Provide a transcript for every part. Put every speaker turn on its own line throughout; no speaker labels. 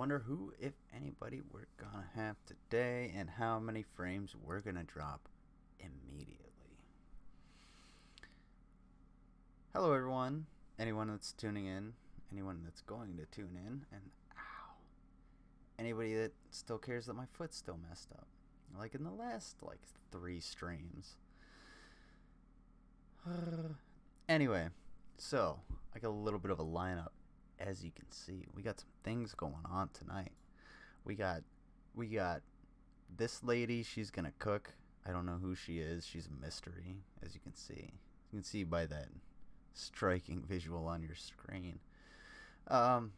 wonder who, if anybody, we're gonna have today and how many frames we're gonna drop immediately. Hello, everyone. Anyone that's tuning in, anyone that's going to tune in, and anybody that still cares that my foot's still messed up. Like in the last, 3 streams. Anyway, so I got a little bit of a lineup. As you can see, we got some things going on tonight. We got this lady. She's gonna cook. I don't know who she is. She's a mystery, as you can see. You can see by that striking visual on your screen. And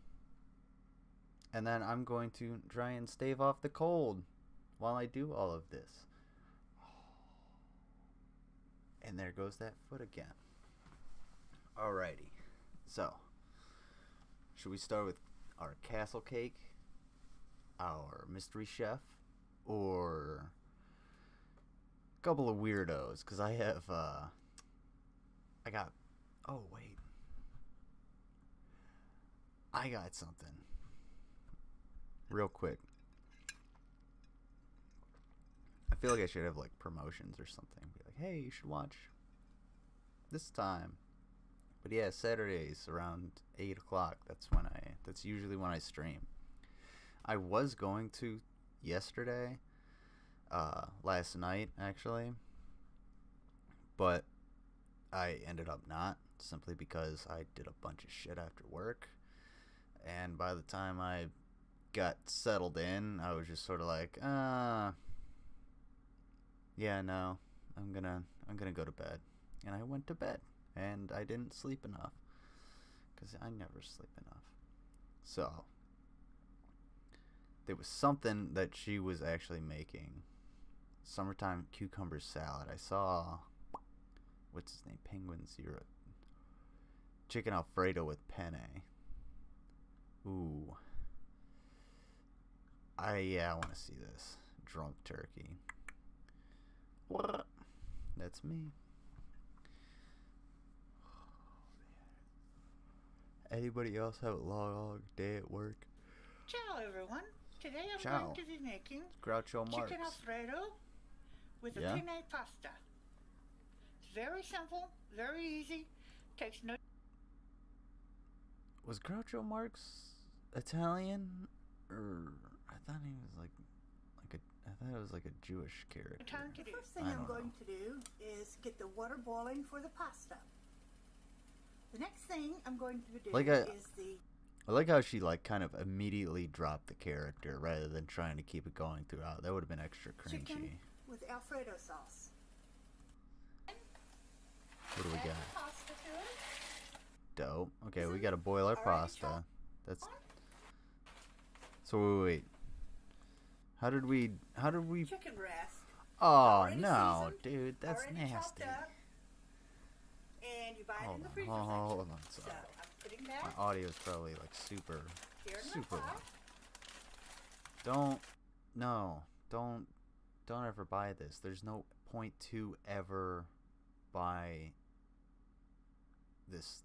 then I'm going to try and stave off the cold while I do all of this. And there goes that foot again. Alrighty, so should we start with our castle cake, our mystery chef, or a couple of weirdos? Because I have, I got something real quick. I feel like I should have promotions or something. Be like, hey, you should watch this time. But yeah, Saturdays around 8 o'clock. That's usually when I stream. I was going to yesterday, last night actually, but I ended up not, simply because I did a bunch of shit after work, and by the time I got settled in, I was just sort of like, yeah, no, I'm gonna go to bed, and I went to bed. And I didn't sleep enough, because I never sleep enough. So there was something that she was actually making. Summertime cucumber salad. I saw, what's his name? Penguin Zero. Chicken Alfredo with penne. Ooh. I want to see this. Drunk turkey. What? That's me. Anybody else have a long day at work?
Ciao, everyone. Today I'm going to be making
Groucho Marx.
chicken Alfredo with a penne pasta. It's very simple, very easy. Takes no.
Was Groucho Marx Italian, or I thought he was I thought it was like a Jewish character.
Time to do.
The first thing I'm going to do is get the water boiling for the pasta. The next thing I'm going to do is
I like how she kind of immediately dropped the character rather than trying to keep it going throughout. That would have been extra cringy.
Chicken with Alfredo sauce.
What do we got?
Pasta to it.
Dope. Okay, we got to boil our pasta. That's. So wait. How did we?
Chicken breast.
Oh no, dude, that's nasty.
And you buy it in the freezer section.
Hold on, sorry.
So I'm putting that
My audio is probably super
here in
super
my
loud.
pot.
Don't ever buy this. There's no point to ever buy this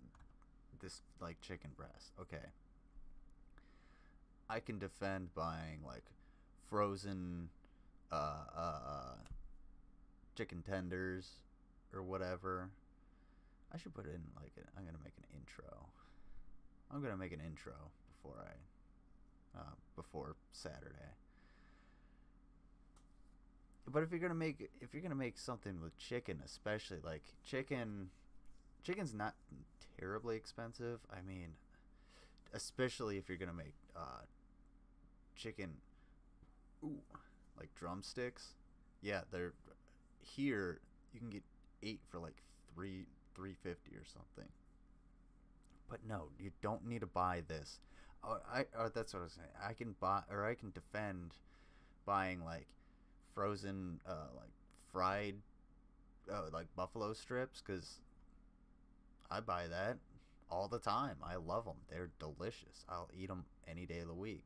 chicken breast. Okay. I can defend buying frozen chicken tenders or whatever. I should put it in I'm gonna make an intro. I'm gonna make an intro before Saturday. But if you're gonna make something with chicken, especially chicken's not terribly expensive. I mean, especially if you're gonna make chicken, drumsticks. Yeah, they're here. You can get 8 for $3.50 or something. But no, you don't need to buy this. That's what I was saying. I can defend buying frozen fried buffalo strips, because I buy that all the time. I love them. They're delicious. I'll eat them any day of the week.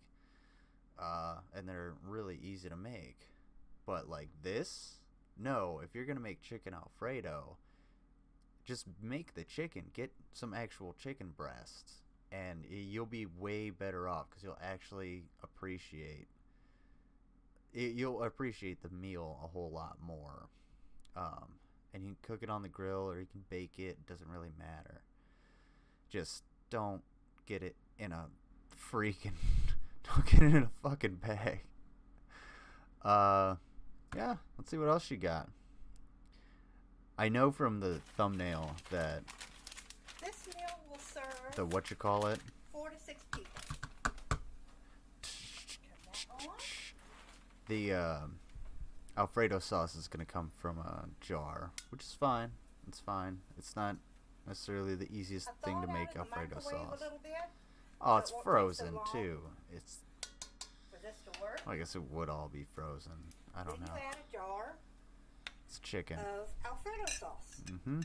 And they're really easy to make. But this, no. If you're gonna make chicken Alfredo, just make the chicken. Get some actual chicken breasts. and you'll be way better off because you'll actually you'll appreciate the meal a whole lot more. And you can cook it on the grill or you can bake it. It doesn't really matter. Just don't get it in a freaking don't get it in a fucking bag. Yeah, let's see what else you got. I know from the thumbnail that
this meal will serve
the
4 to 6 people. Turn that on.
The Alfredo sauce is going to come from a jar, which is fine. It's fine. It's not necessarily the easiest thing to make Alfredo sauce. Oh, it's frozen too. It's.
For this to work.
Well, I guess it would all be frozen. I don't know.
Then you add a jar.
It's chicken.
Of Alfredo sauce.
Mm-hmm.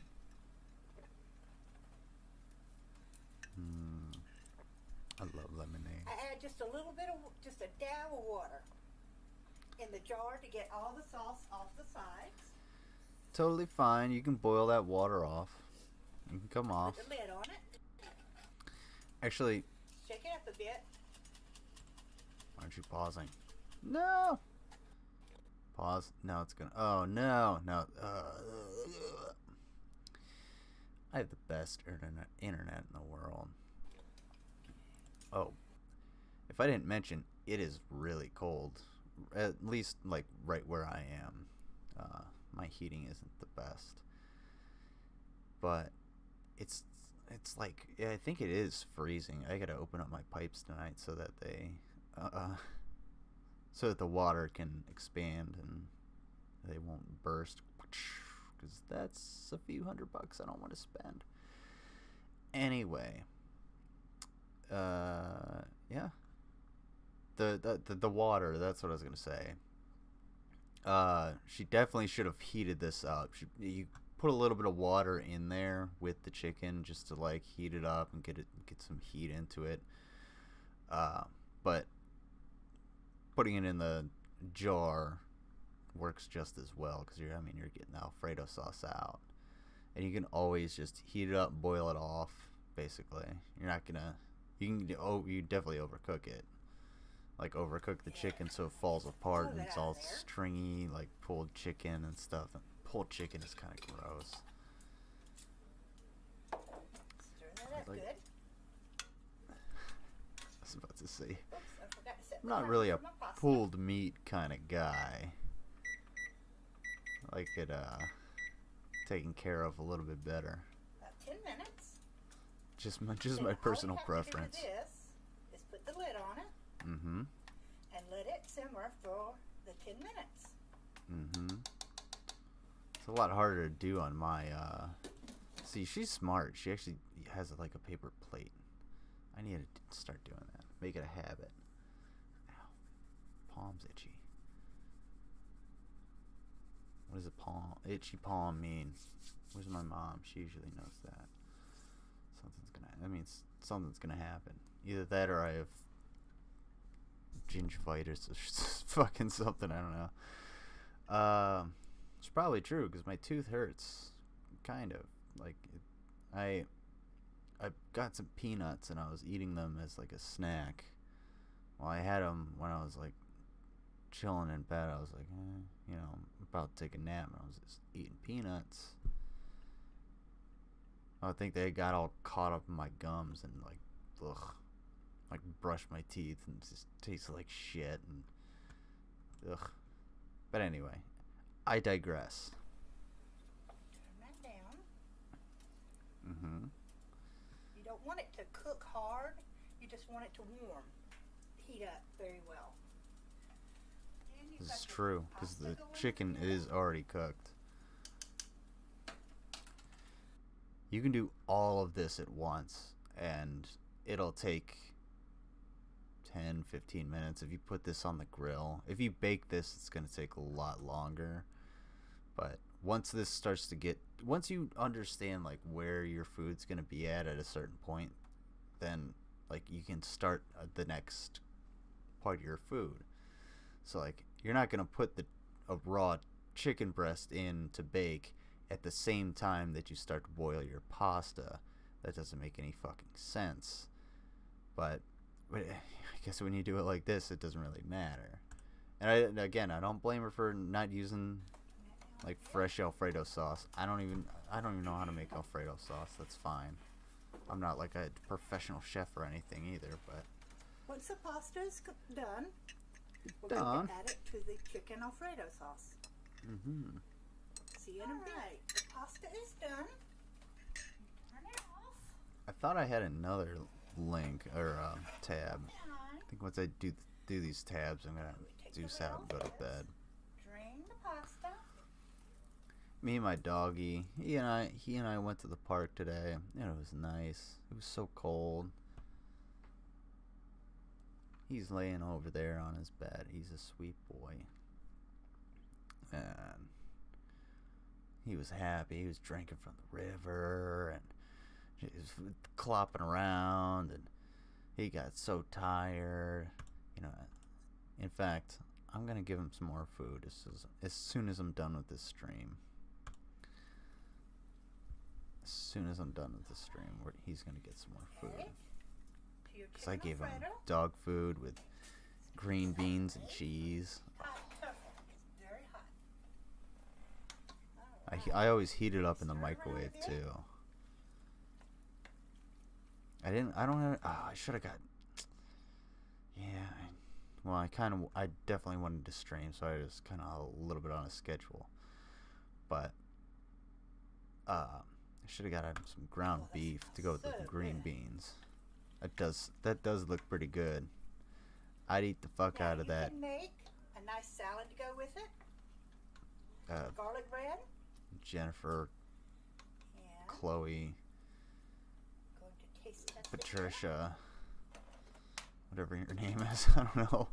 I love lemonade.
I add just a little bit of, just a dab of water in the jar to get all the sauce off the sides.
Totally fine. You can boil that water off. You can come off.
Put the lid on it.
Actually,
shake it up a bit.
Why aren't you pausing? No. Pause. No, it's gonna. Oh no, no. I have the best internet in the world. Oh, if I didn't mention, it is really cold. At least like right where I am. My heating isn't the best, but it's like, yeah, I think it is freezing. I gotta open up my pipes tonight so that they so that the water can expand and they won't burst, because that's a few $100 I don't want to spend. Anyway, yeah, the water, that's what I was gonna say. She definitely should have heated this up. You put a little bit of water in there with the chicken just to like heat it up and get some heat into it. But putting it in the jar works just as well, because you're getting the Alfredo sauce out, and you can always just heat it up, boil it off. Basically, you're not gonna. You definitely overcook it. Like overcook the chicken so it falls apart and it's all stringy, like pulled chicken and stuff. And pulled chicken is kind of gross.
Stir that up good.
I was about to say,
Oops, I forgot to set
I'm
the
not
timer
really
for
a
my pasta.
pulled meat kind of guy. I like it taken care of a little bit better.
About 10 minutes.
Just
Then
my personal
all you have to do
preference.
with this is put the lid on it.
Mm-hmm.
And let it simmer for the 10 minutes.
Mm-hmm. It's a lot harder to do on my, See, she's smart. She actually has, like, a paper plate. I need to start doing that. Make it a habit. Ow. Palm's itchy. What does itchy palm mean? Where's my mom? She usually knows that. Something's gonna happen. Either that or I have gingivitis or fucking something. I don't know. It's probably true because my tooth hurts. Kind of. Like, I got some peanuts and I was eating them as like a snack. Well, I had them when I was like chilling in bed. I was like, I'm about to take a nap, and I was just eating peanuts. I think they got all caught up in my gums and like, ugh, like brushed my teeth and just tasted like shit and ugh. But anyway, I digress.
Turn that down.
Mm-hmm.
You don't want it to cook hard. You just want it to heat up very well.
This is true, because the chicken is already cooked. You can do all of this at once, and it'll take 10-15 minutes if you put this on the grill. If you bake this, it's going to take a lot longer. But once you understand like where your food's going to be at a certain point, then like you can start the next part of your food. So like you're not going to put a raw chicken breast in to bake at the same time that you start to boil your pasta. That doesn't make any fucking sense. but I guess when you do it like this, it doesn't really matter. And I don't blame her for not using like fresh Alfredo sauce. I don't even know how to make Alfredo sauce. That's fine. I'm not like a professional chef or anything either, but
once the pasta is done, we're
done.
going to add it to the chicken Alfredo sauce.
Mm-hmm.
See you in a minute. The pasta is done. Turn it off.
I thought I had another link or tab. I think once I do these tabs, I'm gonna do Sal and go to bed.
Drain the pasta.
Me and my doggy, he and I went to the park today, and it was nice. It was so cold. He's laying over there on his bed. He's a sweet boy. And he was happy. He was drinking from the river, and he was clopping around, and he got so tired. You know, in fact, I'm going to give him some more food as soon as I'm done with this stream. As soon as I'm done with the stream, he's going to get some more food. Because I gave him dog food with green beans and cheese. I always heat it up in the microwave too. I should have got. Yeah. I definitely wanted to stream, so I was kind of a little bit on a schedule. But I should have got some ground beef to go with the green beans. That does look pretty good. I'd eat the fuck out of that.
You can make a nice salad to go with it. Garlic bread.
Jennifer,
Yeah.
Chloe,
Going to taste test
Patricia, whatever your name is, I don't know.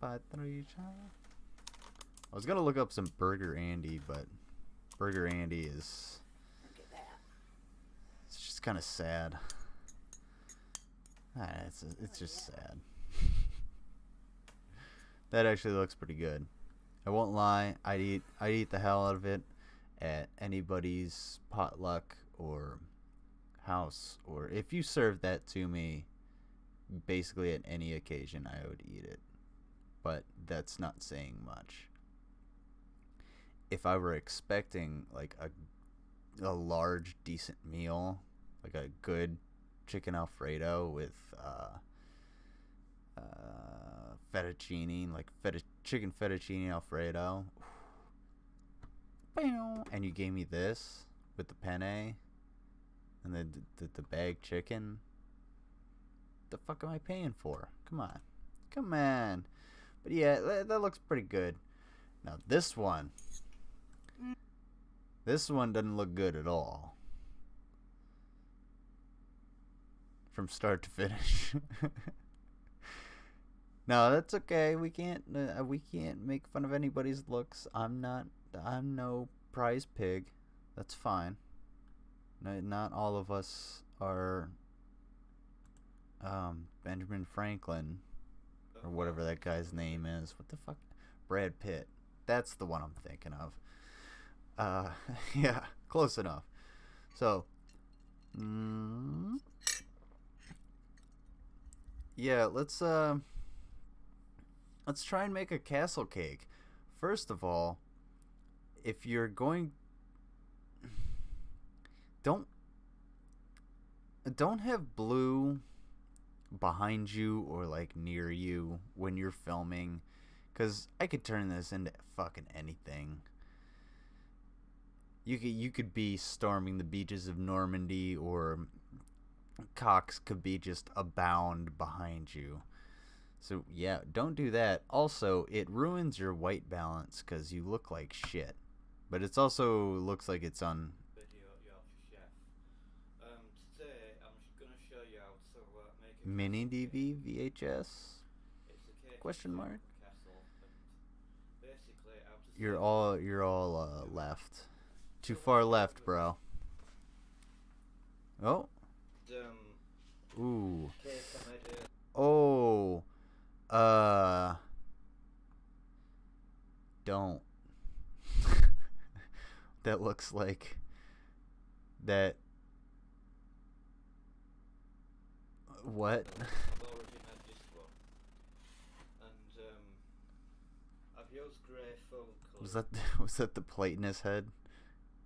I was gonna look up some Burger Andy, but Burger Andy is.
Look at that.
It's just kind of sad. It's just sad. That actually looks pretty good. I won't lie. I'd eat the hell out of it at anybody's potluck or house, or if you served that to me, basically at any occasion, I would eat it. But that's not saying much. If I were expecting like a large, decent meal, like a good chicken Alfredo with fettuccine, like chicken fettuccine Alfredo, and you gave me this with the penne and the bag chicken, the fuck am I paying for? Come on. But yeah, that looks pretty good. Now this one doesn't look good at all from start to finish. No, that's okay. We can't make fun of anybody's looks. I'm no prize pig. That's fine. Not all of us are Benjamin Franklin or whatever that guy's name is. What the fuck? Brad Pitt. That's the one I'm thinking of. Yeah, close enough. So, yeah, let's try and make a castle cake. First of all, if you're going, don't have blue behind you or like near you when you're filming, because I could turn this into fucking anything. You could be storming the beaches of Normandy, or Cox could be just Abound behind you. So yeah, don't do that. Also, it ruins your white balance because you look like shit. But it's also looks like it's on
today I'm just gonna show you how to make a
mini DV VHS question mark. You're all left. Too far left, bro. Oh. Ooh. Oh. Don't. That looks like that. What?
I've already made this one. And I've used grey food colour.
Was that the plate in his head?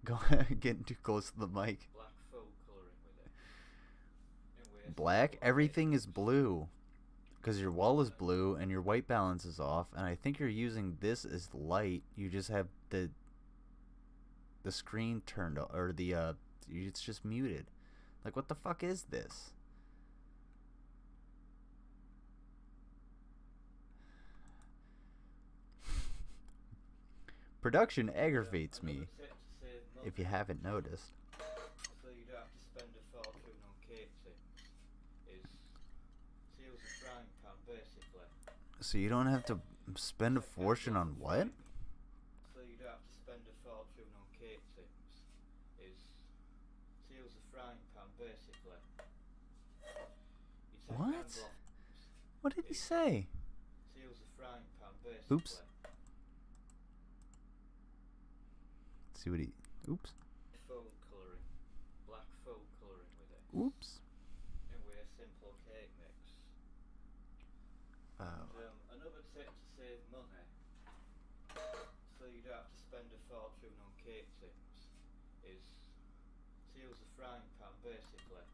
Go getting too close to the mic.
Black food colouring with it. Anyway,
Black? Everything is blue. Because your wall is blue and your white balance is off, and I think you're using this as light. You just have the screen turned on, or it's just muted. Like, what the fuck is this? Production aggravates me, if you haven't noticed.
So you don't have to spend a fortune on cake things. To use a frying pan, basically.
So you don't have to spend a fortune on what?
So you don't have to spend a fortune on cake things. To use a frying pan, basically. You take
What?
handle off-
What did he say?
To use a frying pan, basically.
Oops. See what he... Oops.
Food colouring. Black food colouring with it.
Oops.
Anyway, a simple cake mix.
Oh.
And, another tip to save money, so you don't have to spend a fortune on cake things, is to use a frying pan, basically.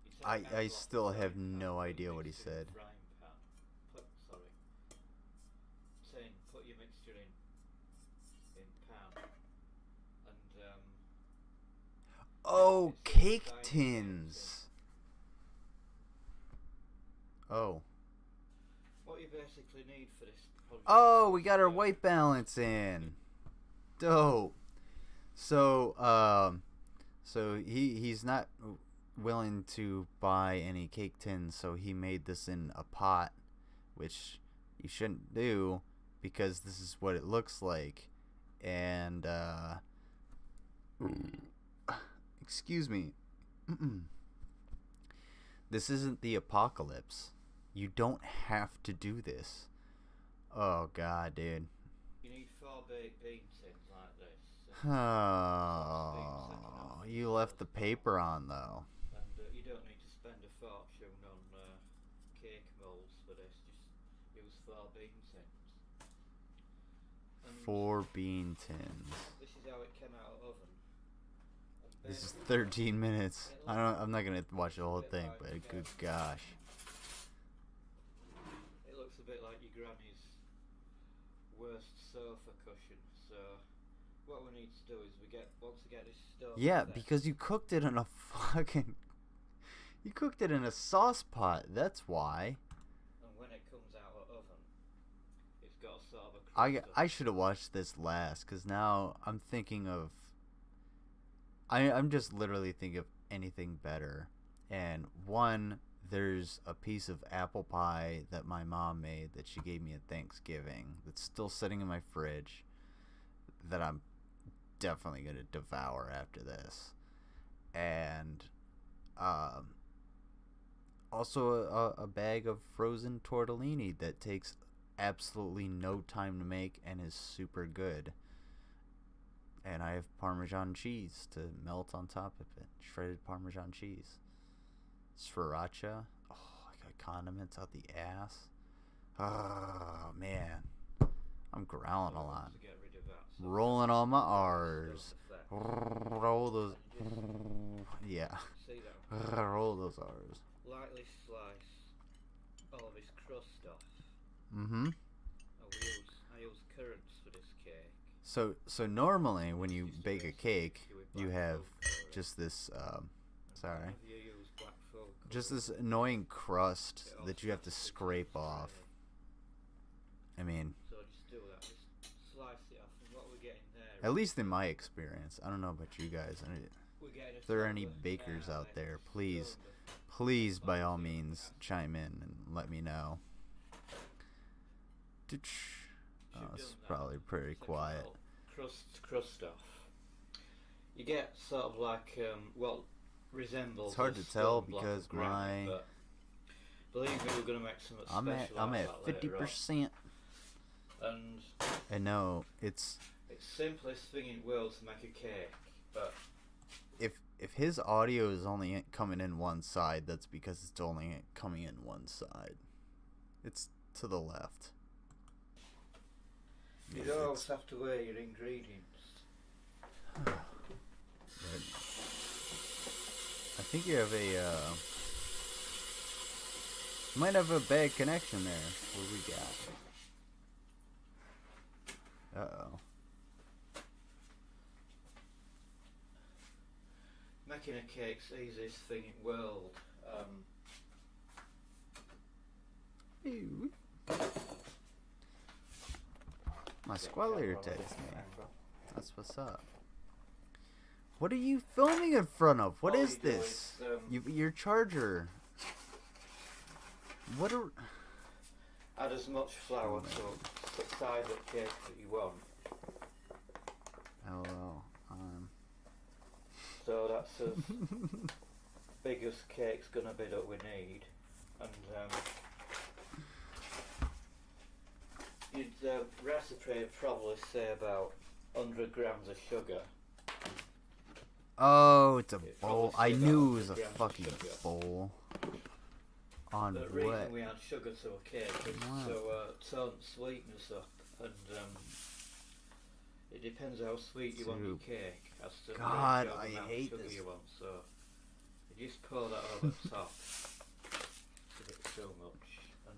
You take
I
handle off
still
the
have
frying
no
pan,
idea
put
what he
mixture in
said.
the frying pan. Put your mixture in pan. And
Oh,
it's
cake
frying pan,
tins. Oh.
What you basically need for this project.
Oh, we got our white balance in. Dope. So, he's not willing to buy any cake tins, so he made this in a pot, which you shouldn't do because this is what it looks like. And excuse me. This isn't the apocalypse. You don't have to do this. Oh god, dude.
You need 4 baked bean tins like this.
Oh, you left the paper on though.
And you don't need to spend a fortune on cake molds for this. Just use 4 bean tins. And
4 bean tins.
this is how it came out of oven. And
This is
basically,
13 minutes. I'm not gonna watch the whole thing, but good gosh.
it looks a bit like your granny's worst sofa cushion. So what we need to do is once we get this stove.
Yeah,
set,
because you cooked it in a fucking... You cooked it in a sauce pot, that's why.
and when it comes out of oven, it's got sort of a crust
I should have watched this last, because now I'm thinking of... I'm just literally thinking of anything better. And one, there's a piece of apple pie that my mom made that she gave me at Thanksgiving that's still sitting in my fridge that I'm definitely going to devour after this. And also a bag of frozen tortellini that takes absolutely no time to make and is super good. And I have Parmesan cheese to melt on top of it. Shredded Parmesan cheese. Sriracha. Oh, I got condiments out the ass. Oh, man. I'm growling a lot.
to get rid of that. So
Rolling all my
stove
R's.
effect.
Roll those.
And
Yeah.
see that?
Roll those R's.
Lightly slice all of this crust off.
Mm-hmm.
I use currants for this cake.
So normally when you bake a cake, you have just this, sorry.
Whenever you use black food
Just
colour,
this annoying crust
it all
that you have to
starts
scrape
to
off. I mean,
So just do that. Just slice it off, and what we're getting there.
at least in my experience. I don't know about you guys.
We're getting
If there are any bakers out there, please by all means chime in and let me know. Oh, it's probably pretty quiet.
Crust off. You get sort of like what resembles.
It's hard
a
to tell
stone block
because
of granite,
my-
but believe me, we're gonna make something
I'm
special.
at
out of that later on.
50%.
And
And no, it's
it's simplest thing in the world to make a cake, but
if his audio is only coming in one side, that's because it's only coming in one side. It's to the left.
You don't always have to weigh your ingredients.
Right. I think you have a, you might have a bad connection there. What do we got? Uh-oh.
Making a cake's the easiest thing in the world.
My squaller texts me. That's what's up. What are you filming in front of? What is this? Your charger. What are...
Add as much flour to the size of cake that you want.
LOL.
So that's as big as cake's gonna be that we need. And the recipe would probably say about 100 grams of sugar.
Oh, it's a bowl. I knew it was a fucking bowl. On
the
what?
reason we add sugar to a cake is to tone sweetness up, and it depends how sweet you want your cake as to
God,
the
I
amount
hate
of sugar
this.
you want. So you just pour that over the top. Give it so much, and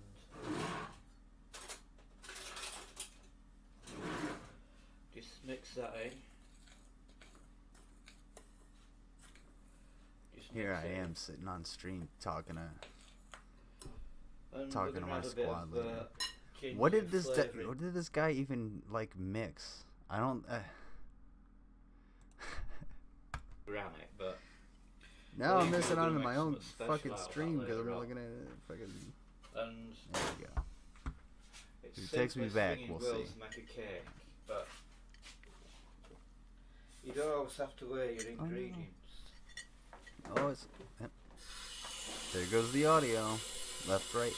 just mix that in.
Here I am sitting on stream talking to my
Of,
squad leader. What did this guy even like mix? I don't.
Granite, but
Now I'm missing out on my own fucking stream because I'm looking at it. Fucking.
And
there we go.
it's
If he takes me back, we'll see.
To make a cake, but you don't always have to weigh your ingredients.
Oh, it's. Yep. There goes the audio. Left, right.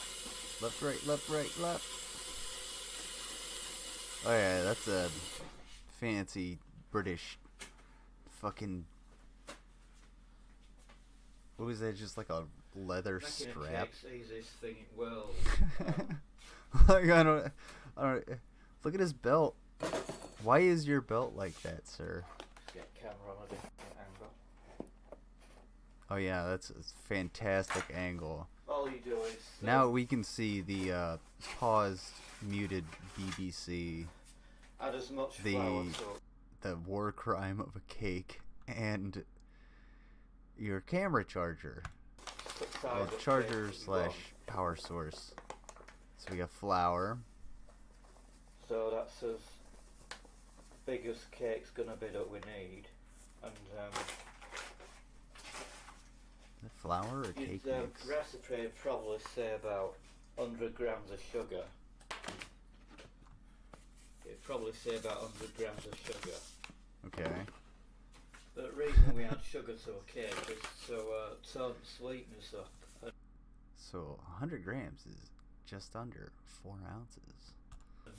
Left, right, left, right, left. Oh yeah, that's a fancy British fucking... What was that, just like a leather
Making
strap?
a cake's the easiest thing in the world.
Like, I don't... Look at his belt. Why is your belt like that, sir?
Get camera on a different angle.
Oh yeah, that's a fantastic angle.
All you do is...
Now we can see the paused, muted BBC,
add as much flour to...
the war crime of a cake, and your camera charger. Charger slash power source. So we got flour.
So that's as big as cake's gonna be that we need. And
The flour or cake
the
mix?
recipe would probably say about 100 grams of sugar. It'd probably say about 100 grams of sugar.
Okay.
The reason we add sugar to a cake is to tone sweetness up.
So 100 grams is just under 4 ounces.
And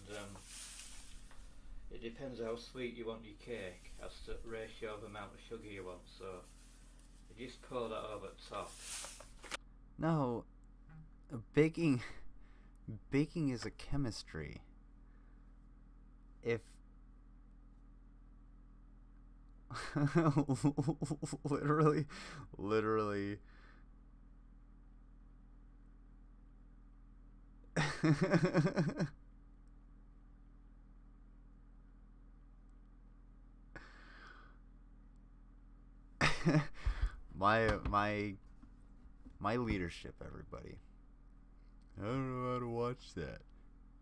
it depends how sweet you want your cake as to the ratio of amount of sugar you want. So you just pour that over the top.
No, baking is a chemistry. If literally my leadership, everybody. I don't know how to watch that.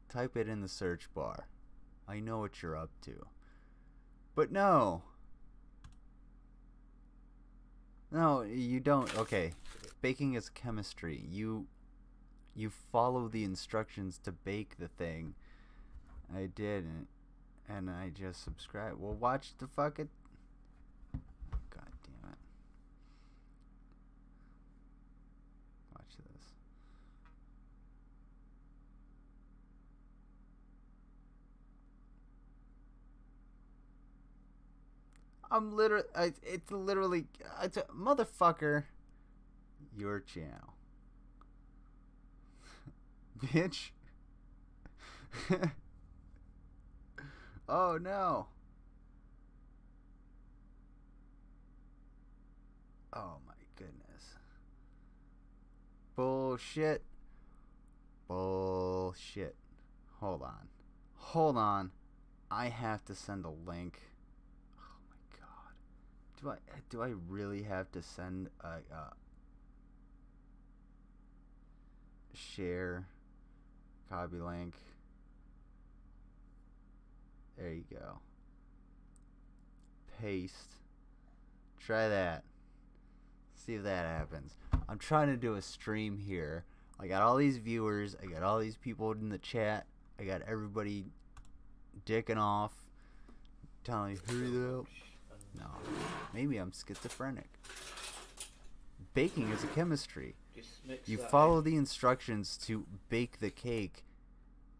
Type it in the search bar. I know what you're up to. But no, you don't. Okay, baking is chemistry. You follow the instructions to bake the thing. I didn't, and I just subscribed. Well, watch the fucking... God damn it. Watch this. I'm literally, it's literally, motherfucker, your channel. Bitch. Oh no. Oh my goodness. Bullshit. Bullshit. Hold on. Hold on. I have to send a link. Oh my god. Do I really have to send a share copy link? There you go. Paste. Try that. See if that happens. I'm trying to do a stream here. I got all these viewers. I got all these people in the chat. I got everybody dicking off, telling me, hurry the hell. No. Maybe I'm schizophrenic. Baking is a chemistry. You follow the instructions to bake the cake,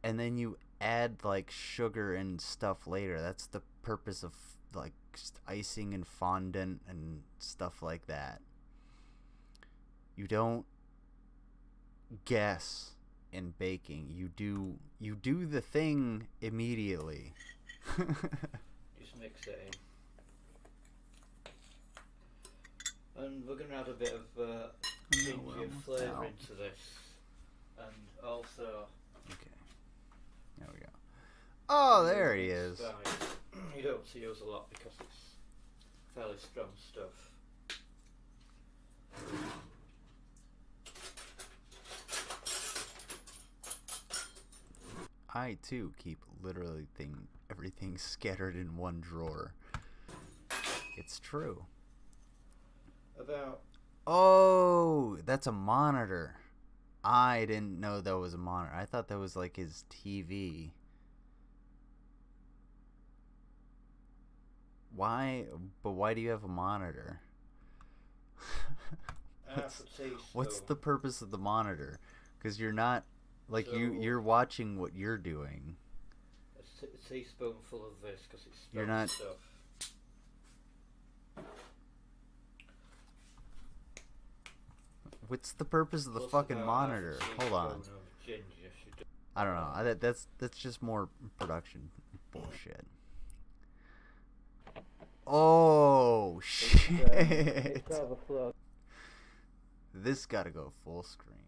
and then you add like sugar and stuff later. That's the purpose of like just icing and fondant and stuff like that. You don't guess in baking. You do the thing immediately.
Just mix it in. And we're going to add a bit of ginger flavour into this. And also...
Okay. There we go. Oh, there he is.
You don't see us a lot because it's fairly strong stuff.
I too keep literally everything scattered in one drawer. It's true. Oh, that's a monitor. I didn't know that was a monitor. I thought that was like his TV. Why? But why do you have a monitor? What's the purpose of the monitor? Because you're not, like, you're watching what you're doing.
A teaspoonful of this because it's
you're not
stuff.
What's the purpose of the fucking monitor? Hold on. I don't know. That's just more production bullshit. Oh shit! This gotta go full screen.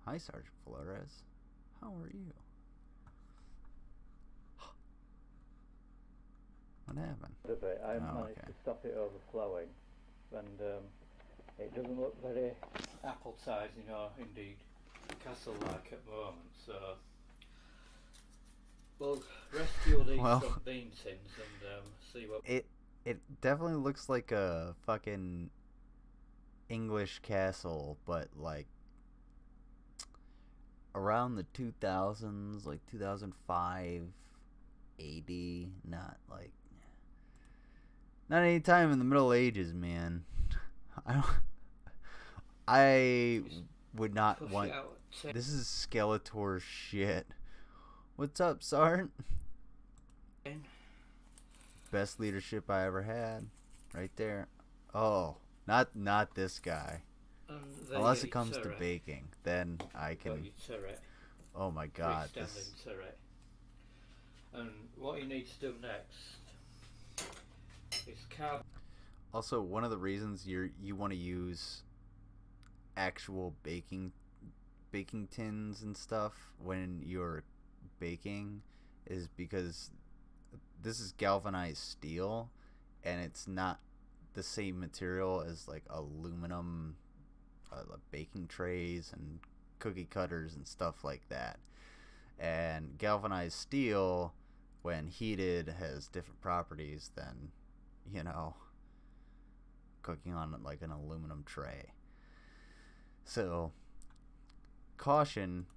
Hi, Sergeant Flores. How are you? What happened?
I managed to stop it overflowing, and it doesn't look very
appetizing or indeed castle-like at the moment. So we'll rescue these from bean tins and see what.
It definitely looks like a fucking English castle, but like around the 2000s, like 2005 AD, not any time in the Middle Ages, man. I would not want. This is Skeletor shit. What's up, Sergeant? Best leadership I ever had, right there. Oh, not this guy. Unless it comes to baking, then I can. Oh my God! This...
And what you need to do next is
Also, one of the reasons you want to use actual baking tins and stuff when you're baking is because this is galvanized steel, and it's not the same material as like aluminum baking trays and cookie cutters and stuff like that. And galvanized steel, when heated, has different properties than, cooking on like an aluminum tray. So, caution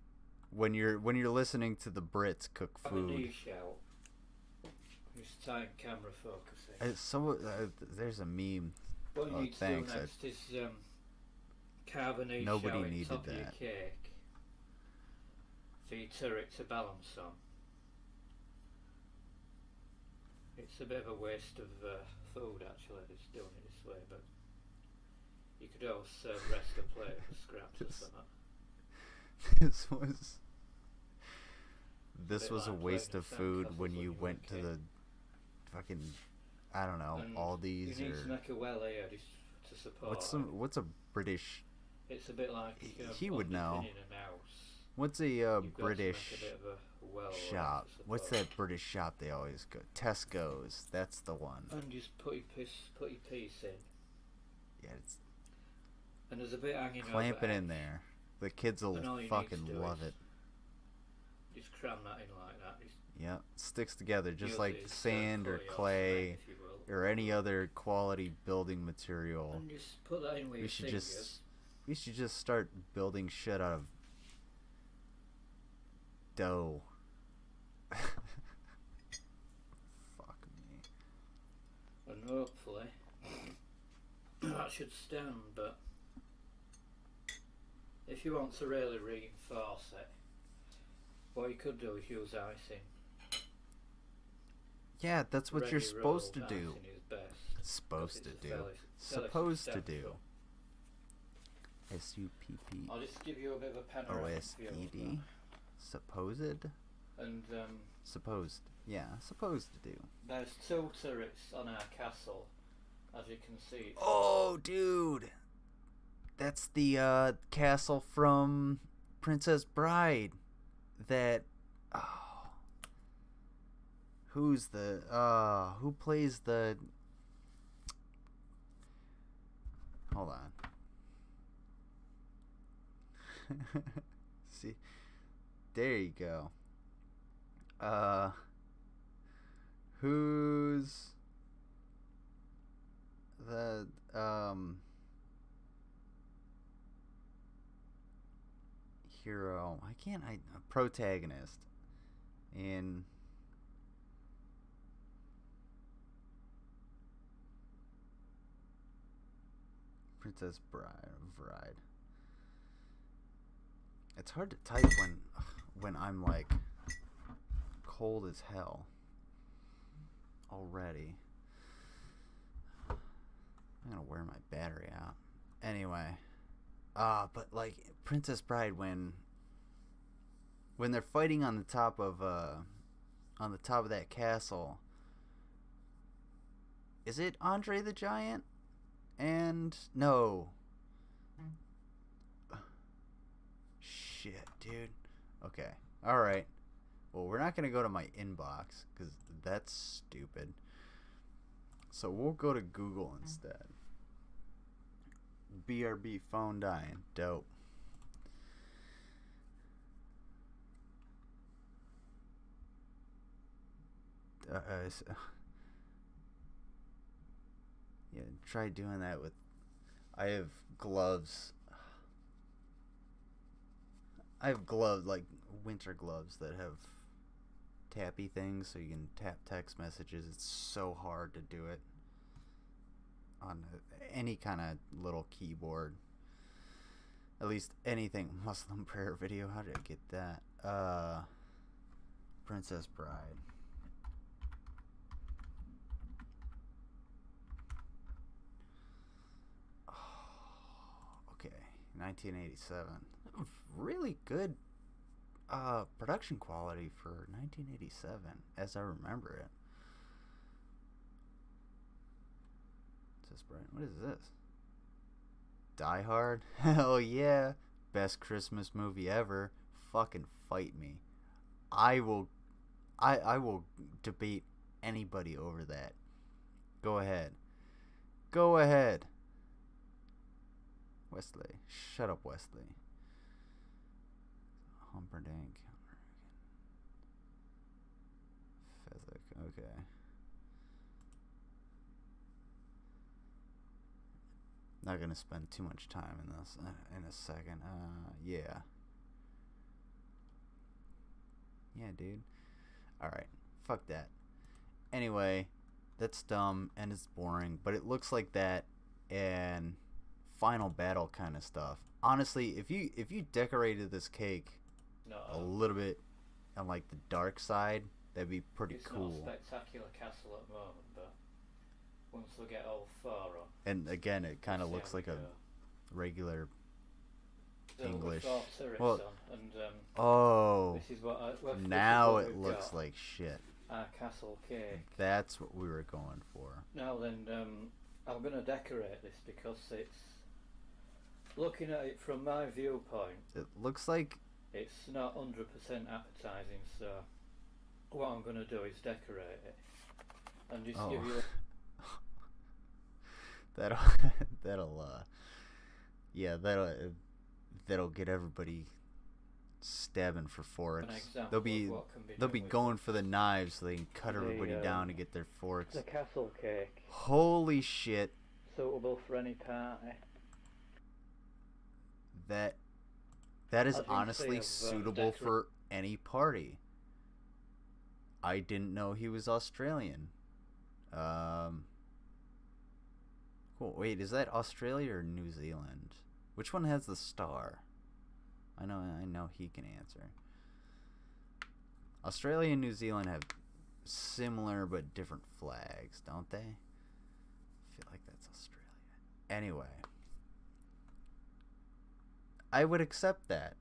when you're listening to the Brits cook food.
Just time camera focusing.
There's a meme.
What you need to do next is carbonate
nobody
shell
needed
top
that.
Of your cake for your turret to balance on. It's a bit of a waste of food actually, just doing it this way, but you could always rest a plate for scraps or something.
This was a waste of food when you went to the fucking, I don't know,
And
Aldi's
you need
or
to make a well here just to support.
what's a British?
It's a bit like
He would know.
in an house.
What's a
You've got to
British
make a bit of a well
shop?
to
What's
support.
that British shop they always go? Tesco's. That's the one.
And just put your piece in.
Yeah, it's
And there's a bit hanging
clamp it
overhead.
in there. The kids will
And all you need
fucking
to do
love
is
it.
Just cram that in like that. Just
Yeah, sticks together just
use
like
it as,
sand or
for your
clay
strength, if you will.
or any other quality building material.
And just put that in with
We
your
should
fingers.
just start building shit out of dough. Fuck me.
And hopefully that should stand, but if you want to really reinforce it, what you could do is use icing.
Yeah, that's what you're
Ready
supposed to
rolled
do.
icing is best.
Supposed to
It's a
do.
fairly
Supposed to do.
substantial.
SUPP
I'll just give you a bit of a panoramic view of
OSED.
that.
Supposed?
And
Supposed. Yeah, supposed to do.
there's 2 turrets on our castle, as you can see.
Oh, dude! That's the castle from Princess Bride. That. Oh. Who plays the. Hold on. See? There you go. Who's the hero? Protagonist in Princess Bride. It's hard to type when I'm like cold as hell already. I'm gonna wear my battery out. Anyway, but like Princess Bride when they're fighting on the top of that castle. Is it Andre the Giant? And no. Shit, dude. Okay. Alright. Well, we're not going to go to my inbox because that's stupid. So we'll go to Google instead. BRB phone dying. Dope. Yeah, try doing that with. I have gloves. I have gloves, like winter gloves that have tappy things so you can tap text messages. It's so hard to do it on any kind of little keyboard. At least anything. Muslim prayer video. How did I get that? Princess Bride. Okay, 1987. Really good production quality for 1987, as I remember it. What is this? Die Hard? Hell yeah! Best Christmas movie ever. Fucking fight me. I will debate anybody over that. Go ahead. Go ahead. Wesley. Shut up, Wesley. Humperdinck. Fezzik. Okay. Not gonna spend too much time in this in a second. Yeah. Yeah, dude. Alright. Fuck that. Anyway, that's dumb and it's boring, but it looks like that and Final Battle kind of stuff. Honestly, if you decorated this cake a little bit on like the dark side, That'd be pretty cool.
It's not a spectacular castle at the moment, but once we get all far up.
And again, it kind of looks like a regular English.
Well, and,
oh,
this is what
now it looks like shit.
Our castle cake.
That's what we were going for.
Now then, I'm going to decorate this because it's, looking at it from my viewpoint,
it looks like
it's not 100% appetizing, so what I'm going to do is decorate it and just give you
that'll get everybody stabbing for forks.
They'll
be going for the knives so they can cut everybody down to get their forks.
The castle cake.
Holy shit.
Suitable for any party.
That is honestly suitable for any party. I didn't know he was Australian. Cool. Wait, is that Australia or New Zealand? Which one has the star? I know he can answer. Australia and New Zealand have similar but different flags, don't they? I feel like that's Australia. Anyway, I would accept that.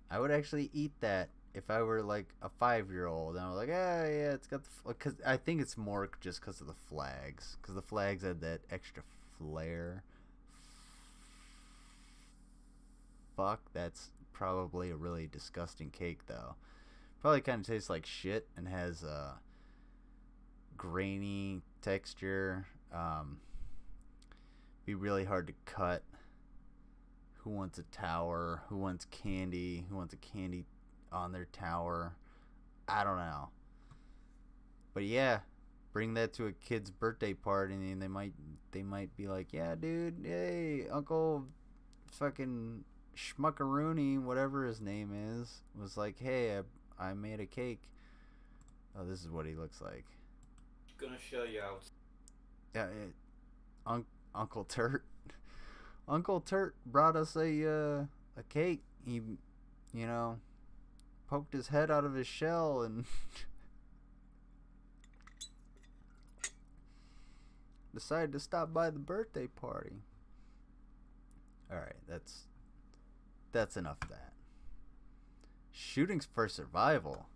I would actually eat that if I were like a 5-year-old and I was like, yeah, it's got the, because I think it's more just because of the flags, because the flags had that extra flair. Fuck, that's probably a really disgusting cake though. Probably kind of tastes like shit and has a grainy texture. Be really hard to cut. Who wants a tower? Who wants candy? Who wants a candy on their tower? I don't know. But yeah, bring that to a kid's birthday party and they might be like, yeah, dude, hey, Uncle fucking Schmuckaroony, whatever his name is, was like, hey, I made a cake. Oh, this is what he looks like.
Gonna show you out.
Yeah, Uncle Turt. Uncle Turt brought us a cake. He, poked his head out of his shell and decided to stop by the birthday party. Alright, that's enough of that. Shootings for survival.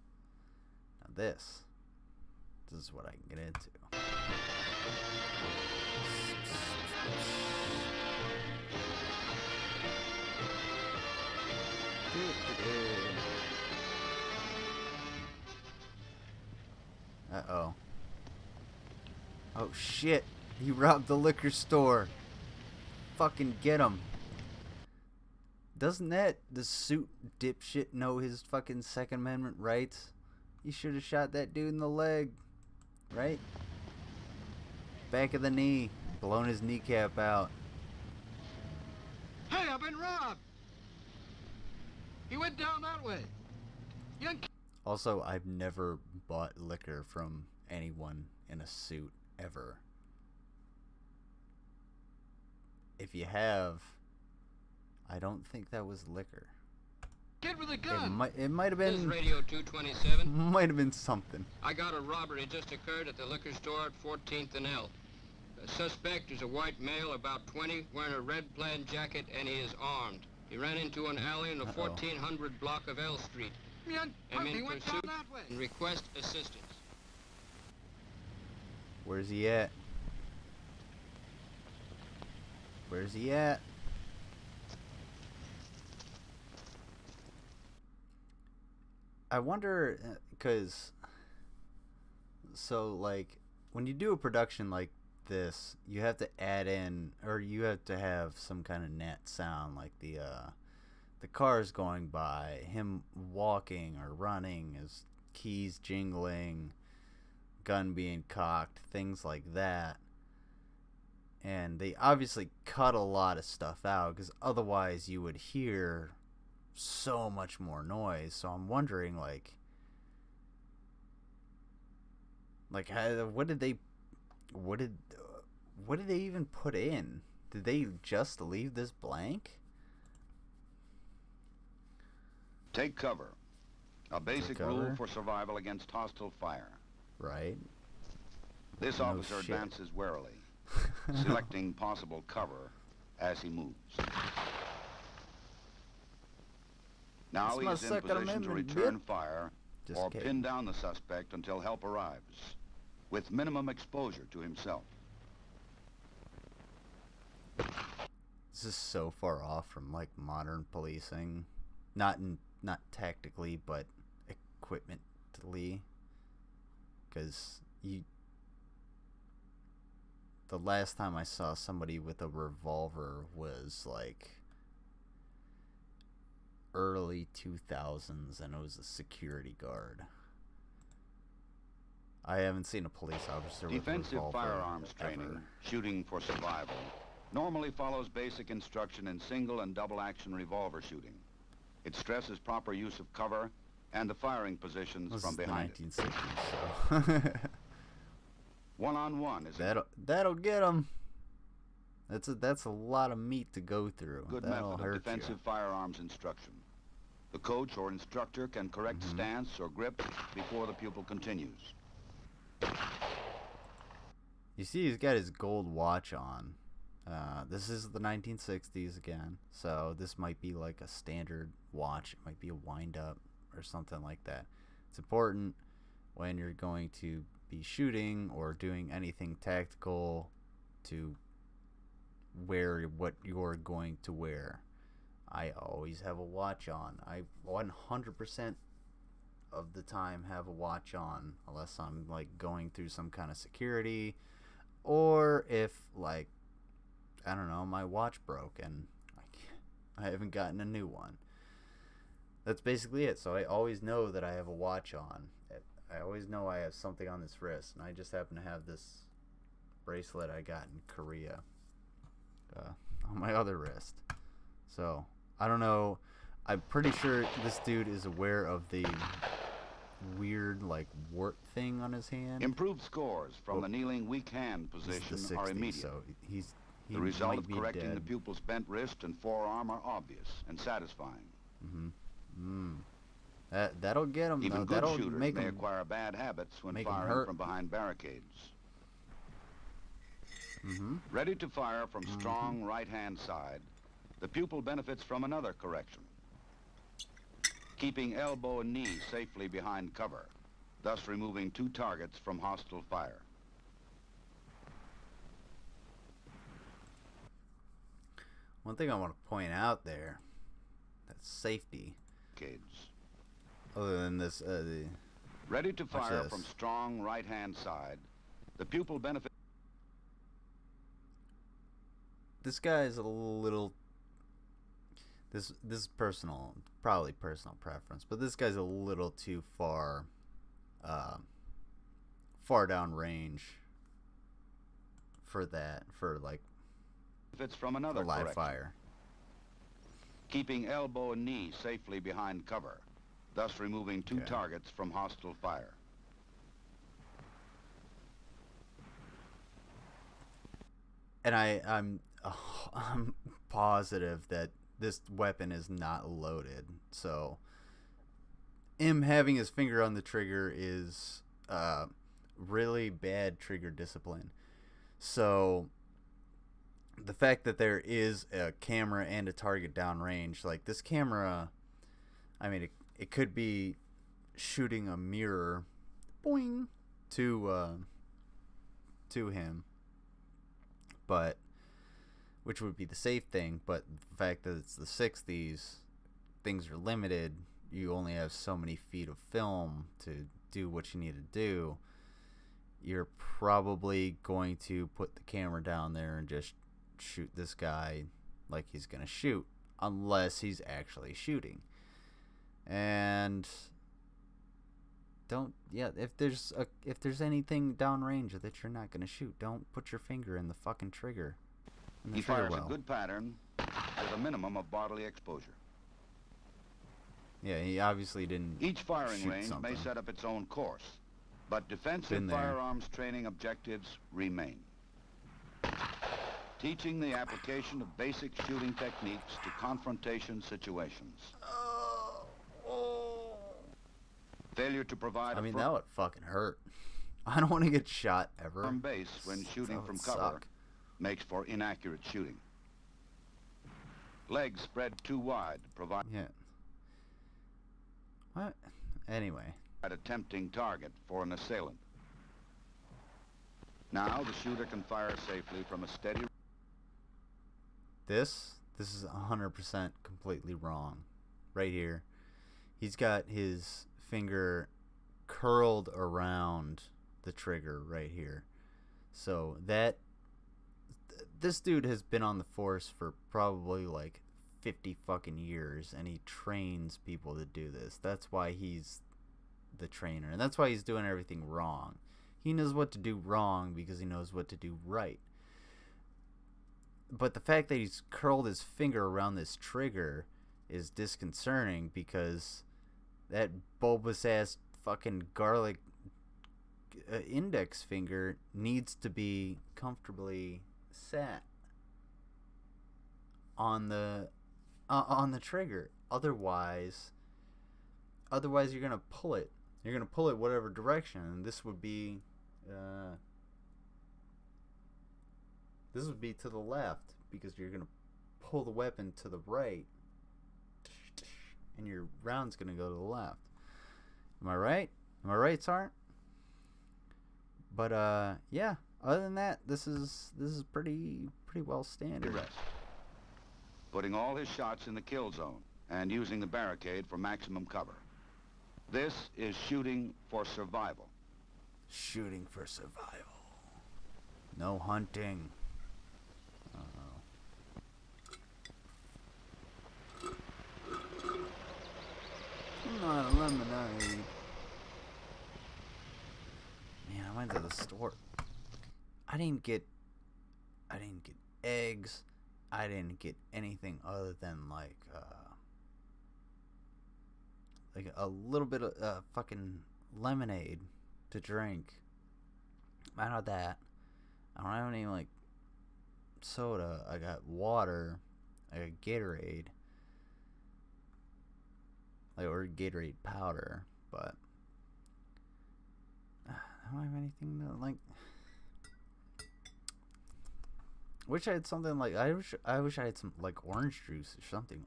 Now this is what I can get into. Uh-oh. Oh shit, he robbed the liquor store. Fucking get him. Doesn't the suit dipshit know his fucking Second Amendment rights? He should have shot that dude in the leg. Right? Back of the knee. Blown his kneecap out.
Hey, I've been robbed! He went down that way.
Also, I've never bought liquor from anyone in a suit, ever. If you have, I don't think that was liquor.
Kid with a gun!
It might have been...
This is Radio 227.
Might have been something.
I got a robbery just occurred at the liquor store at 14th and L. The suspect is a white male, about 20, wearing a red plaid jacket, and he is armed. He ran into an alley in the 1400 block of L Street. I'm in pursuit and request assistance.
Where's he at? Where's he at? I wonder, because, so, like, when you do a production like this, you have to add in, or you have to have some kind of net sound, like the cars going by, him walking or running, his keys jingling, gun being cocked, things like that. And they obviously cut a lot of stuff out, because otherwise you would hear so much more noise. So I'm wondering, like how, what did they even put in? Did they just leave this blank?
Take cover. A basic rule for survival against hostile fire.
Right.
This officer advances warily, selecting possible cover as he moves. Now he is in position to return fire or pin down the suspect until help arrives, with minimum exposure to himself.
This is so far off from like modern policing, not tactically, but equipmentally, because the last time I saw somebody with a revolver was like early 2000s, and it was a security guard. I haven't seen a police officer with a revolver.
Defensive firearms training, shooting for survival, normally follows basic instruction in single and double action revolver shooting. It stresses proper use of cover and the firing positions from behind
it. 1960s, so.
One-on-one is
that'll get them. That's a lot of meat to go through.
Good method of defensive firearms instruction. The coach or instructor can correct stance or grip before the pupil continues.
You see, he's got his gold watch on. This is the 1960s again, so this might be like a standard watch. It might be a wind-up or something like that. It's important when you're going to be shooting or doing anything tactical to wear what you're going to wear. I always have a watch on. I 100% of the time have a watch on, unless I'm like going through some kind of security, or if like, I don't know, my watch broke and I haven't gotten a new one. That's basically it. So I always know that I have a watch on. I always know I have something on this wrist, and I just happen to have this bracelet I got in Korea on my other wrist. So I don't know. I'm pretty sure this dude is aware of the weird like wart thing on his hand.
Improved scores from the kneeling weak hand position are immediate.
So
the result of correcting the pupil's bent wrist and forearm are obvious and satisfying.
That'll get him.
Even good
that'll
shooters
make
may
him,
acquire bad habits when firing from behind barricades. Ready to fire from strong right-hand side, the pupil benefits from another correction. Keeping elbow and knee safely behind cover, thus removing 2 targets from hostile fire.
One thing I want to point out there, that's safety. Other than this,
ready to fire from strong right-hand side, the pupil benefits.
This guy is a little. This is personal, probably personal preference, but this guy's a little too far down range for that, for like
Fits from another
live fire.
Keeping elbow and knee safely behind cover, thus removing 2 targets from hostile fire.
And I'm positive that this weapon is not loaded, so him having his finger on the trigger is really bad trigger discipline. So the fact that there is a camera and a target downrange, like this camera, I mean, it could be shooting a mirror, boing, to him, but which would be the safe thing. But the fact that it's the 60s, things are limited. You only have so many feet of film to do what you need to do. You're probably going to put the camera down there and just shoot this guy like he's gonna shoot, unless he's actually shooting. And if there's anything downrange that you're not gonna shoot, don't put your finger in the fucking trigger.
He fires a good pattern with a minimum of bodily exposure.
Yeah, he obviously didn't.
Each firing
shoot
range
something.
may set up its own course, but defensive firearms training objectives remain. Teaching the application of basic shooting techniques to confrontation situations. Failure to provide
I mean, that would fucking hurt. I don't want to get shot ever.
firm base when shooting from cover
suck.
makes for inaccurate shooting. Legs spread too wide provide
Yeah. What? Anyway.
a tempting target for an assailant. Now the shooter can fire safely from a steady...
This is 100% completely wrong. Right here. He's got his finger curled around the trigger right here. So this dude has been on the force for probably like 50 fucking years, and he trains people to do this. That's why he's the trainer, and that's why he's doing everything wrong. He knows what to do wrong because he knows what to do right. But the fact that he's curled his finger around this trigger is disconcerting, because that bulbous ass fucking garlic index finger needs to be comfortably sat on the trigger. Otherwise you're gonna pull it. You're gonna pull it whatever direction, and this would be to the left, because you're gonna pull the weapon to the right, and your round's gonna go to the left. Am I right? Am I right, Sarge? But yeah. Other than that, this is pretty well standard.
Rest. Putting all his shots in the kill zone and using the barricade for maximum cover. This is shooting for survival.
Shooting for survival. No hunting. Not a lemonade. Man, I went to the store. I didn't get eggs. I didn't get anything other than like a little bit of fucking lemonade to drink. I don't that. I don't have any like soda. I got water. I got Gatorade. I ordered Gatorade powder, but I don't have anything to like. Wish I had something like I wish I had some like orange juice or something.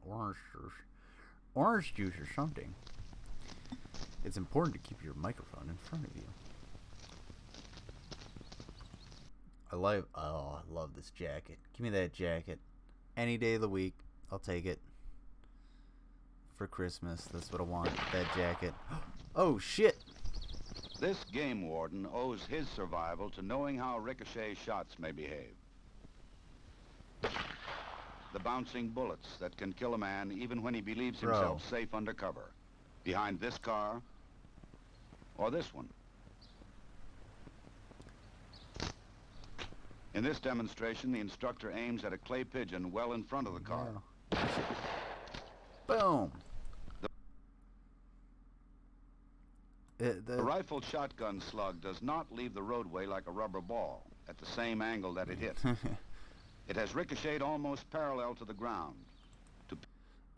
Orange juice or something. It's important to keep your microphone in front of you. I love this jacket. Give me that jacket. Any day of the week, I'll take it. For Christmas, that's what I want. That jacket. Oh shit!
This game warden owes his survival to knowing how ricochet shots may behave. The bouncing bullets that can kill a man even when he believes himself safe under cover. Behind this car, or this one. In this demonstration, the instructor aims at a clay pigeon well in front of the car.
Yeah. Boom!
The rifled shotgun slug does not leave the roadway like a rubber ball at the same angle that it hit. It has ricocheted almost parallel to the ground.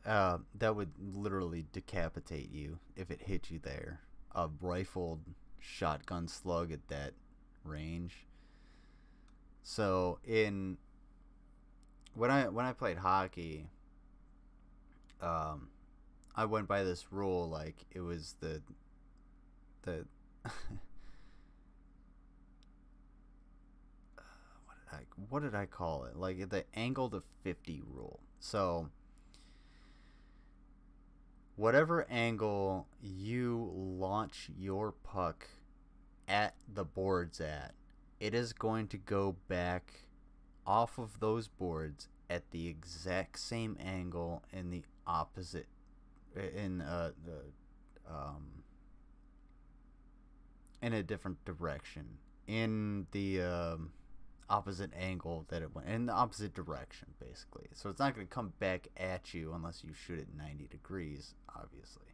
That would literally decapitate you if it hit you there. A rifled shotgun slug at that range. So when I played hockey, I went by this rule, like it was the what did I call it? Like the angle to 50 rule. So whatever angle you launch your puck at the boards at, it is going to go back off of those boards at the exact same angle in the opposite in a different direction, in the opposite angle that it went, in the opposite direction, basically. So it's not going to come back at you unless you shoot it 90 degrees, obviously.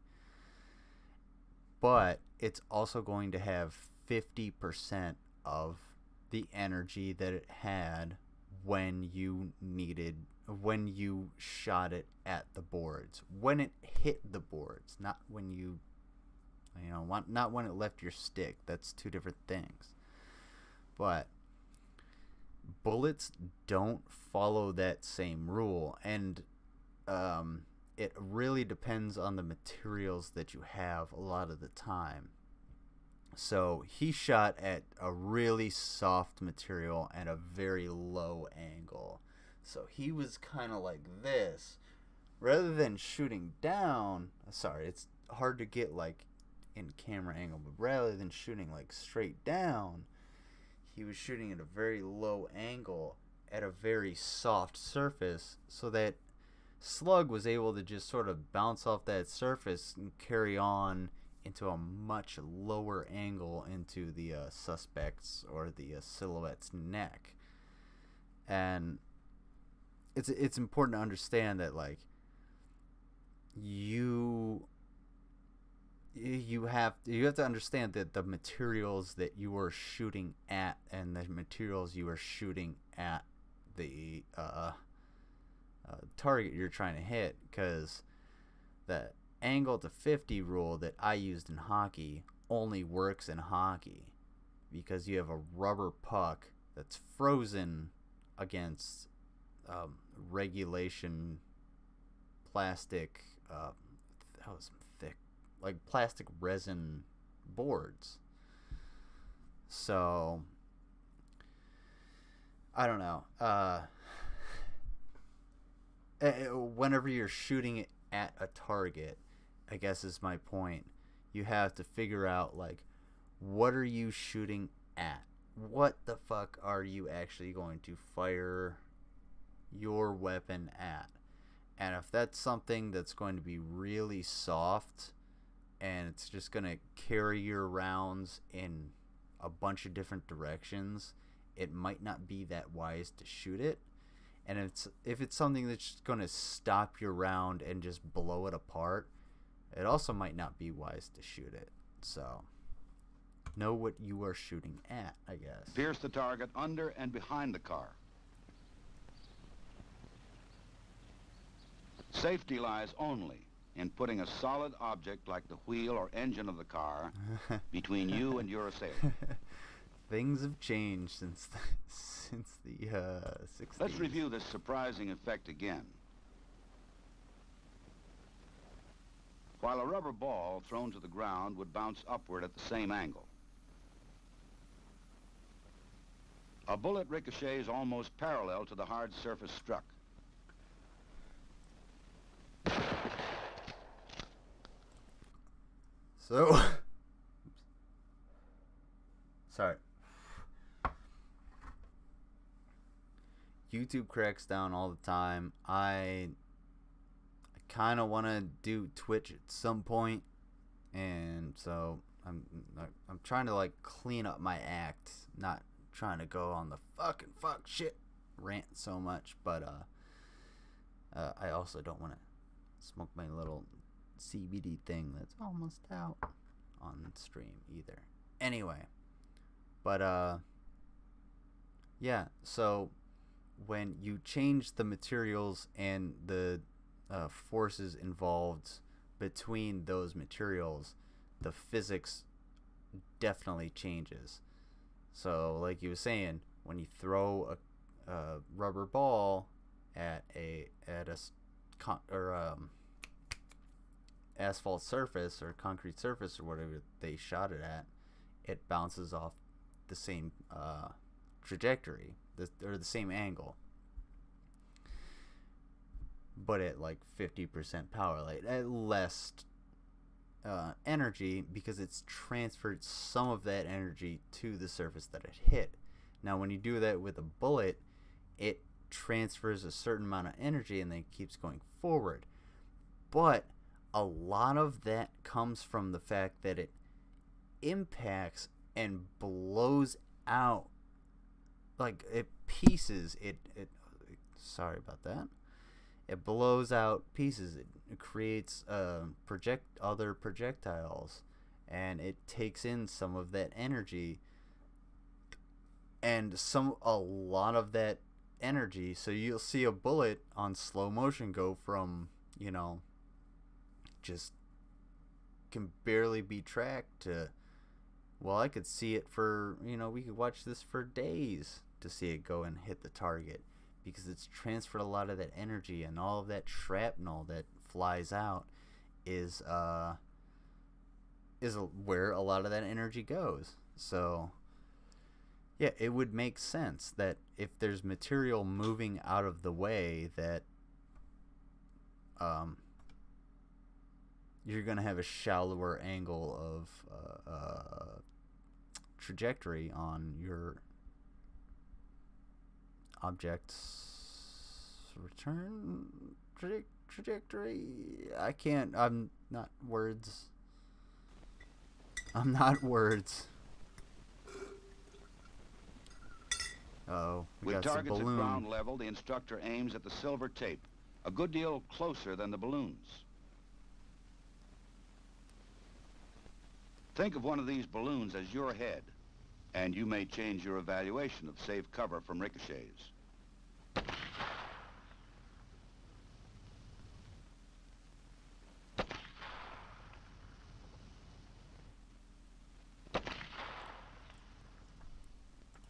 But it's also going to have 50% of the energy that it had when you shot it at the boards. When it hit the boards, not when you You know, not when it left your stick. That's two different things. But bullets don't follow that same rule, and it really depends on the materials that you have a lot of the time. So he shot at a really soft material and a very low angle. So he was kind of like this. Rather than shooting down, sorry, it's hard to get like in camera angle, but rather than shooting like straight down, he was shooting at a very low angle at a very soft surface, so that slug was able to just sort of bounce off that surface and carry on into a much lower angle into the suspect's or the silhouette's neck. And it's important to understand that, like, you have to understand that the materials that you are shooting at and the materials you are shooting at the target you're trying to hit, because the angle to 50 rule that I used in hockey only works in hockey because you have a rubber puck that's frozen against regulation plastic that was thick, like plastic resin boards. So I don't know, whenever you're shooting it at a target, I guess is my point, you have to figure out, like, what are you shooting at? What the fuck are you actually going to fire your weapon at? And if that's something that's going to be really soft and it's just going to carry your rounds in a bunch of different directions, it might not be that wise to shoot it. And if it's something that's just going to stop your round and just blow it apart, it also might not be wise to shoot it. So know what you are shooting at, I guess.
Pierce the target under and behind the car. Safety lies only in putting a solid object like the wheel or engine of the car between you and your assailant.
Things have changed since the 60s.
Let's review this surprising effect again. While a rubber ball thrown to the ground would bounce upward at the same angle, a bullet ricochets almost parallel to the hard surface struck.
So, sorry. YouTube cracks down all the time. I kind of want to do Twitch at some point, and so I'm trying to, like, clean up my act, not trying to go on the fucking fuck shit rant so much, but I also don't want to smoke my little CBD thing that's almost out on stream either. Anyway, but yeah, so when you change the materials and the forces involved between those materials, the physics definitely changes. So, like you were saying, when you throw a rubber ball at a asphalt surface or concrete surface or whatever they shot it at, it bounces off the same trajectory, or the same angle, but at like 50% power, like at less energy, because it's transferred some of that energy to the surface that it hit. Now when you do that with a bullet, it transfers a certain amount of energy and then keeps going forward, but a lot of that comes from the fact that it impacts and blows out, like it pieces it sorry about that, it blows out pieces. It creates other projectiles, and it takes in some of that energy, and a lot of that energy. So you'll see a bullet on slow motion go from, just can barely be tracked to, well, I could see it for, we could watch this for days to see it go and hit the target, because it's transferred a lot of that energy, and all of that shrapnel that flies out is where a lot of that energy goes. So yeah, it would make sense that if there's material moving out of the way, that you're going to have a shallower angle of trajectory on your object's return trajectory. I'm not words. Oh, we
With
got some
targets at
balloon.
ground level, the instructor aims at the silver tape, a good deal closer than the balloons. Think of one of these balloons as your head, and you may change your evaluation of safe cover from ricochets.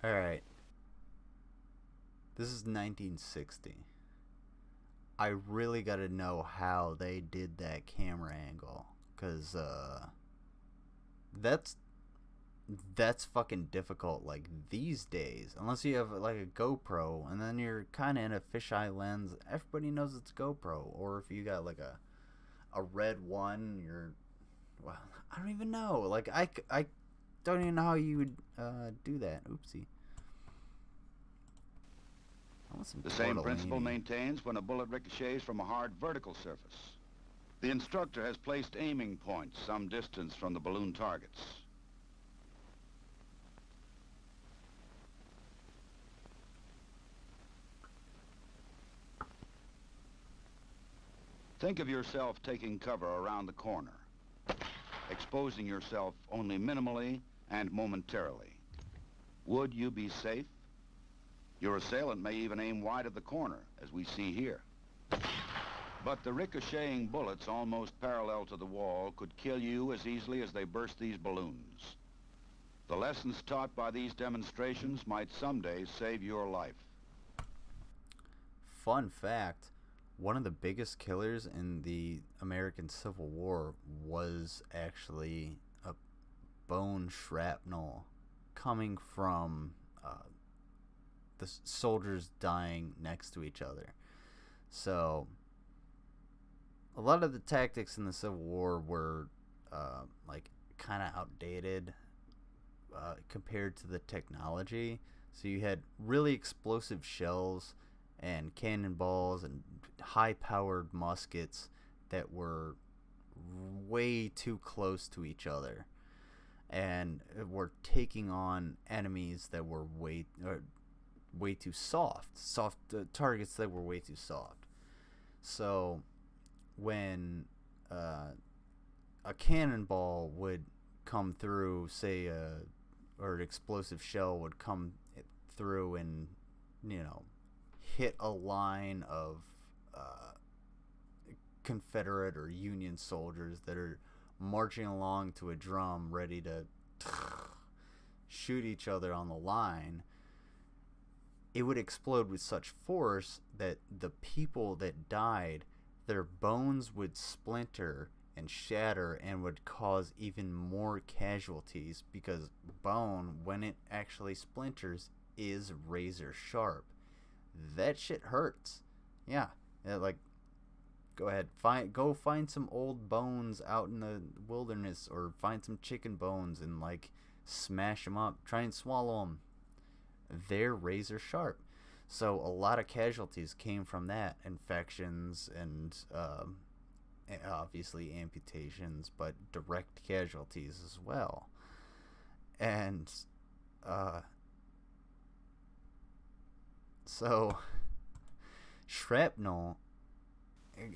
Alright. This is 1960. I really gotta know how they did that camera angle, because that's fucking difficult, like, these days. Unless you have like a GoPro, and then you're kind of in a fisheye lens. Everybody knows it's GoPro. Or if you got like a red one, well, I don't even know. Like, I don't even know how you would do that. Oopsie. I want some
The same principle
tortellini.
maintains when a bullet ricochets from a hard vertical surface. The instructor has placed aiming points some distance from the balloon targets. Think of yourself taking cover around the corner, exposing yourself only minimally and momentarily. Would you be safe? Your assailant may even aim wide of the corner, as we see here. But the ricocheting bullets almost parallel to the wall could kill you as easily as they burst these balloons. The lessons taught by these demonstrations might someday save your life.
Fun fact, one of the biggest killers in the American Civil War was actually a bone shrapnel coming from the soldiers dying next to each other. So a lot of the tactics in the Civil War were like kind of outdated compared to the technology. So you had really explosive shells and cannonballs and high-powered muskets that were way too close to each other, and were taking on enemies that were way too soft targets that were way too soft. So when a cannonball would come through, say, or an explosive shell would come through and, hit a line of Confederate or Union soldiers that are marching along to a drum ready to shoot each other on the line, it would explode with such force that the people that died, their bones would splinter and shatter and would cause even more casualties, because bone, when it actually splinters, is razor sharp. That shit hurts. Yeah, like, go ahead, go find some old bones out in the wilderness, or find some chicken bones and like smash them up. Try and swallow them. They're razor sharp. So a lot of casualties came from that. Infections and obviously amputations, but direct casualties as well. And so shrapnel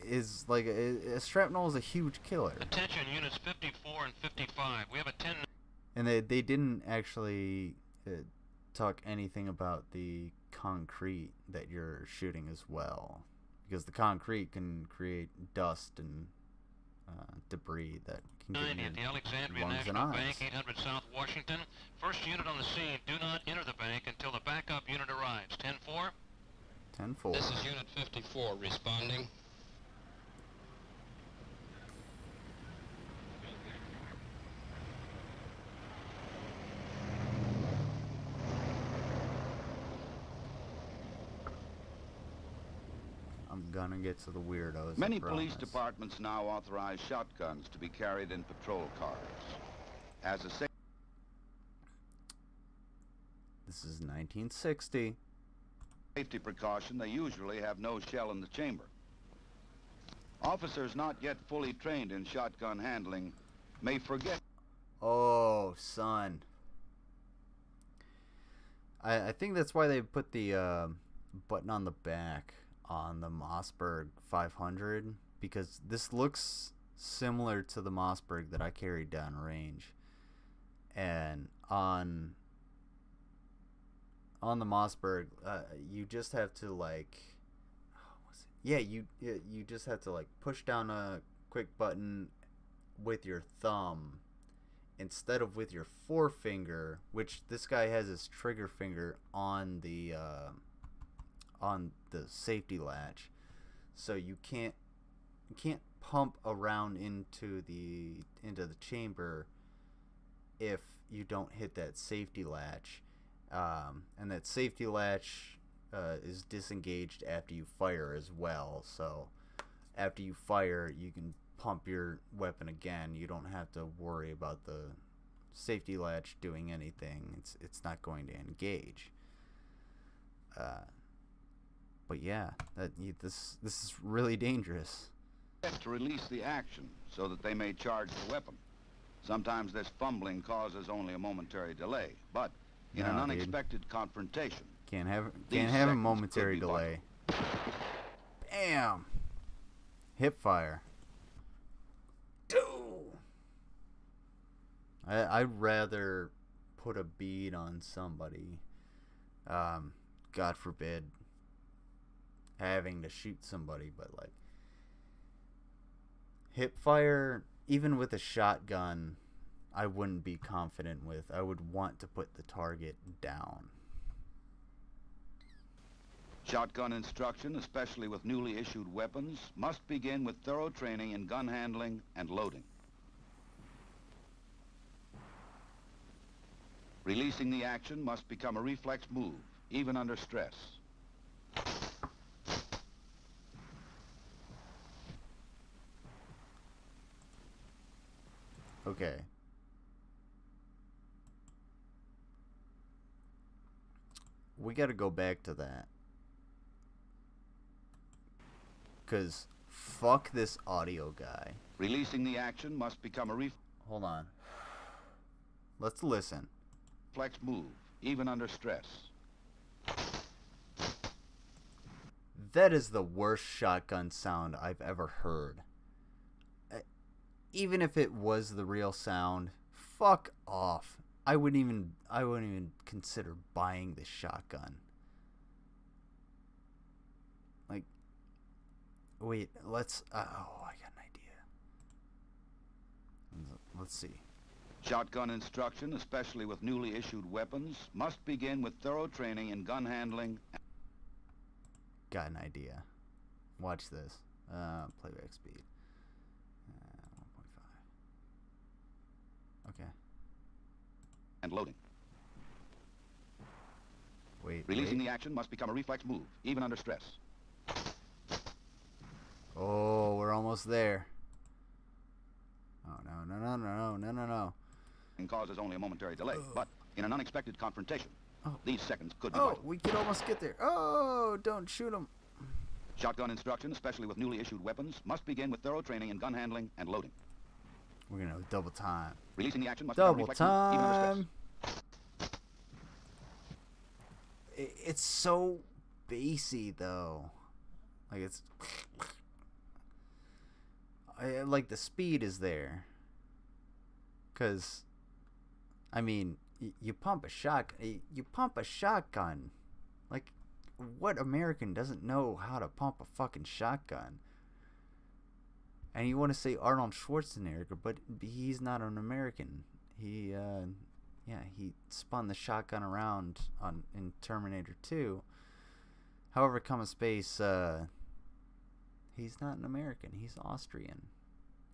is like a shrapnel is a huge killer.
Attention units 54 and 55. We have a 10.
And they didn't actually talk anything about the concrete that you're shooting as well, because the concrete can create dust and debris that can get
90
in
at the
your
Alexandria
lungs and
National
eyes.
Bank, 800 South Washington. First unit on the scene. Do not enter the bank until the backup unit arrives. 10-4.
10-4.
This is Unit 54 responding.
I'm gonna get to the weirdos.
Many
I
police
promise.
departments now authorize shotguns to be carried in patrol cars. As a
This is 1960.
safety precaution, they usually have no shell in the chamber. Officers not yet fully trained in shotgun handling may forget.
Oh, son. I think that's why they put the button on the back on the Mossberg 500, because this looks similar to the Mossberg that I carried down range. And on the Mossberg, you just have to you just have to like push down a quick button with your thumb instead of with your forefinger, which this guy has his trigger finger on the safety latch, so you can't pump around into the chamber if you don't hit that safety latch, and that safety latch is disengaged after you fire as well. So after you fire, you can pump your weapon again. You don't have to worry about the safety latch doing anything. It's not going to engage. But yeah, this is really dangerous.
To release the action so that they may charge the weapon. Sometimes this fumbling causes only a momentary delay, but in an unexpected confrontation,
can't have a
seconds
momentary
could be
delay. Bam! Hip fire. I'd rather put a bead on somebody. God forbid having to shoot somebody, but like hip fire, even with a shotgun, I wouldn't be confident with. I would want to put the target down.
Shotgun instruction, especially with newly issued weapons, must begin with thorough training in gun handling and loading. Releasing the action must become a reflex move, even under stress.
Okay. We gotta go back to that. Because fuck this audio guy.
Releasing the action must become a
Hold on. Let's listen.
reflex move, even under stress.
That is the worst shotgun sound I've ever heard. Even if it was the real sound, fuck off. I wouldn't even consider buying this shotgun. Like, wait, let's. I got an idea. Let's see.
Shotgun instruction, especially with newly issued weapons, must begin with thorough training in gun handling.
Got an idea. Watch this. Playback speed. 1.5. Okay.
And loading.
Wait.
Releasing the action must become a reflex move, even under stress.
Oh, we're almost there. Oh, no.
And causes only a momentary delay, but in an unexpected confrontation,
Oh.
these seconds could be
Oh,
vital.
we could almost get there. Oh, don't shoot him.
Shotgun instruction, especially with newly issued weapons, must begin with thorough training in gun handling and loading.
We're going to double time.
Releasing the action must become a
Double
reflex move, even under
time.
stress.
It's so bassy, though. Like, it's... like, the speed is there. Because, I mean, you pump a shotgun. Like, what American doesn't know how to pump a fucking shotgun? And you want to say Arnold Schwarzenegger, but he's not an American. He spun the shotgun around in Terminator 2. However, come in space, he's not an American. He's Austrian.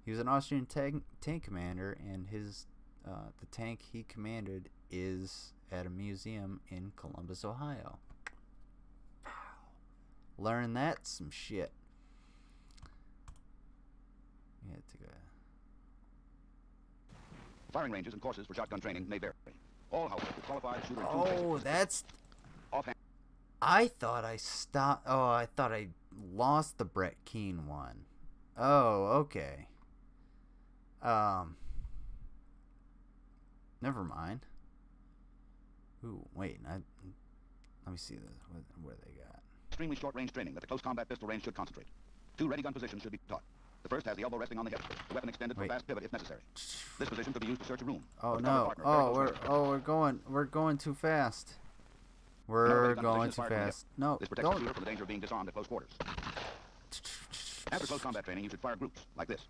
He was an Austrian tank commander, and the tank he commanded is at a museum in Columbus, Ohio. Learn that some shit. Yeah,
Firing ranges and courses for shotgun training may vary. All, however, qualified shooter.
That's.
Offhand.
I thought I stopped. Oh, I thought I lost the Brett Keane one. Oh, okay. Never mind. Ooh, wait. Let me see this. Where they got.
Extremely short-range training that the close combat pistol range should concentrate. 2 ready gun positions should be taught. The first has the elbow resting on the hip, the weapon extended for fast pivot if necessary. This position could be used to search a room.
Oh no! We're going too fast. We're going too fast. No,
this protects the shooter from the danger of being disarmed at close quarters. After close combat training, you should fire groups like this.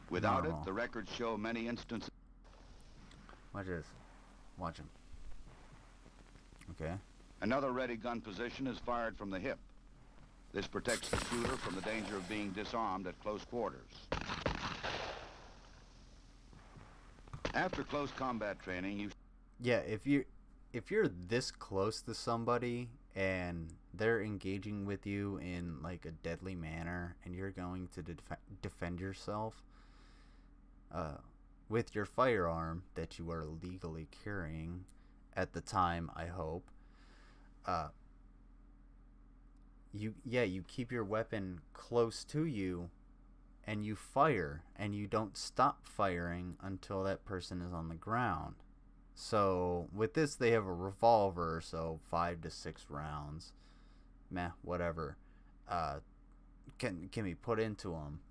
Without it, the records show many instances.
Watch this. Watch him. Okay.
Another ready gun position is fired from the hip. This protects the shooter from the danger of being disarmed at close quarters. After close combat training,
Yeah, if you're this close to somebody and they're engaging with you in like a deadly manner and you're going to defend yourself with your firearm that you are legally carrying at the time, I hope, you keep your weapon close to you and you fire, and you don't stop firing until that person is on the ground. So with this, they have a revolver, so 5 to 6 rounds, whatever, can be put into them.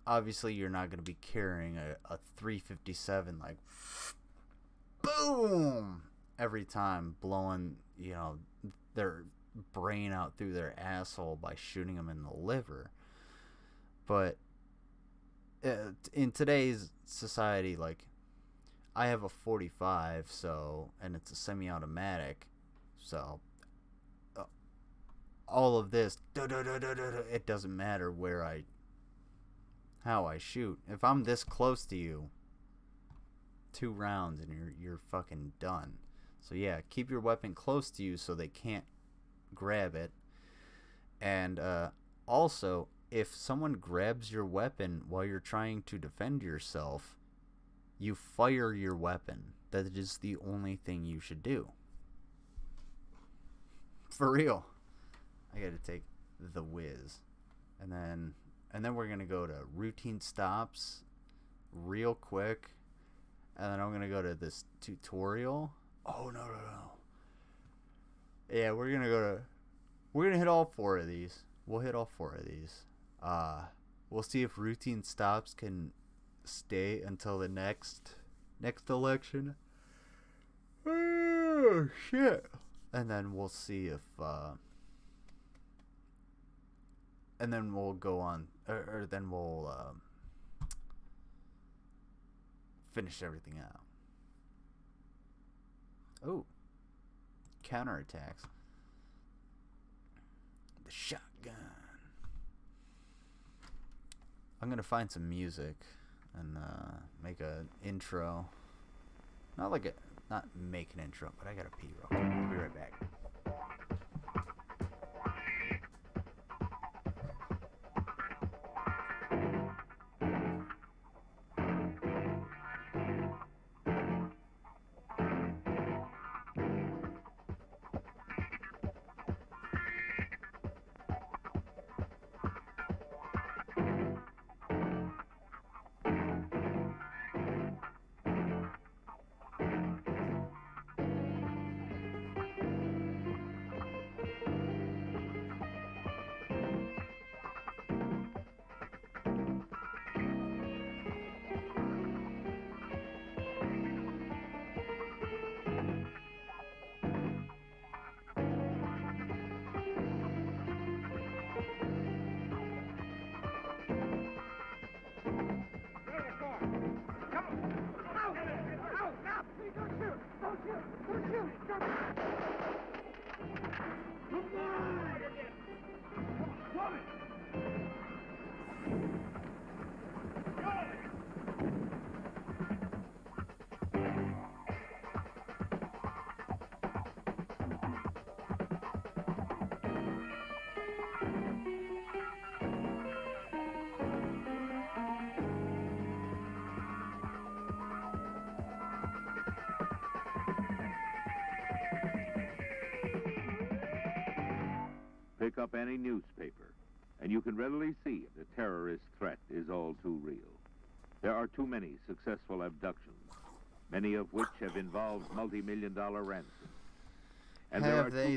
Obviously, you're not going to be carrying a 357 like boom every time, blowing their brain out through their asshole by shooting them in the liver. But in today's society, like, I have a 45, and it's a semi-automatic, so all of this, it doesn't matter how I shoot. If I'm this close to you, 2 rounds and you're fucking done. So yeah, keep your weapon close to you so they can't grab it. And also, if someone grabs your weapon while you're trying to defend yourself, you fire your weapon. That is the only thing you should do. For real. I gotta take the whiz. And then we're gonna go to routine stops real quick. And then I'm gonna go to this tutorial. Oh no. Yeah, we're gonna hit all 4 of these. We'll hit all 4 of these. We'll see if routine stops can stay until the next election. Oh shit. And then we'll see if and then we'll go on, or then we'll finish everything out. Oh, counterattacks. The shotgun. I'm gonna find some music and make an intro. Not make an intro, but I gotta pee real quick. I'll be right back.
Pick up any newspaper, and you can readily see if the terrorist threat is all too real. There are too many successful abductions, many of which have involved multi-million-dollar ransoms. And there are too many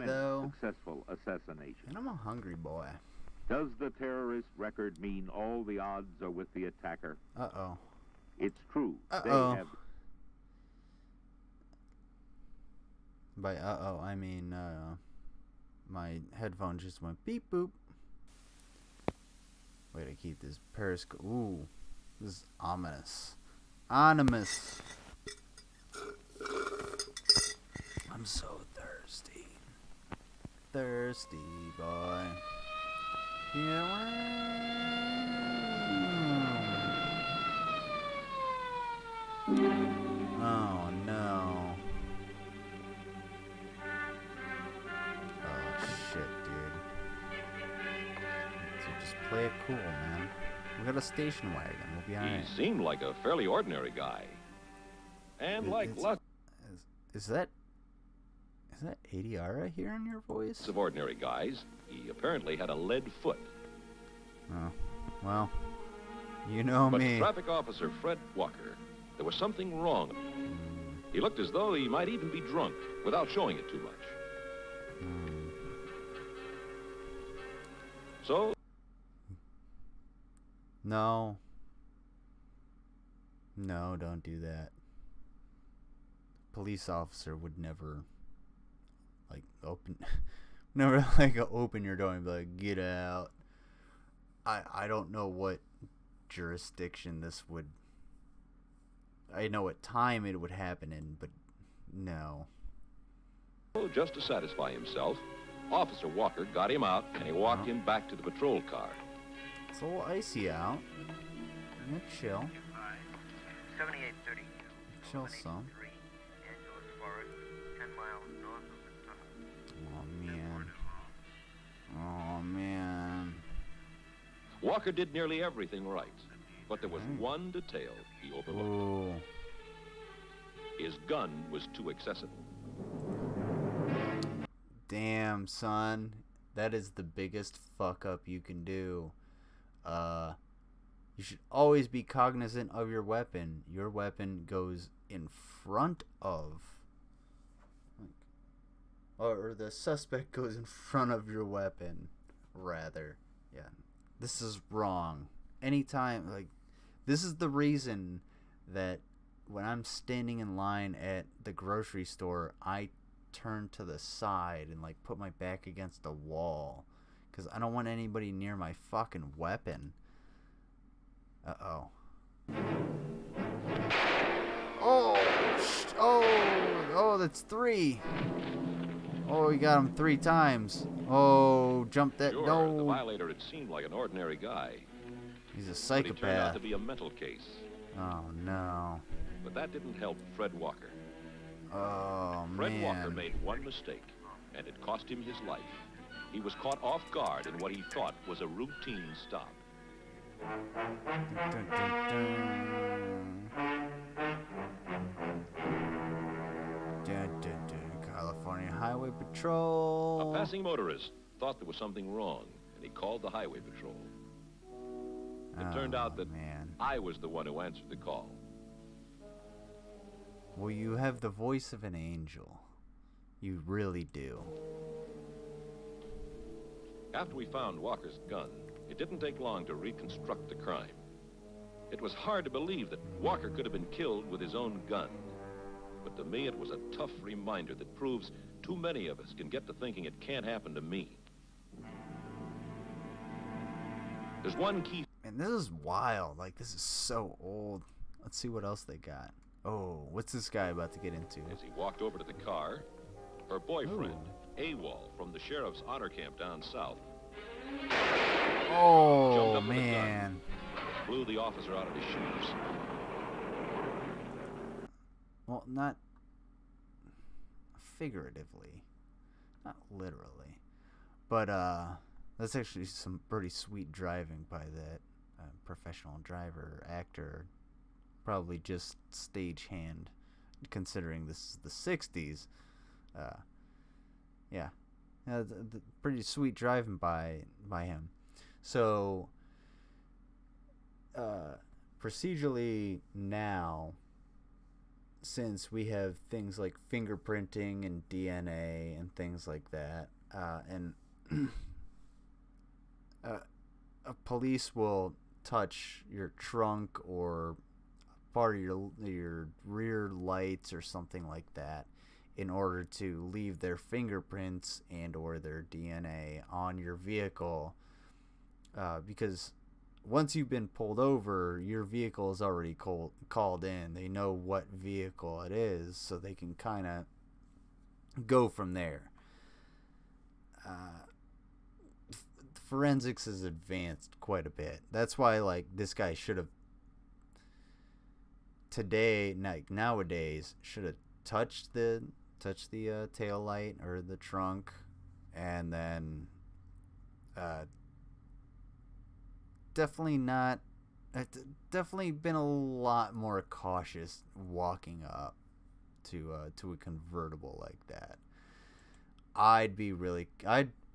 successful assassinations.
And I'm a hungry boy.
Does the terrorist record mean all the odds are with the attacker?
Uh-oh.
It's true.
Uh-oh.
They have...
By uh-oh, I mean, my headphone just went beep boop. Way to keep this periscope. Ooh, this is ominous. Ominous. I'm so thirsty. Thirsty boy. Oh no. Oh shit, dude. So just play it cool, man. We got a station wagon. We'll be alright.
He seemed like a fairly ordinary guy. And like luck
is that ADR I hear in your voice?
of ordinary guys, he apparently had a lead foot.
Oh, well, you know
But
me.
to traffic officer Fred Walker, there was something wrong. He looked as though he might even be drunk, without showing it too much. So...
No. No, don't do that. Police officer would never, like, open your door and be like, get out. I don't know what jurisdiction this would... I know what time it would happen in, but no.
Just to satisfy himself, Officer Walker got him out and he walked him back to the patrol car.
It's a little icy out. Yeah, chill.
7830.
Chill some. Oh man. Oh man.
Walker did nearly everything right, but there was one detail he overlooked.
Ooh.
His gun was too accessible.
Damn, son. That is the biggest fuck up you can do. You should always be cognizant of your weapon. Your weapon goes in front of, or the suspect goes in front of your weapon, rather. Yeah, this is wrong. Anytime, like, this is the reason that when I'm standing in line at the grocery store, I turn to the side and, like, put my back against a wall, because I don't want anybody near my fucking weapon. Uh-oh. Oh, that's 3. Oh, we got him 3 times. Oh, jump that.
Sure,
No.
the violator had seemed like an ordinary guy.
He's a
But he
psychopath.
turned out to be a mental case.
Oh, no.
But that didn't help Fred Walker.
Oh,
Fred
man.
Walker made one mistake, and it cost him his life. He was caught off guard in what he thought was a routine stop.
Dun, dun, dun. Dun, dun, dun. California Highway Patrol.
A passing motorist thought there was something wrong, and he called the Highway Patrol. It turned out that I was the one who answered the call.
Well, you have the voice of an angel. You really do.
After we found Walker's gun, it didn't take long to reconstruct the crime. It was hard to believe that Walker could have been killed with his own gun. But to me, it was a tough reminder that proves too many of us can get to thinking it can't happen to me. There's one key...
Man, this is wild. Like, this is so old. Let's see what else they got. Oh, what's this guy about to get into?
As he walked over to the car, her boyfriend, AWOL, from the sheriff's honor camp down south,
oh,
jumped up
man.
with a gun, blew the officer out of his shoes.
Well, not figuratively. Not literally. But, that's actually some pretty sweet driving by that professional driver, actor. Probably just stagehand, considering this is the 60s. Yeah. pretty sweet driving by him. So procedurally now, since we have things like fingerprinting and DNA and things like that, and police will touch your trunk or part of your rear lights or something like that in order to leave their fingerprints and or their DNA on your vehicle, because once you've been pulled over, your vehicle is already called in. They know what vehicle it is, so they can kind of go from there. Forensics has advanced quite a bit. That's why, like, this guy should have nowadays should have touched the tail light or the trunk, and then definitely been a lot more cautious walking up to a convertible like that. I'd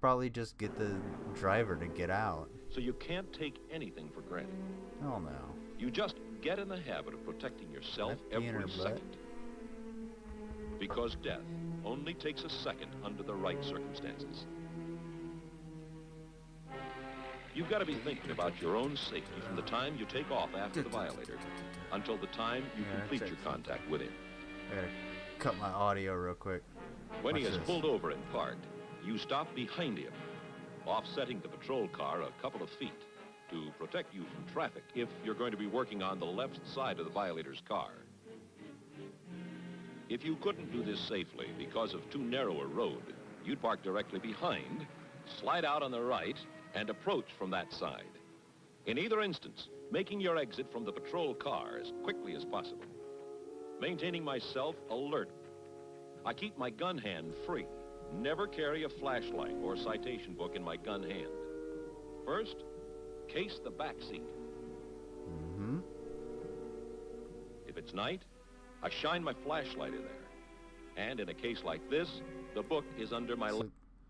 probably just get the driver to get out.
So you can't take anything for granted.
Oh no.
You just get in the habit of protecting yourself every second. Because death only takes a second under the right circumstances. You've got to be thinking about your own safety from the time you take off after the violator until the time you complete your contact with him.
I gotta cut my audio real quick.
When he has pulled over and parked, you stop behind him, offsetting the patrol car a couple of feet to protect you from traffic if you're going to be working on the left side of the violator's car. If you couldn't do this safely because of too narrow a road, you'd park directly behind, slide out on the right, and approach from that side. In either instance, making your exit from the patrol car as quickly as possible. Maintaining myself alert. I keep my gun hand free. Never carry a flashlight or citation book in my gun hand. First, case the back seat.
Mm-hmm.
If it's night, I shine my flashlight in there. And in a case like this, the book is under my...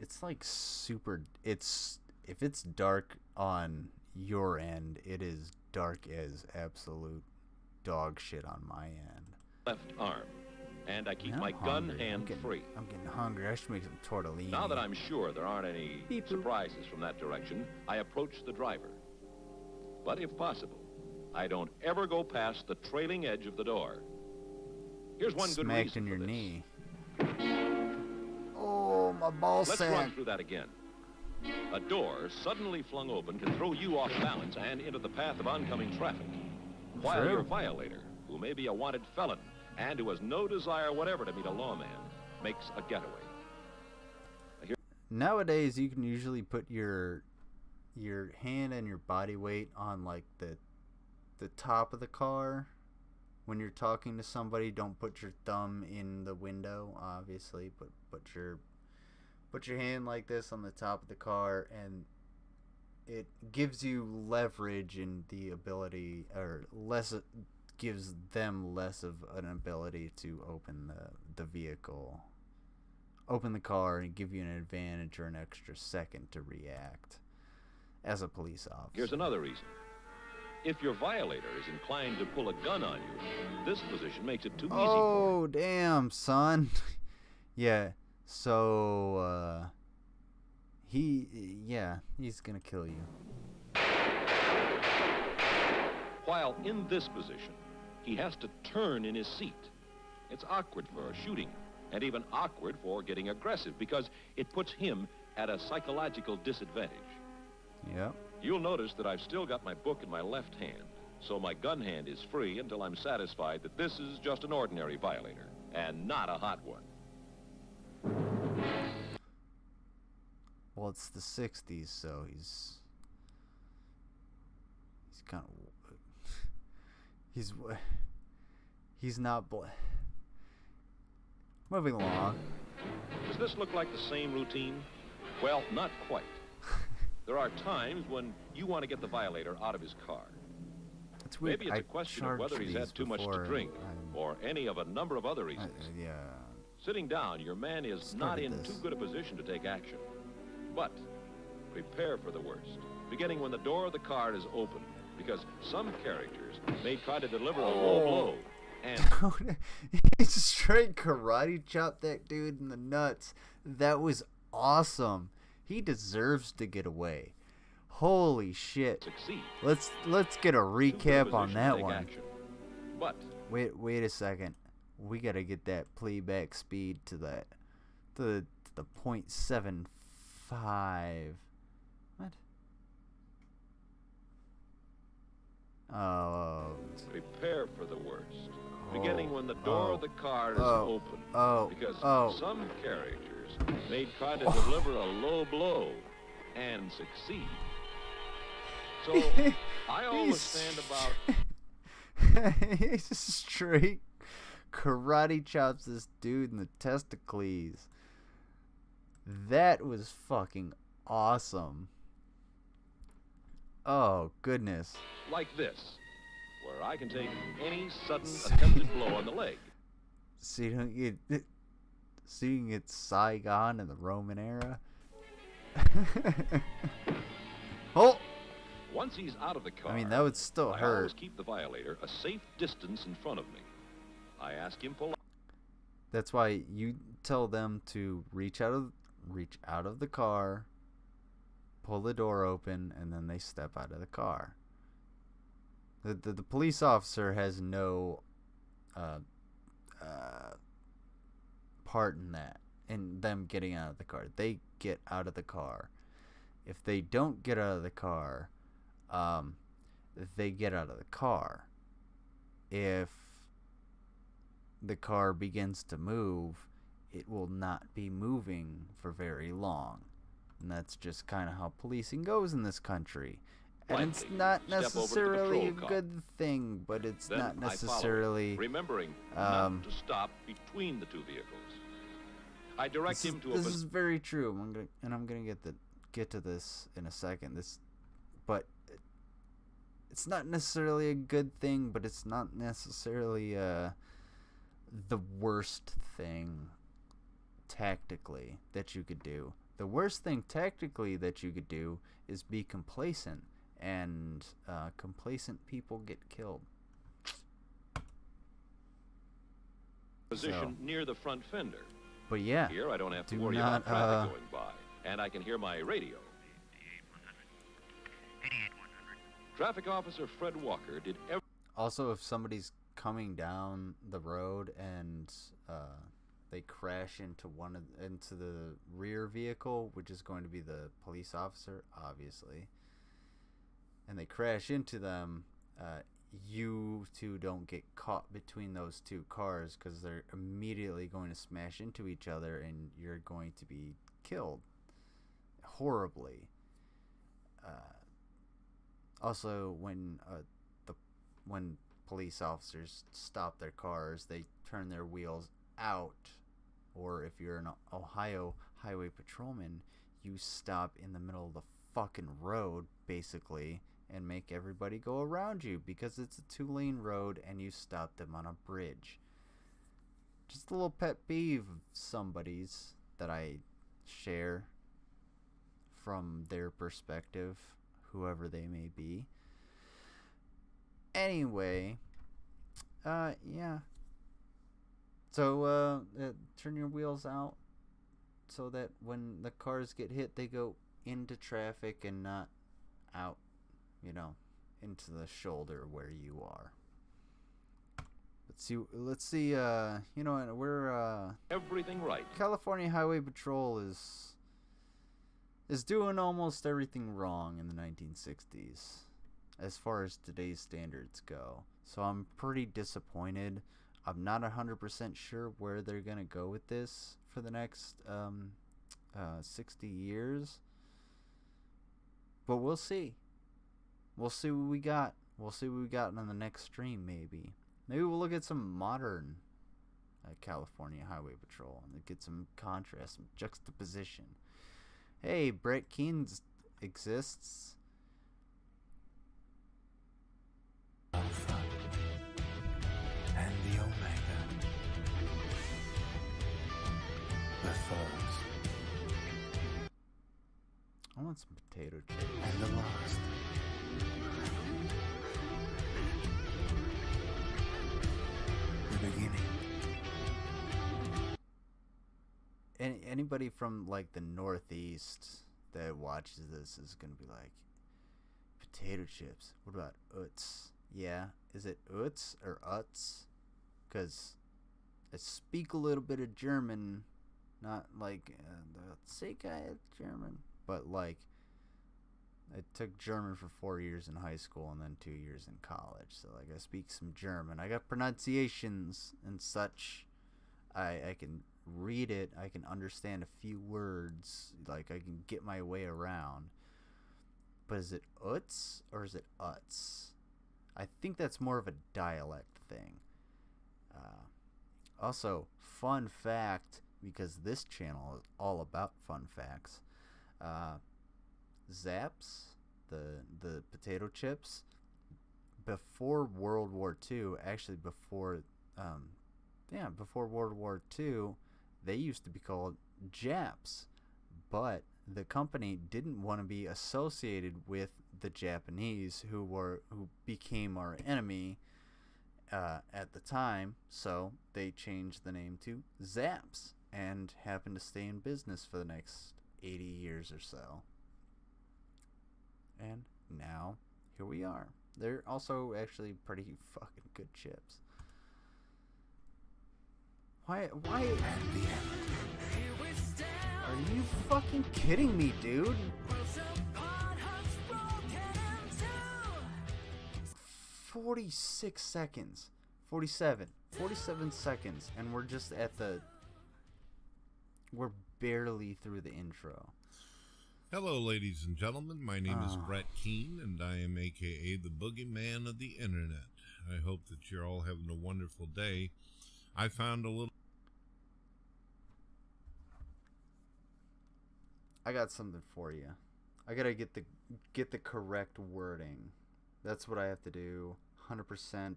It's like if it's dark on your end, it is dark as absolute dog shit on my end.
Left arm. And I keep my gun hand free.
I'm getting hungry. I should make some tortellini.
Now that I'm sure there aren't any surprises from that direction, I approach the driver. But if possible, I don't ever go past the trailing edge of the door. Here's one good reason
in your
for this.
knee. Oh, my ball sack.
Let's run through that again. A door suddenly flung open can throw you off balance and into the path of oncoming traffic. While your violator, who may be a wanted felon, and who has no desire whatever to meet a lawman, makes a getaway.
Nowadays, you can usually put your hand and your body weight on like the top of the car. When you're talking to somebody, don't put your thumb in the window, obviously, but put your hand like this on the top of the car, and it gives you leverage and the ability, or gives them less of an ability to open the vehicle, open the car, and give you an advantage or an extra second to react as a police officer.
Here's another reason. If your violator is inclined to pull a gun on you, this position makes it too easy for him.
Oh, damn, son. Yeah, so, he's gonna kill you.
While in this position, he has to turn in his seat. It's awkward for shooting, and even awkward for getting aggressive, because it puts him at a psychological disadvantage.
Yep.
You'll notice that I've still got my book in my left hand, so my gun hand is free until I'm satisfied that this is just an ordinary violator, and not a hot one.
Well, it's the 60s, so he's kind of... He's not... Moving along.
Does this look like the same routine? Well, not quite. There are times when you want to get the violator out of his car.
It's weird.
Maybe it's a question of whether he's had too much to drink, or any of a number of other reasons. Sitting down, your man is not in too good a position to take action. But prepare for the worst, beginning when the door of the car is open, because some characters may try to deliver a low blow. And
he straight karate chopped that dude in the nuts. That was awesome. He deserves to get away. Holy shit.
Succeed.
Let's get a recap on that one.
But
wait a second. We gotta get that playback speed to the 0.75. What? Oh.
Prepare for the worst. Beginning when the door of the car is open. Because some characters may try to deliver a low blow and succeed. So I always stand about.
He's straight karate chops this dude in the testicles. That was fucking awesome. Oh goodness.
Like this, where I can take any sudden attempted blow on the leg.
Seeing it Saigon in the Roman era. Oh.
Once he's out of the car,
I mean, that would still
I
hurt.
always keep the violator a safe distance in front of me. I ask him politely.
That's why you tell them to reach out of the car, pull the door open, and then they step out of the car. The police officer has no part in that, in them getting out of the car. They get out of the car. If they don't get out of the car, they get out of the car. If the car begins to move, it will not be moving for very long. And that's just kind of how policing goes in this country. And it's not necessarily a good thing, but it's not necessarily
remembering not to stop between the two vehicles. I direct him to a.
This is very true. I'm gonna get to this in a second. But it's not necessarily a good thing, but it's not necessarily the worst thing tactically that you could do. The worst thing tactically that you could do is be complacent, and complacent people get killed.
Position near the front fender.
But yeah,
here I don't have to worry about traffic going by, and I can hear my radio.
8800.
Traffic Officer Fred Walker did everything.
Also, if somebody's coming down the road and they crash into the rear vehicle, which is going to be the police officer, obviously, and they crash into them, you two don't get caught between those two cars, because they're immediately going to smash into each other and you're going to be killed horribly. Also, when police officers stop their cars, they turn their wheels out. Or if you're an Ohio highway patrolman, you stop in the middle of the fucking road, basically, and make everybody go around you, because it's a 2-lane road and you stop them on a bridge. Just a little pet peeve of somebody's that I share from their perspective, whoever they may be. Anyway, yeah. So, turn your wheels out so that when the cars get hit, they go into traffic and not out, into the shoulder where you are. Let's see, we're,
everything right.
California Highway Patrol is doing almost everything wrong in the 1960s, as far as today's standards go. So I'm pretty disappointed. I'm not 100% sure where they're going to go with this for the next 60 years. But we'll see. We'll see what we got. We'll see what we got on the next stream, maybe. Maybe we'll look at some modern California Highway Patrol and get some contrast, some juxtaposition. Hey, Brett Keynes exists.
Alpha and the Omega.
I want some potato chips.
And the lost. The beginning.
Anybody from like the Northeast that watches this is gonna be like, potato chips. What about uts? Yeah, is it uts or uts? Because I speak a little bit of German, not like the sick guy German, but like I took German for 4 years in high school and then 2 years in college. So like I speak some German. I got pronunciations and such. I can read it. I can understand a few words. Like I can get my way around. But is it uts or is it uts? I think that's more of a dialect thing. Also, fun fact, because this channel is all about fun facts. Zaps, the potato chips, before World War II, actually before World War II, they used to be called Japs, but the company didn't want to be associated with the Japanese who became our enemy at the time, so they changed the name to Zaps and happened to stay in business for the next 80 years or so. And now here we are. They're also actually pretty fucking good chips. Why are you fucking kidding me, dude? 46 seconds. 47 seconds, and we're just at we're barely through the intro.
Hello, ladies and gentlemen. My name is Brett Keene, and I am a.k.a. the boogeyman of the internet. I hope that you're all having a wonderful day. I found a little...
I got something for you. I gotta get the correct wording. That's what I have to do. 100%.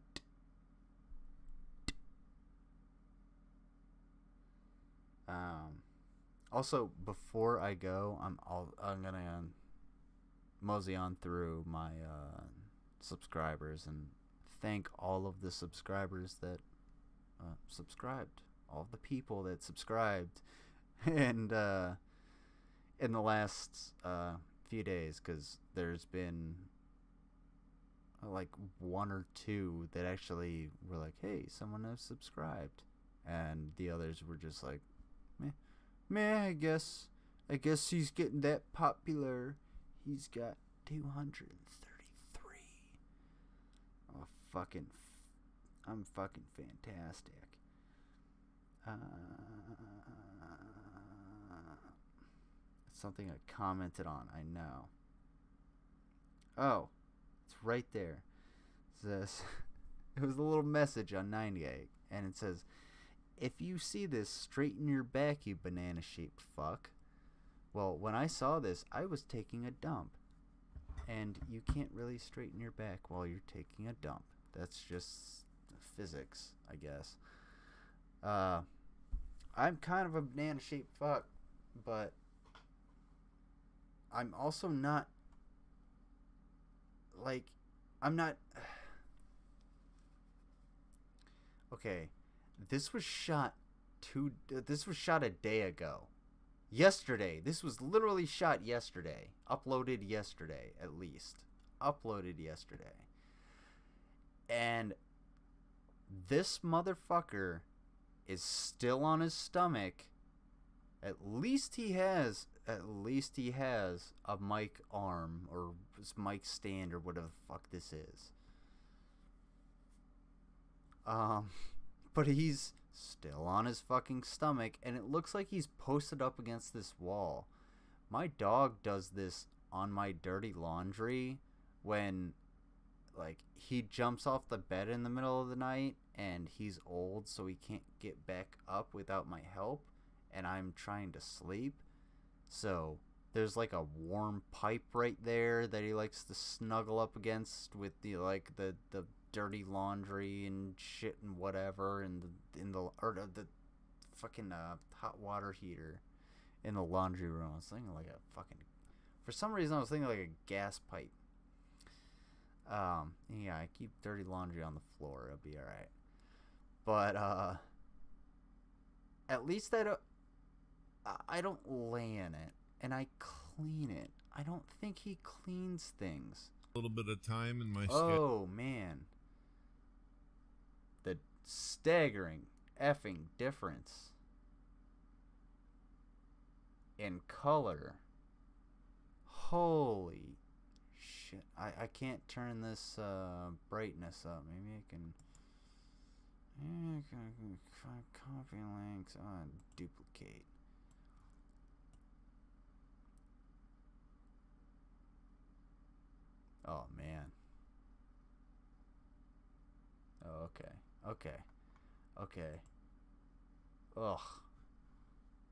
Also, before I go, I'm gonna mosey on through my subscribers and thank all of the subscribers that subscribed, all of the people that subscribed, and in the last few days, because there's been like one or two that actually were like, hey, someone has subscribed, and the others were just like, meh, I guess he's getting that popular. He's got 233. Oh, I'm fucking fantastic. Something I commented on, I know. Oh, it's right there. It says, it was a little message on 98, and it says, if you see this, straighten your back, you banana-shaped fuck. Well, when I saw this, I was taking a dump. And you can't really straighten your back while you're taking a dump. That's just physics, I guess. I'm kind of a banana-shaped fuck, but I'm also not, like, I'm not... Okay. This was shot a day ago. Yesterday. This was literally shot yesterday. Uploaded yesterday, at least. Uploaded yesterday. And this motherfucker is still on his stomach. At least he has a mic arm or mic stand or whatever the fuck this is. But he's still on his fucking stomach, and it looks like he's posted up against this wall. My dog does this on my dirty laundry when, like, he jumps off the bed in the middle of the night, and he's old, so he can't get back up without my help, and I'm trying to sleep. So there's like a warm pipe right there that he likes to snuggle up against with the dirty laundry and shit and whatever, and the fucking hot water heater in the laundry room. I was thinking like a fucking, For some reason, I was thinking like a gas pipe. Yeah, I keep dirty laundry on the floor. It'll be alright. But, at least I don't lay in it. And I clean it. I don't think he cleans things.
A little bit of time in my
Oh, man. The staggering effing difference in color. Holy shit. I can't turn this brightness up. Maybe I can copy links on duplicate. Oh man. Oh, okay. Ugh.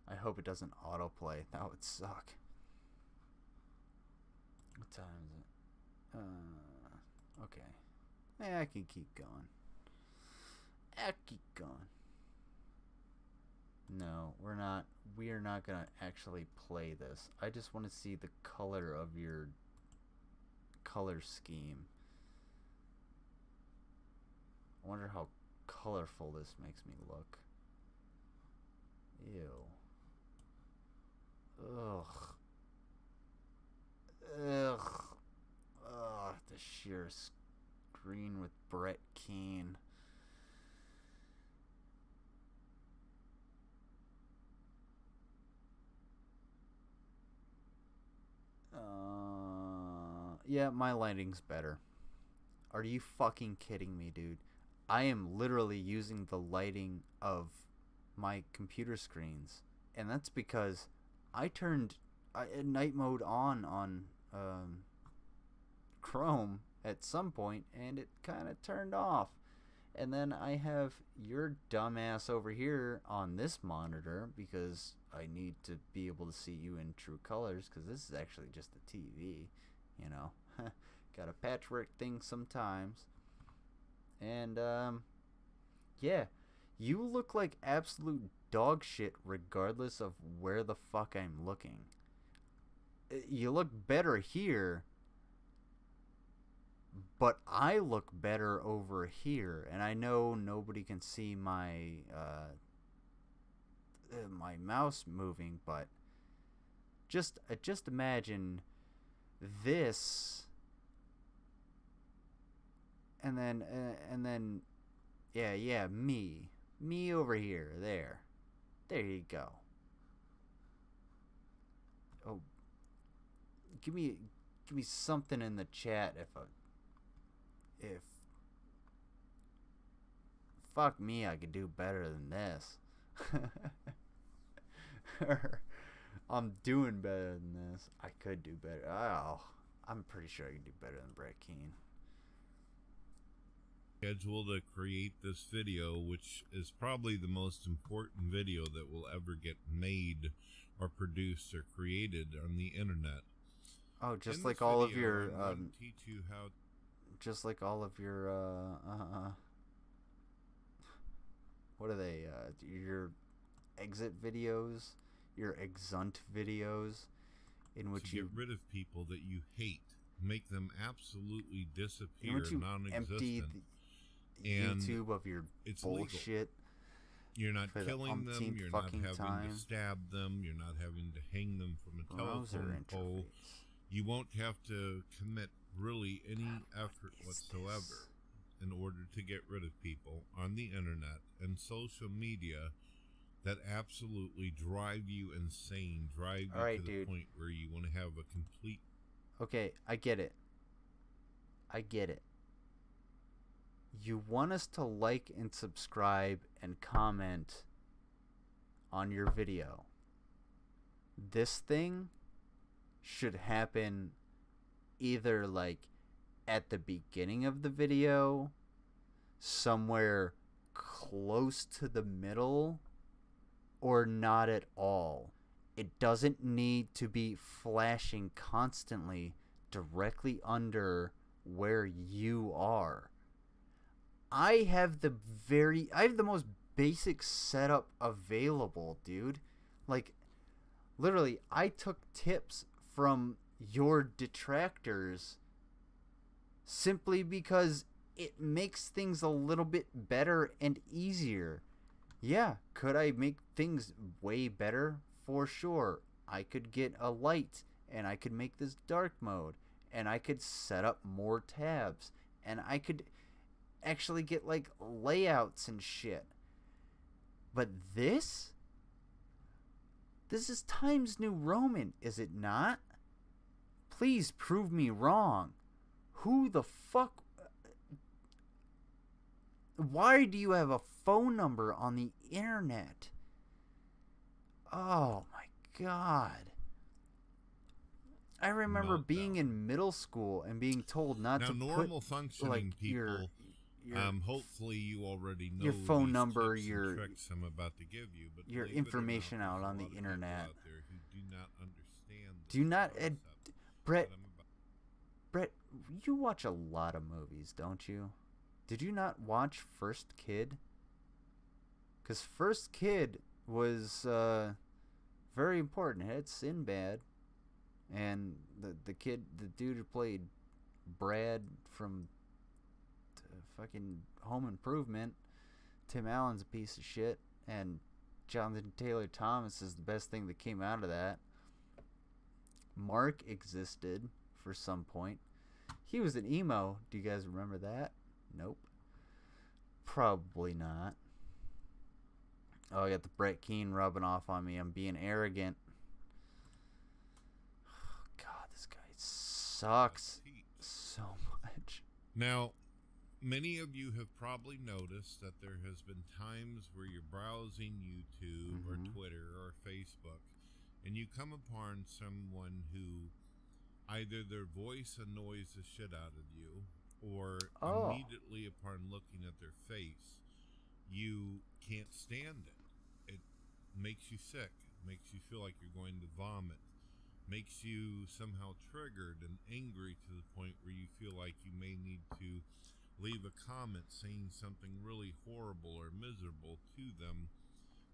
I hope it doesn't autoplay. That would suck. What time is it? Okay. Yeah, I can keep going. No, we're not. We are not gonna actually play this. I just want to see the color of your color scheme. I wonder how colorful this makes me look. Ew. Ugh. The sheer screen with Brett Keane. Yeah, my lighting's better. Are you fucking kidding me, dude? I am literally using the lighting of my computer screens, and that's because I turned night mode on Chrome at some point, and it kind of turned off. And then I have your dumbass over here on this monitor because I need to be able to see you in true colors, because this is actually just a TV, you know. Got a patchwork thing sometimes. And yeah, you look like absolute dog shit regardless of where the fuck I'm looking. You look better here, but I look better over here. And I know nobody can see my my mouse moving, but just imagine this, and then yeah, me over here, there you go. Oh, give me something in the chat if fuck me, I could do better than this. I'm doing better than this. I could do better. Oh, I'm pretty sure I could do better than Brett Keane.
Schedule to create this video, which is probably the most important video that will ever get made or produced or created on the internet.
Oh, just like all of your
teach you how.
Just like all of your what are they? Your exit videos, your exunt videos, in which
you get rid of people that you hate, make them absolutely disappear, non-existent.
Empty
and
YouTube of your bullshit.
Legal. You're not killing them. You're not having to stab them. You're not having to hang them from a telephone pole. You won't have to commit really any effort whatsoever in order to get rid of people on the internet and social media that absolutely drive you insane, drive you to the point where you want to have a complete...
Okay, I get it. You want us to like and subscribe and comment on your video. This thing should happen either like at the beginning of the video, somewhere close to the middle, or not at all. It doesn't need to be flashing constantly directly under where you are. I have the most basic setup available, dude. Like, literally, I took tips from your detractors simply because it makes things a little bit better and easier. Yeah, could I make things way better? For sure. I could get a light, and I could make this dark mode, and I could set up more tabs, and I could actually get, like, layouts and shit. But this is Times New Roman, is it not? Please prove me wrong. Who the fuck... Why do you have a phone number on the internet? Oh my god. I remember being in middle school and being told not to
normal
put
functioning
like
people,
your
hopefully you already know
your phone
these
number,
tips
your
and tricks I'm about to give you, but
your information out on the internet.
Out there who do not understand
do not Brett, you watch a lot of movies, don't you? Did you not watch First Kid? Because First Kid was very important. It had Sinbad, and the dude who played Brad from fucking Home Improvement, Tim Allen's a piece of shit, and Jonathan Taylor Thomas is the best thing that came out of that. Mark existed for some point. He was an emo. Do you guys remember that? Nope. Probably not. Oh, I got the Brett Keane rubbing off on me. I'm being arrogant. Oh, God, this guy sucks so much.
Now, many of you have probably noticed that there has been times where you're browsing YouTube or Twitter or Facebook, and you come upon someone who either their voice annoys the shit out of you, or immediately upon looking at their face, you can't stand it. It makes you sick, makes you feel like you're going to vomit, makes you somehow triggered and angry to the point where you feel like you may need to leave a comment saying something really horrible or miserable to them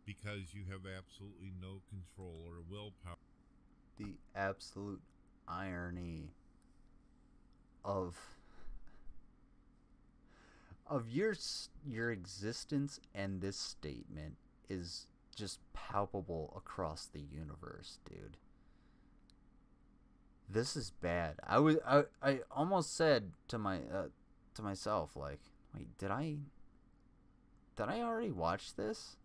because you have absolutely no control or willpower.
The absolute irony of your existence and this statement is just palpable across the universe, dude. This is bad. I almost said to myself, like, wait, did I already watch this?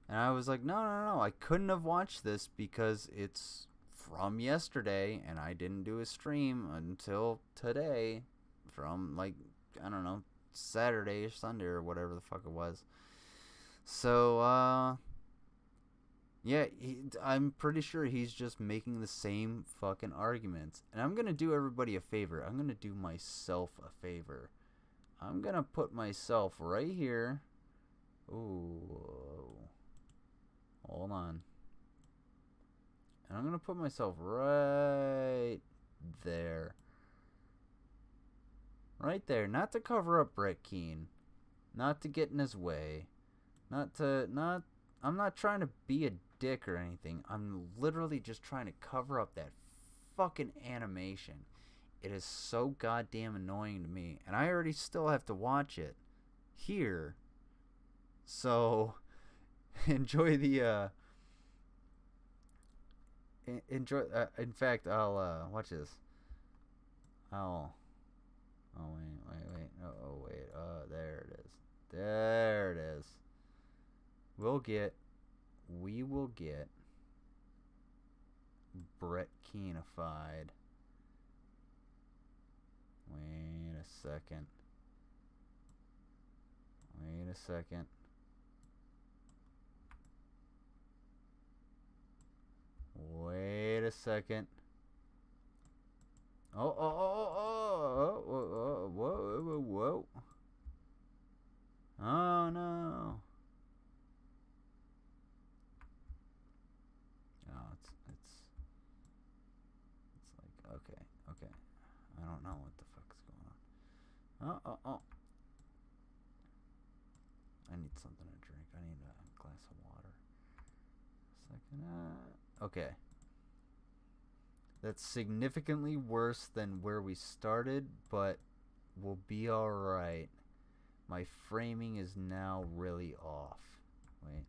And I was like, no, I couldn't have watched this because it's from yesterday, and I didn't do a stream until today, from, like, I don't know, Saturday or Sunday or whatever the fuck it was. So, yeah, I'm pretty sure he's just making the same fucking arguments. And I'm gonna do everybody a favor. I'm gonna do myself a favor. I'm gonna put myself right here. Ooh. Hold on. And I'm going to put myself right there. Right there. Not to cover up Brett Keane. Not to get in his way. I'm not trying to be a dick or anything. I'm literally just trying to cover up that fucking animation. It is so goddamn annoying to me. And I already still have to watch it here. So, enjoy the, in fact, I'll, watch this. Wait, there it is. There it is. We will get Brett Keane-ified. Wait a second. Whoa. Oh, no. Oh, it's like, okay. I don't know what the fuck's going on. Oh. I need something to drink. I need a glass of water. Okay. That's significantly worse than where we started, but we'll be alright. My framing is now really off. Wait.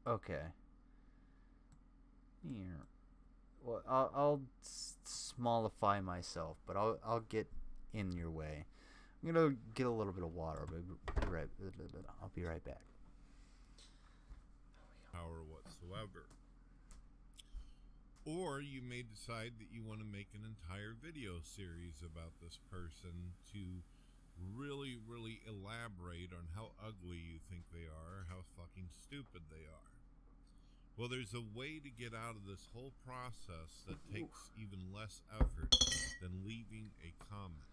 Okay. Here. Well, I'll smallify myself, but I'll get in your way. I'm gonna get a little bit of water. I'll be right back.
Power whatsoever. Or you may decide that you want to make an entire video series about this person to really, really elaborate on how ugly you think they are, how fucking stupid they are. Well, there's a way to get out of this whole process that takes even less effort than leaving a comment.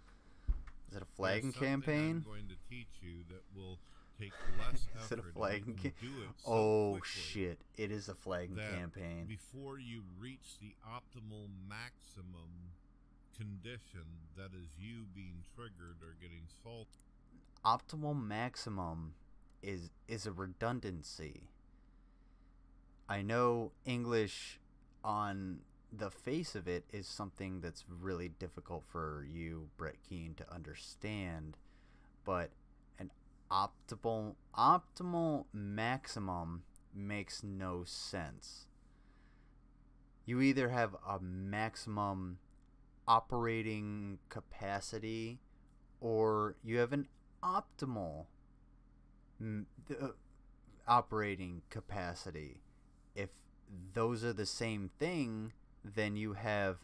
Is it a flagging campaign?
I'm going to teach you that will take less effort.
Is it a flagging campaign?
So
oh shit! It is a flagging campaign.
Before you reach the optimal maximum condition, that is you being triggered or getting salted.
Optimal maximum is a redundancy. I know English on the face of it is something that's really difficult for you, Brett Keane, to understand, but an optimal maximum makes no sense. You either have a maximum operating capacity or you have an optimal operating capacity. If those are the same thing, then you have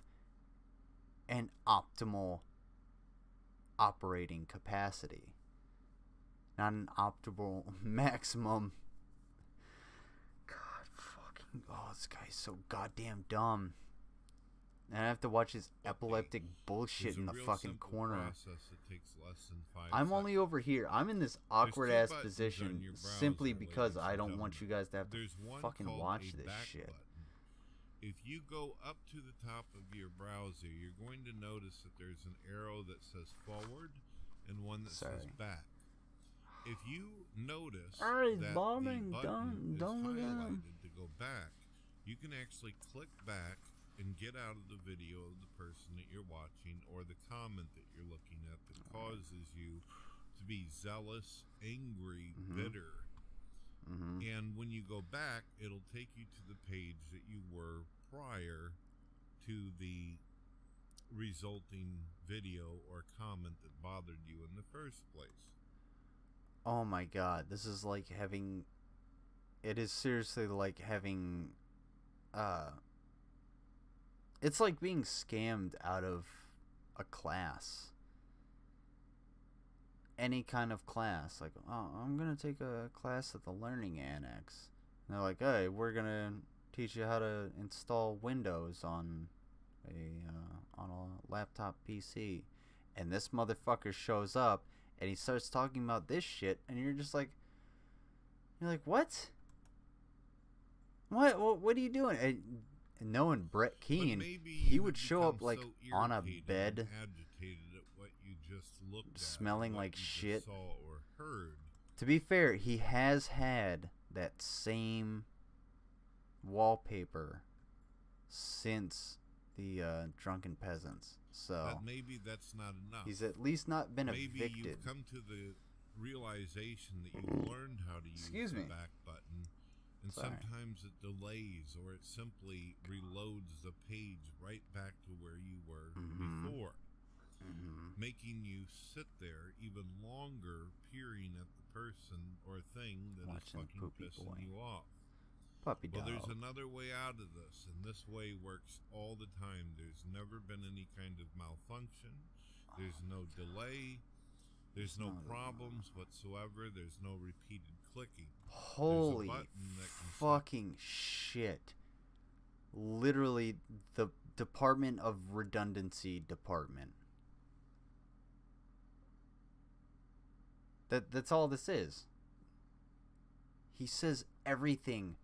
an optimal operating capacity, not an optimal maximum. God fucking, this guy's so goddamn dumb. And I have to watch his epileptic bullshit in the fucking corner. I'm only over here. I'm in this awkward ass position simply because I don't want you guys to have to fucking watch this shit.
If you go up to the top of your browser, you're going to notice that there's an arrow that says forward and one that says back. If you notice that the button is highlighted to go back, you can actually click back and get out of the video of the person that you're watching or the comment that you're looking at that causes you to be zealous, angry, bitter. And when you go back, it'll take you to the page that you were prior to the resulting video or comment that bothered you in the first place.
Oh my god, this is like having... It is seriously like having... It's like being scammed out of a class. Any kind of class. Like, oh, I'm going to take a class at the Learning Annex. And they're like, hey, we're going to teach you how to install Windows on a laptop PC. And this motherfucker shows up and he starts talking about this shit. And you're just like, what? What are you doing? And knowing Brett Keane, he would show up like on a bed, smelling like shit. To be fair, he has had that same wallpaper since the Drunken Peasants. So
but maybe that's not enough.
He's at least not been
maybe
evicted.
Maybe you've come to the realization that you've learned how to use the back button. And sometimes it delays or it simply reloads the page right back to where you were before, making you sit there even longer peering at the person or thing that is fucking pissing you off.
Puppy dog.
Well, there's another way out of this, and this way works all the time. There's never been any kind of malfunction. There's no delay. There's no problems whatsoever. There's no repeated clicking.
Holy fucking shit. Literally the Department of Redundancy Department. That's all this is. He says everything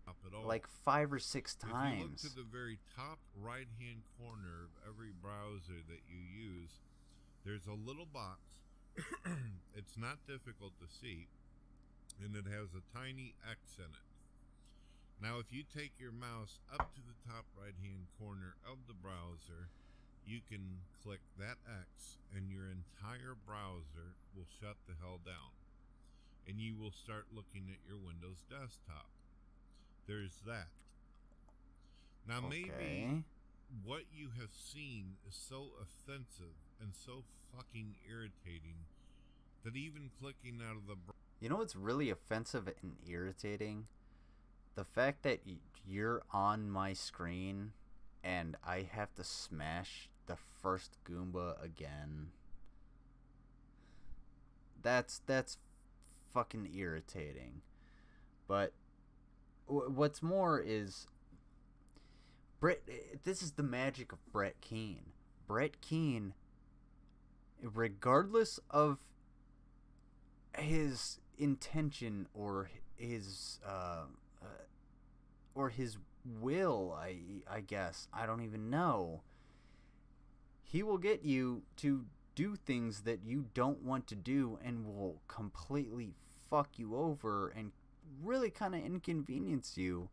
like 5 or 6 times.
If you look to the very top right-hand corner of every browser that you use, there's a little box. It's not difficult to see, and it has a tiny X in it. Now, if you take your mouse up to the top right-hand corner of the browser, you can click that X, and your entire browser will shut the hell down, and you will start looking at your Windows desktop. There's that. Now, maybe what you have seen is so offensive and so fucking irritating that even clicking out of the...
You know what's really offensive and irritating? The fact that you're on my screen and I have to smash the first Goomba again. That's fucking irritating. But what's more is Brett. This is the magic of Brett Keane. Brett Keane, regardless of his intention or his will, I guess, I don't even know, he will get you to do things that you don't want to do and will completely fuck you over and really kind of inconvenience you.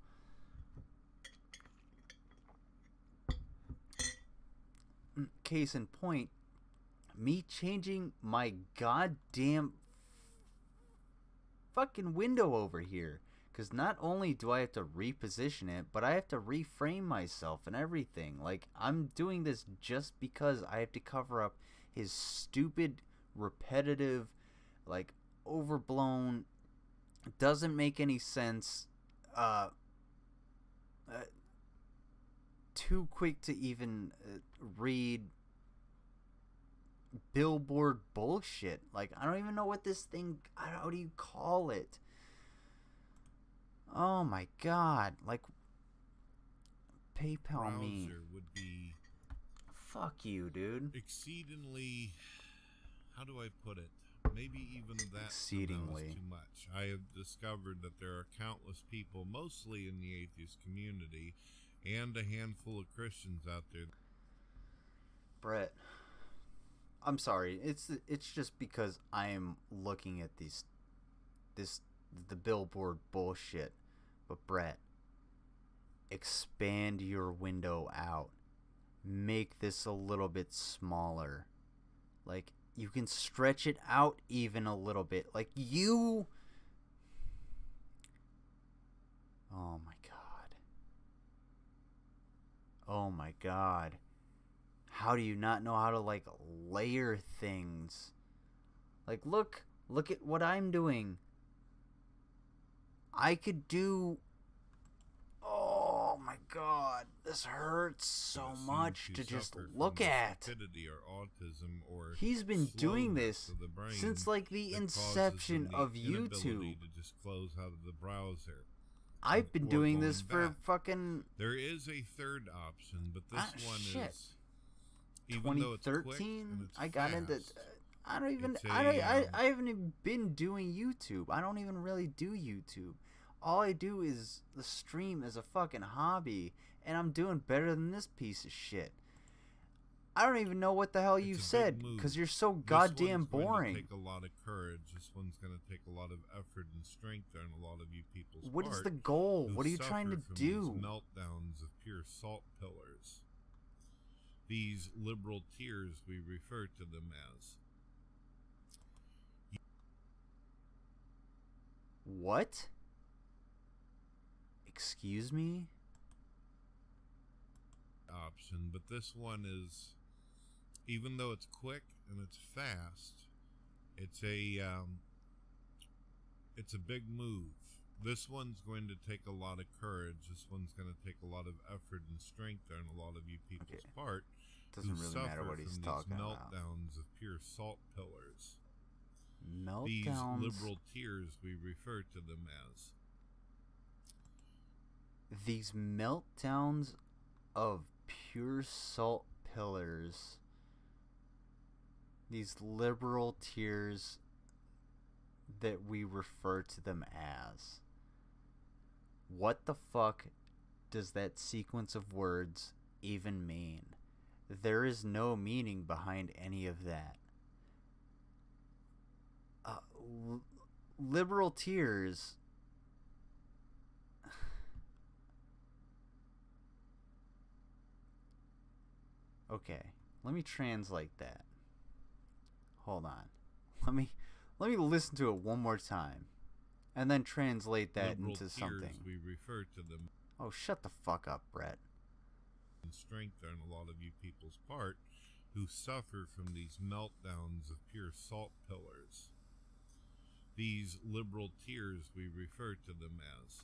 Case in point, me changing my goddamn fucking window over here. Because not only do I have to reposition it, but I have to reframe myself and everything. Like, I'm doing this just because I have to cover up his stupid, repetitive, like, overblown, doesn't make any sense, too quick to even read billboard bullshit. Like, I don't even know what this thing, how do you call it? Oh my god, like, PayPal me.
Would be
fuck you, dude.
Exceedingly, how do I put it? Maybe even that
exceedingly
too much. I have discovered that there are countless people, mostly in the atheist community, and a handful of Christians out there.
Brett, I'm sorry. It's just because I am looking at the billboard bullshit. But Brett, expand your window out. Make this a little bit smaller. Like, you can stretch it out even a little bit. Like, you... Oh my god. Oh my god. How do you not know how to, like, layer things? Like, look at what I'm doing. I could do... Oh my god, this hurts so much to just look at.
Or autism or
he's been doing this since like the inception of YouTube.
To just close out of the browser.
I've been doing this for fucking...
There is a third option, but this one
shit.
Is... Even
2013, I got
fast,
into... I haven't even been doing YouTube. I don't even really do YouTube. All I do is the stream as a fucking hobby, and I'm doing better than this piece of shit. I don't even know what the hell you said, because you're so goddamn boring.
This one's going to take a lot of courage. This one's going to take a lot of effort and strength on a lot of you people's
What is the goal? What are you trying to do?
These meltdowns of pure salt pillars. These liberal tears, we refer to them as.
What? Excuse me?
Option, but this one is, even though it's quick and it's fast, it's a big move. This one's going to take a lot of courage. This one's going to take a lot of effort and strength on a lot of you people's part.
Doesn't really matter what he's talking about.
Meltdowns of pure salt pillars.
Meltdowns.
These liberal tears, we refer to them as.
These meltdowns of pure salt pillars. These liberal tears that we refer to them as. What the fuck does that sequence of words even mean? There is no meaning behind any of that. Liberal tears. Okay, let me translate that. Hold on. Let me listen to it one more time, and then translate that
Liberal
into
tears,
something.
we refer to them.
Oh, shut the fuck up, Brett.
And strength on a lot of you people's part, who suffer from these meltdowns of pure salt pillars. These liberal tears, we refer to them as.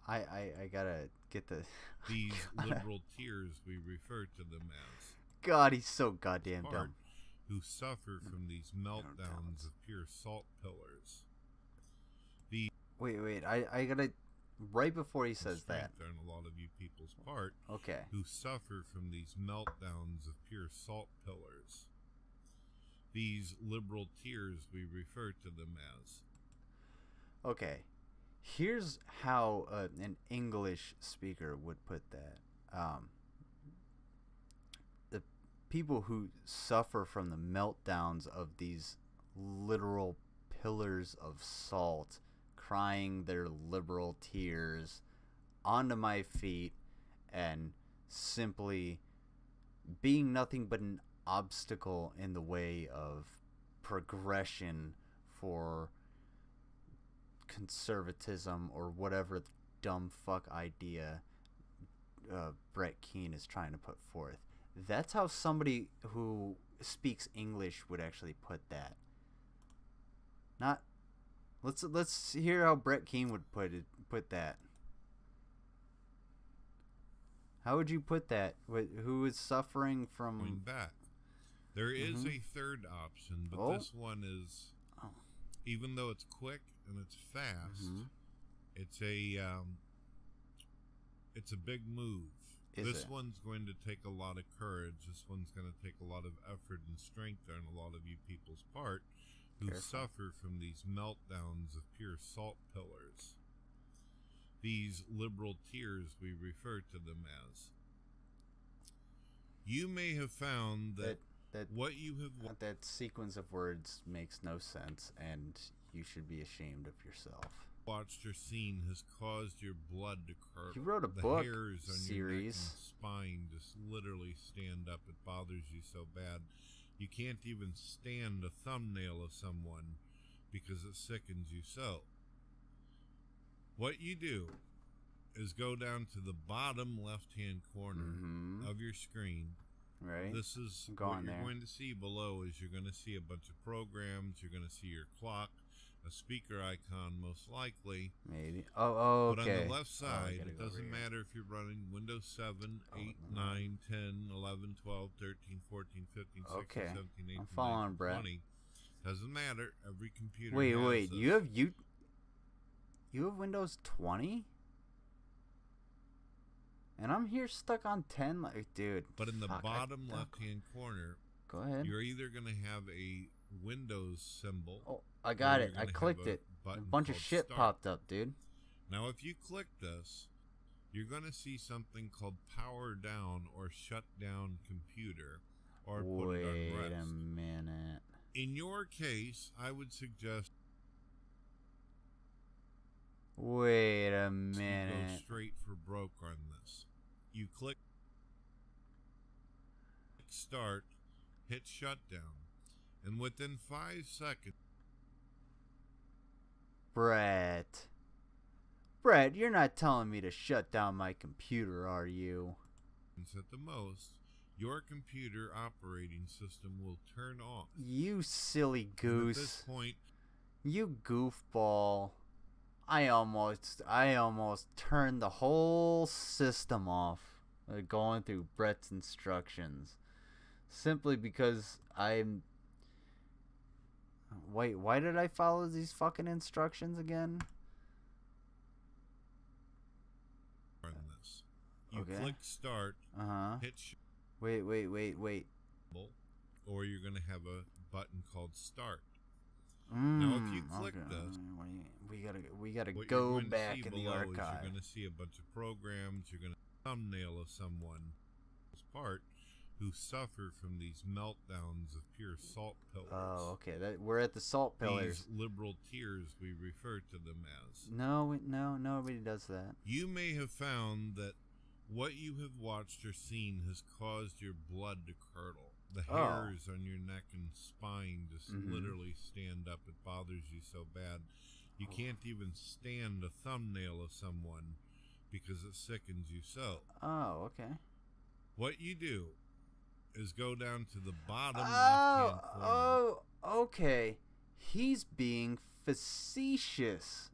I gotta get the...
These liberal tears, we refer to them as.
God, he's so goddamn dumb.
Who suffer from these meltdowns of pure salt pillars.
Wait, I gotta... Right before he says that.
On a lot of you people's part.
Okay.
Who suffer from these meltdowns of pure salt pillars. These liberal tears, we refer to them as.
Okay. Here's how an English speaker would put that. The people who suffer from the meltdowns of these literal pillars of salt, crying their liberal tears onto my feet and simply being nothing but an obstacle in the way of progression for conservatism or whatever dumb fuck idea Brett Keane is trying to put forth. That's how somebody who speaks English would actually put that. Not let's hear how Brett Keane would put that. How would you put that? Who is suffering from
going back? There is a third option, but this one is, even though it's quick and it's fast, it's a big move. This one's going to take a lot of courage. This one's going to take a lot of effort and strength on a lot of you people's part who suffer from these meltdowns of pure salt pillars. These liberal tears, we refer to them as. You may have found that what you have...
That sequence of words makes no sense, and you should be ashamed of yourself.
Watched or seen has caused your blood to curdle.
You wrote a
the
book
hairs on
series.
Your neck and spine just literally stand up. It bothers you so bad. You can't even stand a thumbnail of someone because it sickens you so. What you do is go down to the bottom left-hand corner of your screen.
Right.
This is what you're going to see below. Is you're going to see a bunch of programs. You're going to see your clock, a speaker icon, most likely.
Maybe. Oh, okay.
But on the left side, it doesn't matter if you're running Windows 7, 8, 9, 10, 11, 12, 13, 14, 15, 16, 17, 18,
I'm following
19,
Brett.
20. Doesn't matter. Every computer
Wait,
has this.
You have Windows 20? And I'm here stuck on 10, like, dude.
But in the bottom left-hand corner,
go ahead.
You're either going to have a Windows symbol.
Oh, I got it. I clicked it. A bunch of shit popped up, dude.
Now, if you click this, you're going to see something called Power Down or Shut Down Computer, or put it on rest.
Wait a minute.
In your case, I would suggest.
Wait a minute.
Go straight for broke on this. You click start, hit shutdown, and within 5 seconds.
Brett, you're not telling me to shut down my computer, are you?
At the most, your computer operating system will turn off.
You silly goose.
And at this point,
you goofball. I almost turned the whole system off going through Brett's instructions. Simply because I'm... Wait, why did I follow these fucking instructions again?
You click start. Hit.
Wait.
Or you're going to have a button called start. Now, if you click this,
we gotta go back in the archive.
You're going to see a bunch of programs. You're going to thumbnail of someone, part, who suffer from these meltdowns of pure salt pillars.
Oh, okay. We're at the salt pillars.
These liberal tears, we refer to them as.
No, nobody does that.
You may have found that what you have watched or seen has caused your blood to curdle. The hairs on your neck and spine just literally stand up. It bothers you so bad. You can't even stand a thumbnail of someone because it sickens you so.
Oh, okay.
What you do is go down to the bottom left-hand corner.
Oh, okay. He's being facetious.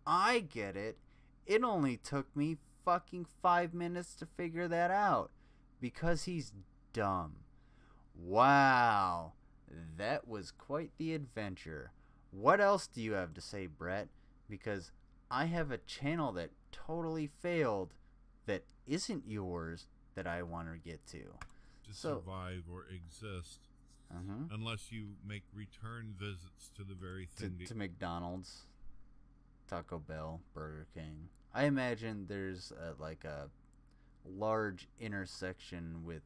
I get it. It only took me fucking 5 minutes to figure that out because he's dumb. Wow, that was quite the adventure. What else do you have to say, Brett? Because I have a channel that totally failed that isn't yours that I want to get to.
Survive or exist unless you make return visits to the very thing
to McDonald's, Taco Bell, Burger King. I imagine there's like a large intersection with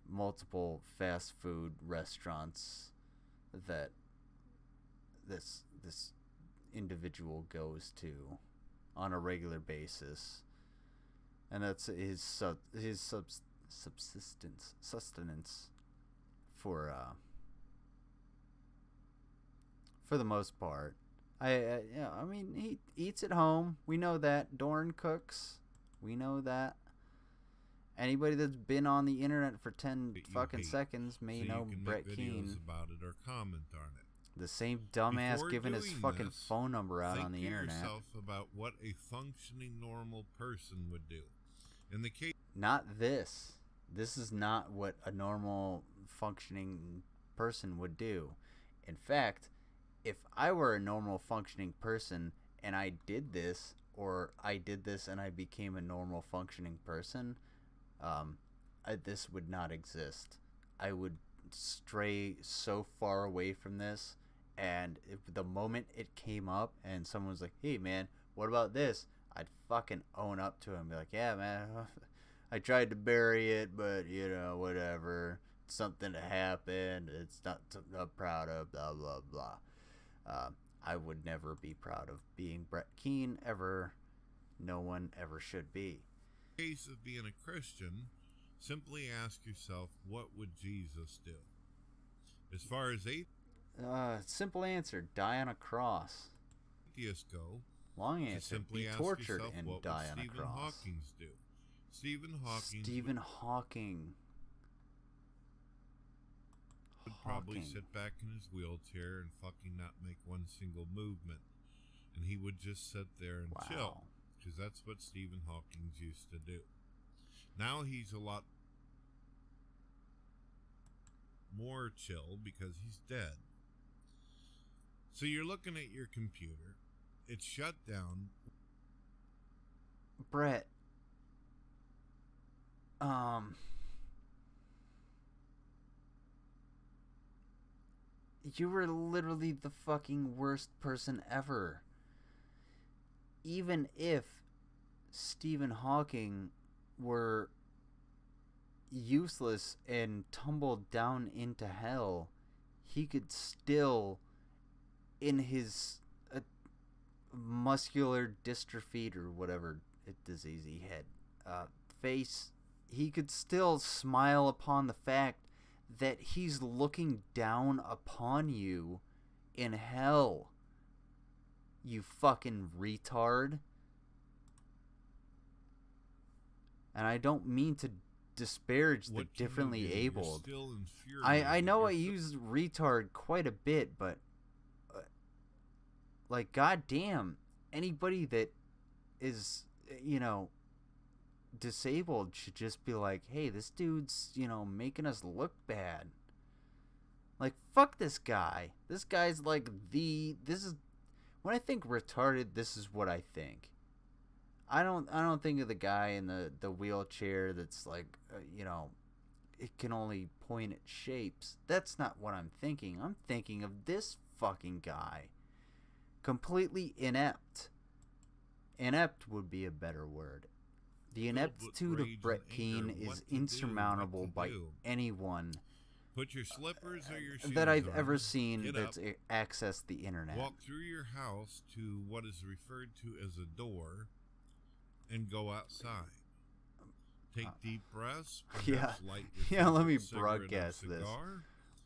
multiple fast food restaurants that this individual goes to on a regular basis, and that's his sustenance for the most part. I mean, he eats at home. We know that. Dorn cooks. We know that. Anybody that's been on the internet for 10 fucking seconds may know Brett Keane.
About it or comment on it.
The same dumbass giving his fucking phone number out on the internet.
Think to yourself about what a functioning normal person would do. In the case,
not this. This is not what a normal functioning person would do. In fact, if I were a normal functioning person and I did this, or I did this and I became a normal functioning person, this would not exist. I would stray so far away from this, and the moment it came up and someone was like, hey man, what about this? I'd fucking own up to him and be like, yeah man, I tried to bury it, but you know, whatever. Something that happened. It's not something I'm proud of, blah, blah, blah. I would never be proud of being Brett Keane, ever. No one ever should be.
In the case of being a Christian, simply ask yourself, what would Jesus do? As far as
simple answer, die on a cross.
Atheists go,
long answer, be tortured and die on a cross.
Stephen Hawking do?
Stephen Hawking
would probably sit back in his wheelchair and fucking not make one single movement, and he would just sit there and chill, because that's what Stephen Hawking used to do. Now he's a lot more chill because he's dead. So you're looking at your computer, it's shut down.
Brett, you were literally the fucking worst person ever. Even if Stephen Hawking were useless and tumbled down into hell, he could still, in his muscular dystrophy or whatever disease he had, face, he could still smile upon the fact that he's looking down upon you in hell. You fucking retard. And I don't mean to disparage the differently abled. I know I use retard quite a bit, but like, goddamn, anybody that is, you know, disabled should just be like, hey, this dude's, you know, making us look bad. Like, fuck this guy. This guy's like this is, when I think retarded, this is what I think. I don't think of the guy in the wheelchair that's like, it can only point at shapes. That's not what I'm thinking. I'm thinking of this fucking guy. Completely inept. Inept would be a better word. The ineptitude of Brett Keane is insurmountable by anyone
Put your slippers or your shoes
that I've
on,
ever seen that's
up,
accessed the internet.
Walk through your house to what is referred to as a door and go outside. Take deep breaths.
Yeah, let me broadcast this.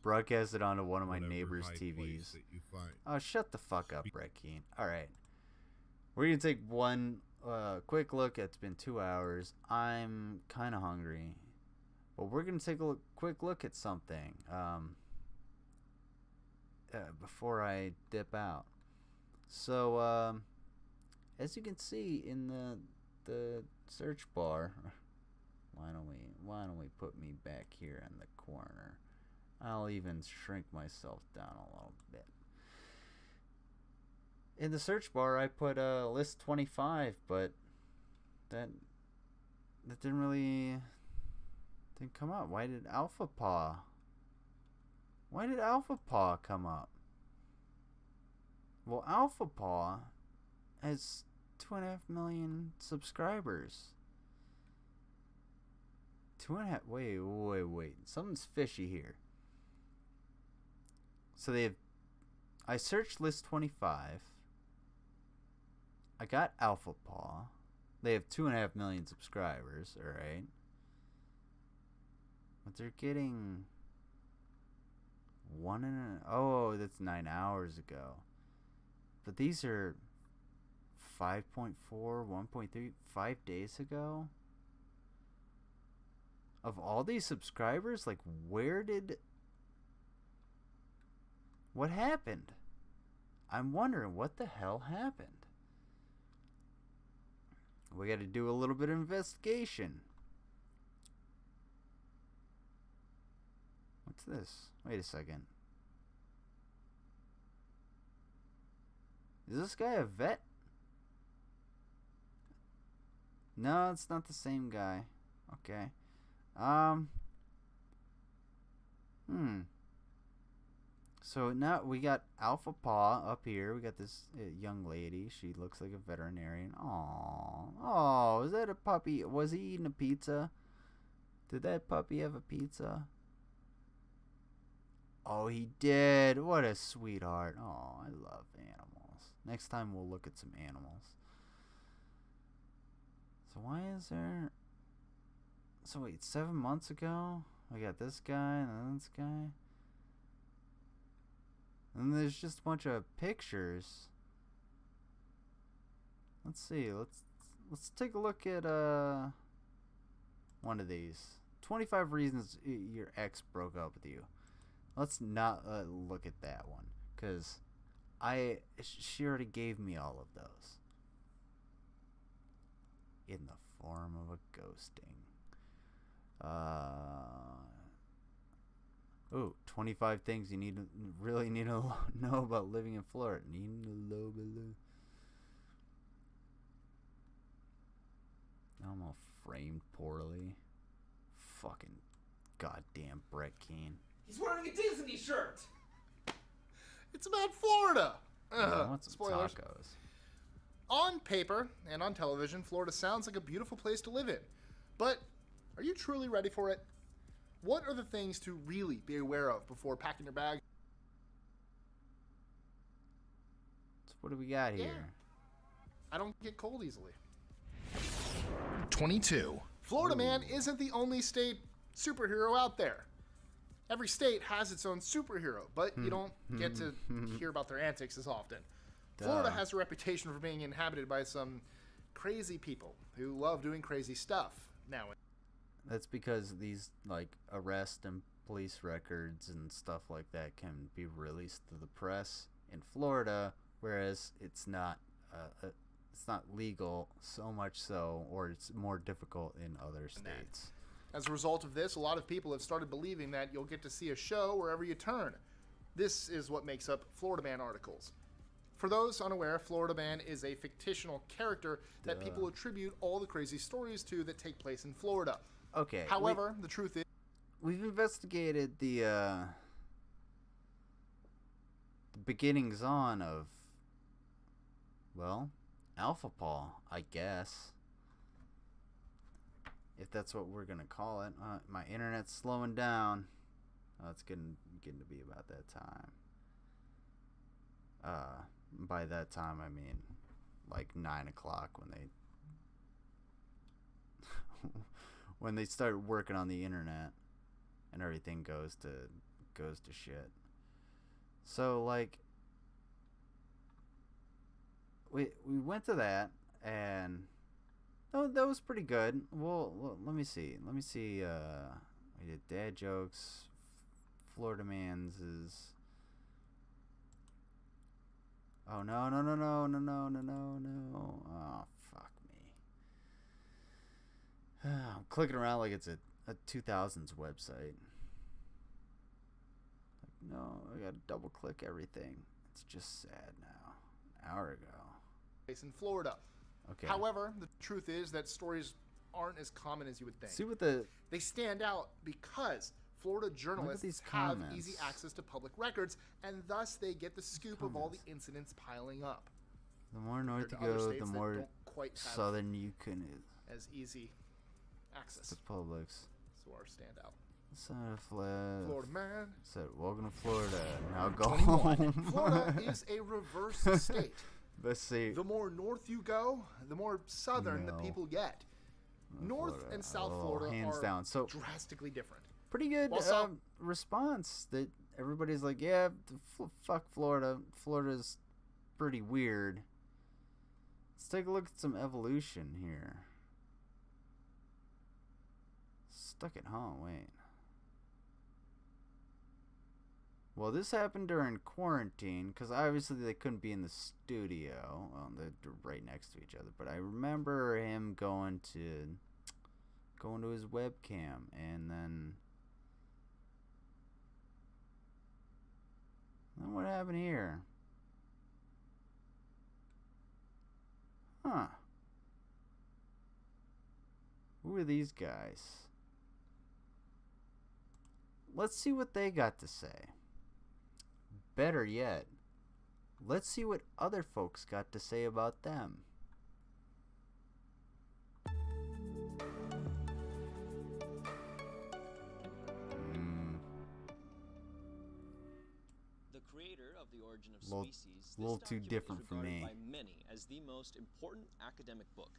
Broadcast it onto one of my neighbor's TVs. Oh, shut the fuck up, Brett Keane. All right. We're going to take one quick look. It's been 2 hours. I'm kind of hungry. But we're going to take a quick look at something before I dip out. So, as you can see in the search bar, why don't we put me back here in the corner? I'll even shrink myself down a little bit. In the search bar, I put list 25, but that didn't come up. Why did Alpha Paw come up? Well, Alpha Paw has 2.5 million subscribers. 2.5. Wait. Something's fishy here. So I searched list 25. I got Alpha Paw. They have 2.5 million subscribers, alright? But they're getting that's 9 hours ago. But these are 5.4, 1.3, 5 days ago? Of all these subscribers, like, what happened? I'm wondering what the hell happened. We got to do a little bit of investigation. What's this? Wait a second. Is this guy a vet? No, it's not the same guy. Okay. So now we got Alpha Paw up here. We got this young lady. She looks like a veterinarian. Oh, is that a puppy? Was he eating a pizza? Did that puppy have a pizza? Oh, he did. What a sweetheart. Oh, I love animals. Next time we'll look at some animals. So why is there... So wait, 7 months ago, we got this guy and then this guy. And there's just a bunch of pictures. Let's see. Let's take a look at one of these. 25 reasons your ex broke up with you. Let's not look at that one, cause she already gave me all of those in the form of a ghosting. 25 things you really need to know about living in Florida. I'm all framed poorly. Fucking goddamn Brett Keane.
He's wearing a Disney shirt. It's about Florida. Spoilers.
Tacos.
On paper and on television, Florida sounds like a beautiful place to live in. But are you truly ready for it? What are the things to really be aware of before packing your bag?
So what do we got here?
I don't get cold easily. 22. Florida Man isn't the only state superhero out there. Every state has its own superhero, but you don't get to hear about their antics as often. Florida has a reputation for being inhabited by some crazy people who love doing crazy stuff. Now,
that's because these like arrest and police records and stuff like that can be released to the press in Florida, whereas it's not legal, so much so, or it's more difficult in other states.
As a result of this, a lot of people have started believing that you'll get to see a show wherever you turn. This is what makes up Florida Man articles. For those unaware, Florida Man is a fictional character that people attribute all the crazy stories to that take place in Florida.
Okay.
However, the truth is...
We've investigated the beginnings on of, well, Alpha Paul, I guess. If that's what we're going to call it. My internet's slowing down. Oh, it's getting to be about that time. By that time, I mean like 9 o'clock when they start working on the internet and everything goes to shit. So like we went to that, and that was pretty good. Well, let me see. We did dad jokes. Florida Man's is. Oh no. Oh fuck me. I'm clicking around like it's a 2000s website. Like, no, I gotta double click everything. It's just sad now. An hour ago.
Based in Florida.
Okay.
However, the truth is that stories aren't as common as you would think.
See what
they stand out because Florida journalists have easy access to public records, and thus they get the scoop of all the incidents piling up.
The more north you go, the more southern you can.
As easy access.
The Publix.
So our standout.
Son of Florida
Man.
Said, welcome to Florida. Now go
21.
home.
Florida is a reverse state.
Let's see.
The more north you go, the more southern the people get. North
Florida.
and South Florida
hands
are
down. So
drastically different.
Pretty good response. That everybody's like, yeah, fuck Florida. Florida's pretty weird. Let's take a look at some evolution here. Stuck at home. Wait. Well, this happened during quarantine because obviously they couldn't be in the studio. Well, they're right next to each other. But I remember him going to his webcam, and then what happened here? Huh. Who are these guys? Let's see what they got to say. Better yet, let's see what other folks got to say about them.
The creator of The Origin of Species,
a little too different for me.
By many as the most important academic book,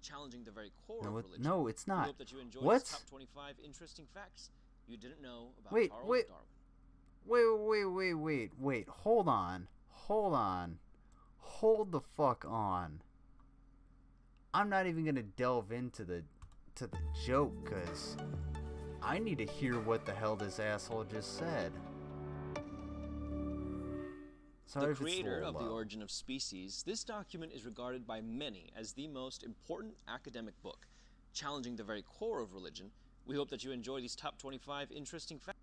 challenging the very core of religion.
No, it's not.
We hope that you enjoy
What?
These top 25 interesting facts you didn't know about
Wait,
Charles
wait.
Darwin.
Wait. Hold on. Hold the fuck on. I'm not even gonna delve into the joke because I need to hear what the hell this asshole just said. Sorry
The
if it's
creator
a
of
little
The
low.
Origin of Species, this document is regarded by many as the most important academic book, challenging the very core of religion. We hope that you enjoy these top 25 interesting facts.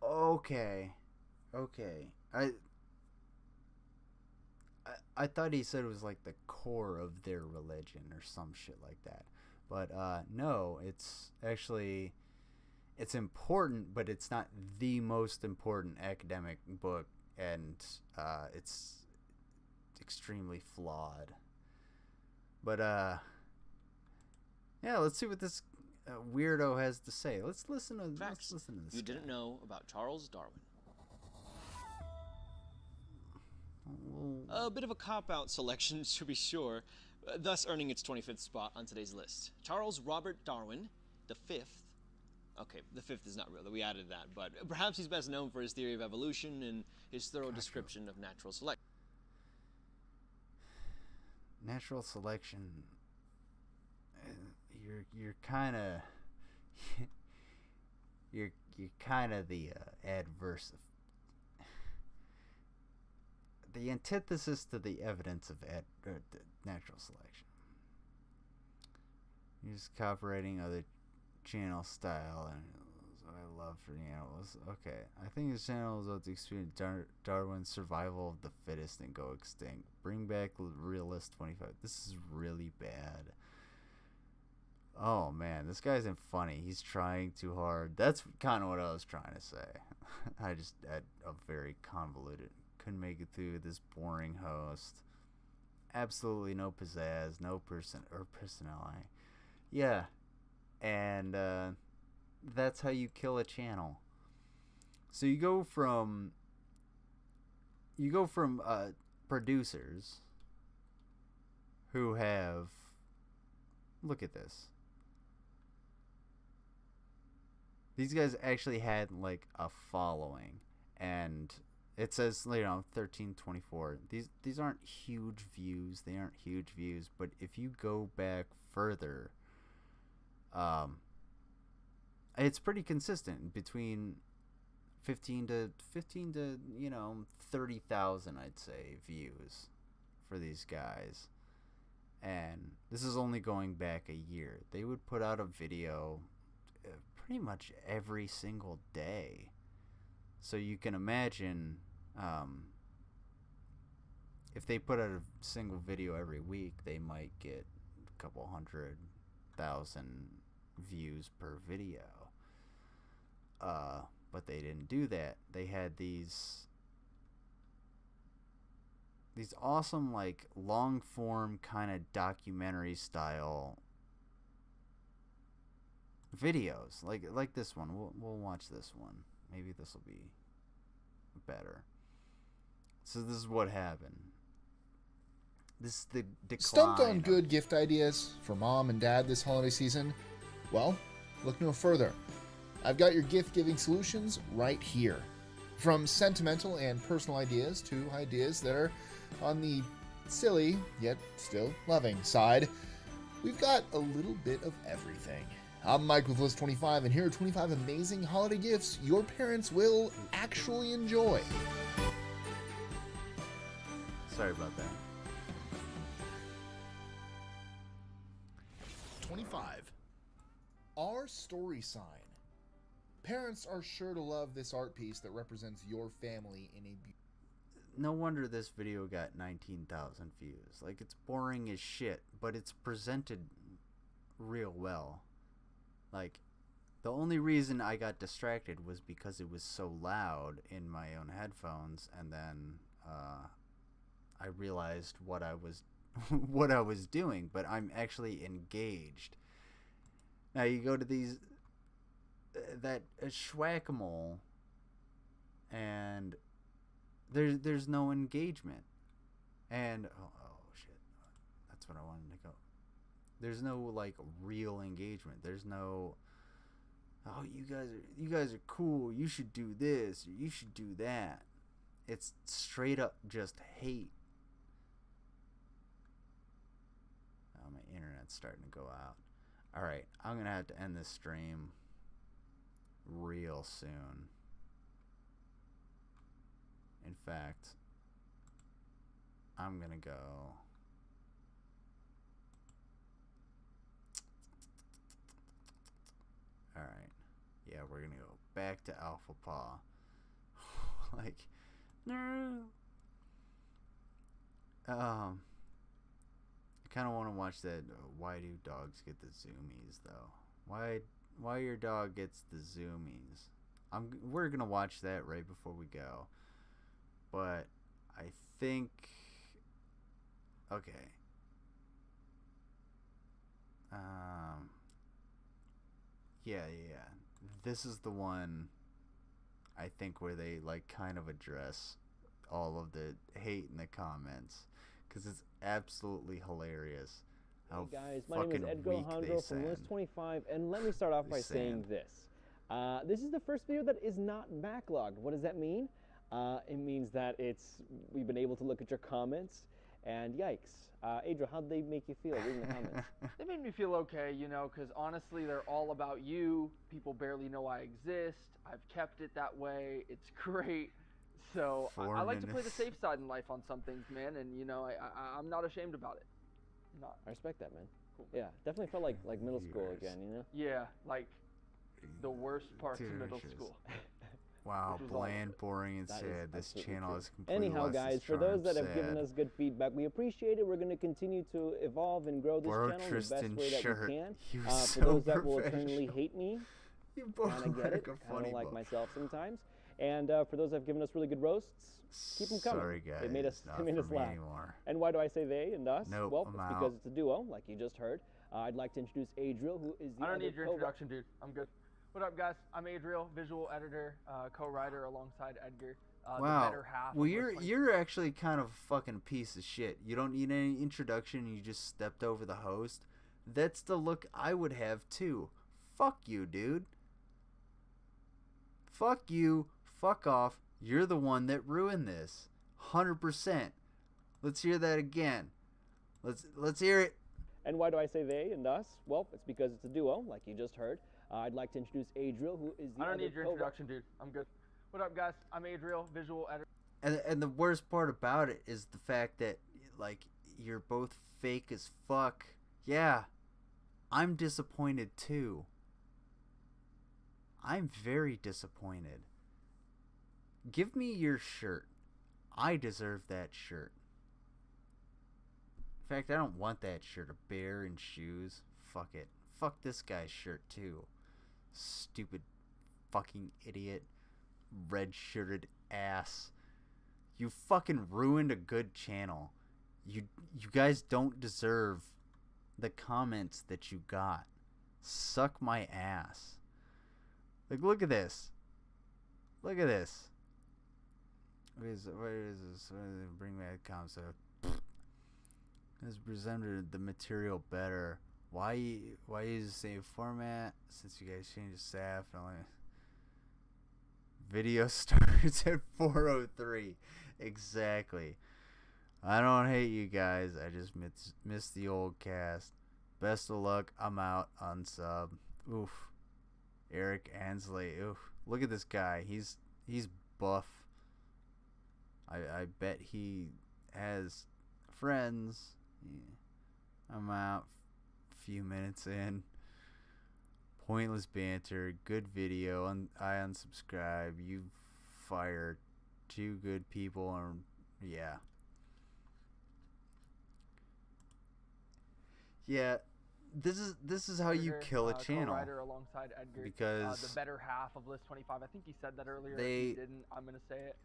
Okay. I thought he said it was like the core of their religion or some shit like that. But no, it's actually it's important, but it's not the most important academic book, and it's extremely flawed. But yeah, let's see what this weirdo has to say. Let's listen to this.
You didn't know about Charles Darwin. A bit of a cop-out selection, to be sure, thus earning its 25th spot on today's list. Charles Robert Darwin, the fifth. Okay, the fifth is not real, we added that, but perhaps he's best known for his theory of evolution and his thorough description of natural selection.
Natural selection. You're kind of you're kind of the adverse of the antithesis to the evidence of natural selection. You're just cooperating other channel style and what I love for the animals. Okay, I think his channel is about to experience Darwin's survival of the fittest and go extinct. Bring back realist 25. This is really bad. Oh man, this guy isn't funny. He's trying too hard. That's kind of what I was trying to say. I just had a very convoluted. Couldn't make it through this boring host. Absolutely no pizzazz, no personality. Yeah, and that's how you kill a channel. So you go from producers who have, look at this. These guys actually had like a following, and it says 1324. These aren't huge views. They aren't huge views, but if you go back further, it's pretty consistent between 15 to 30,000, I'd say, views for these guys. And this is only going back a year. They would put out a video pretty much every single day. So you can imagine if they put out a single video every week, they might get a couple 100,000 views per video. But they didn't do that. They had these awesome, like, long form kind of documentary style videos, like this one. We'll watch this one. Maybe this will be better. So this is what happened. This is the decline.
Stumped on good gift ideas for mom and dad this holiday season? Well, look no further. I've got your gift-giving solutions right here. From sentimental and personal ideas to ideas that are on the silly, yet still loving side, we've got a little bit of everything. I'm Mike with List 25, and here are 25 amazing holiday gifts your parents will actually enjoy.
Sorry about that.
25. Our story sign. Parents are sure to love this art piece that represents your family in a
no wonder this video got 19,000 views. Like, it's boring as shit, but it's presented real well. Like, the only reason I got distracted was because it was so loud in my own headphones, and then I realized what I was what I was doing, but I'm actually engaged. Now you go to these that Schwack-a-mole, and there's no engagement, and oh shit, that's what I wanted to go. There's no like real engagement. There's no, oh, you guys are cool. You should do this. Or you should do that. It's straight up just hate. Oh, my internet's starting to go out. All right, I'm gonna have to end this stream real soon. In fact, I'm gonna go. Alright. Yeah, we're gonna go back to Alpha Paw. Like, no. I kind of want to watch that. Why do dogs get the zoomies, though? Why your dog gets the zoomies? We're gonna watch that right before we go. But I think, okay. Yeah. This is the one, I think, where they like kind of address all of the hate in the comments, because it's absolutely hilarious.
Hey guys, my name is Edgar Alejandro from List 25, and let me start off by saying this. This is the first video that is not backlogged. What does that mean? It means that we've been able to look at your comments, and yikes. Adriel, how'd they make you feel reading the comments?
They made me feel okay, because honestly, they're all about you. People barely know I exist. I've kept it that way. It's great. So I like to play the safe side in life on some things, man, and I'm not ashamed about it.
I respect that, man.
cool.
Yeah, definitely felt like middle school again, you know?
Yeah, like the worst parts of middle school.
Wow, bland, boring, and sad. This channel is completely
Anyhow,
lost
guys,
its
for those
charm.
that have given us good feedback, we appreciate it. We're going to continue to evolve and grow this channel in the best way that we can. For those that will eternally hate me, and I get it, I don't like myself sometimes. And for those that have given us really good roasts, keep them coming.
Sorry, guys.
They made us laugh.
Anymore.
And why do I say they and us?
Nope,
well,
I'm
it's
out.
because it's a duo, like you just heard. I'd like to introduce Adriel, who is the
I don't need your introduction, dude. I'm good. What up, guys? I'm Adriel, visual editor, co-writer alongside Edgar. The
Wow.
better half.
Well, you're actually kind of a fucking piece of shit. You don't need any introduction. You just stepped over the host. That's the look I would have too. Fuck you, dude. Fuck you. Fuck off. You're the one that ruined this. 100%. Let's hear that again. Let's hear it.
And why do I say they and us? Well, it's because it's a duo, like you just heard. I'd like to introduce Adriel, who is the
I don't need your introduction, dude. I'm good. What up, guys? I'm Adriel, visual editor.
And the worst part about it is the fact that, like, you're both fake as fuck. Yeah. I'm disappointed too. I'm very disappointed. Give me your shirt. I deserve that shirt. In fact, I don't want that shirt. A bear and shoes. Fuck it. Fuck this guy's shirt too. Stupid fucking idiot. Red-shirted ass. You fucking ruined a good channel. You guys don't deserve the comments that you got. Suck my ass. Like, look at this. Look at this. What is this? Bring back concept. Has presented the material better. Why use the same format since you guys changed the staff? Video starts at 4:03. Exactly. I don't hate you guys. I just miss the old cast. Best of luck. I'm out. Unsub. Oof. Eric Ansley. Oof. Look at this guy. He's buff. I bet he has friends. Yeah. I'm out. Few minutes in. Pointless banter. Good video. I unsubscribe. You fired 2 good people. And yeah. Yeah. This is how you kill a channel.
Alongside Edgar,
because
the better half of List 25. I think he said that earlier. If he didn't, I'm gonna say it.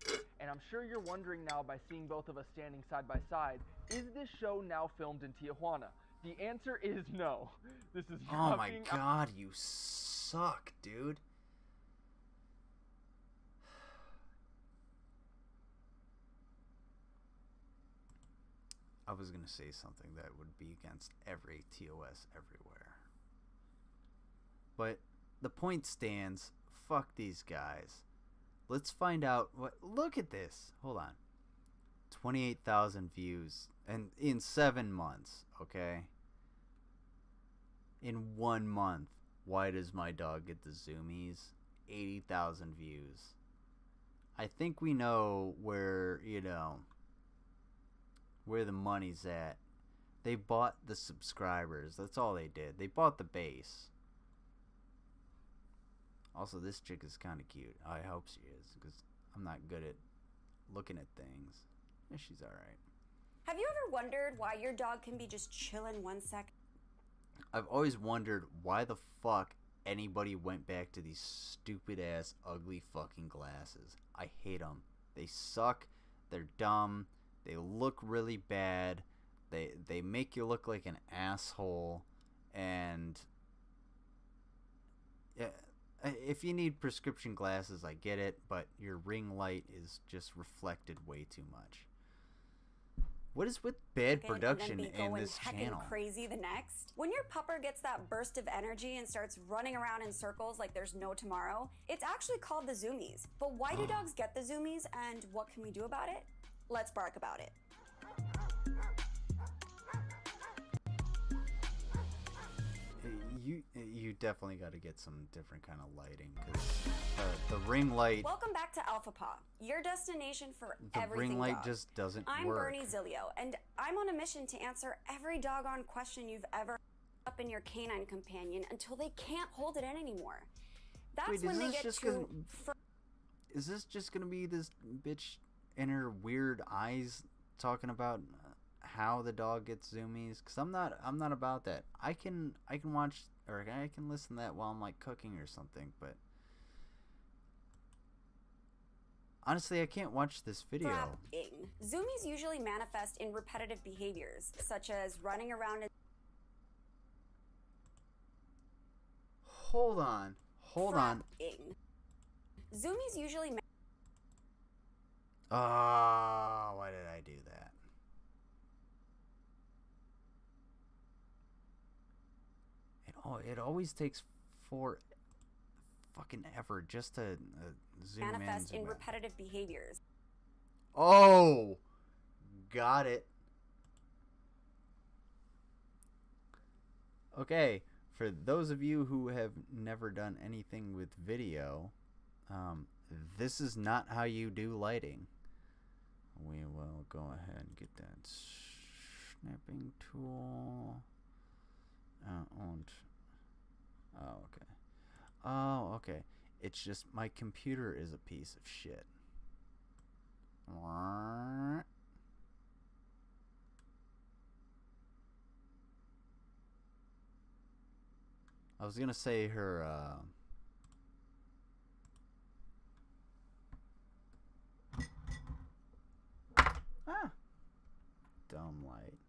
And I'm sure you're wondering now, by seeing both of us standing side by side, is this show now filmed in Tijuana? The answer is no. This is.
Oh my god, you suck, dude. I was gonna say something that would be against every TOS everywhere. But the point stands. Fuck these guys. Let's find out what. Look at this. Hold on. 28,000 views, and in 7 months. Okay. In 1 month, why does my dog get the zoomies? 80,000 views. I think we know where where the money's at. They bought the subscribers. That's all they did. They bought the base. Also, this chick is kind of cute. I hope she is, because I'm not good at looking at things. Yeah, she's alright.
Have you ever wondered why your dog can be just chilling 1 second?
I've always wondered why the fuck anybody went back to these stupid ass ugly fucking glasses. I hate them. They suck. They're dumb. They look really bad. They make you look like an asshole. And yeah, if you need prescription glasses, I get it, but your ring light is just reflected way too much. What is with bad production in this channel?
Crazy the next. When your pupper gets that burst of energy and starts running around in circles like there's no tomorrow, it's actually called the zoomies. But why do dogs get the zoomies, and what can we do about it? Let's bark about it.
You definitely got to get some different kind of lighting, because the ring light.
Welcome back to Alpha Paw, your destination for everything
The ring light
dog.
just doesn't
I'm
work.
Bernie Zilio, and I'm on a mission to answer every doggone question you've ever. up in your canine companion until they can't hold it in anymore. That's
Wait,
when they get to...
Is this just gonna be this bitch in her weird eyes talking about how the dog gets zoomies? Cause I'm not about that. I can watch, or I can listen to that while I'm like cooking or something, but honestly, I can't watch this video.
Frapping. Zoomies usually manifest in repetitive behaviors, such as running around and...
Hold on.
Zoomies usually...
why did I do that? It always takes fucking ever just to zoom
manifest in repetitive behaviors.
Oh, got it. Okay, for those of you who have never done anything with video, this is not how you do lighting. We will go ahead and get that snapping tool. Okay. It's just my computer is a piece of shit. I was gonna say her dumb light.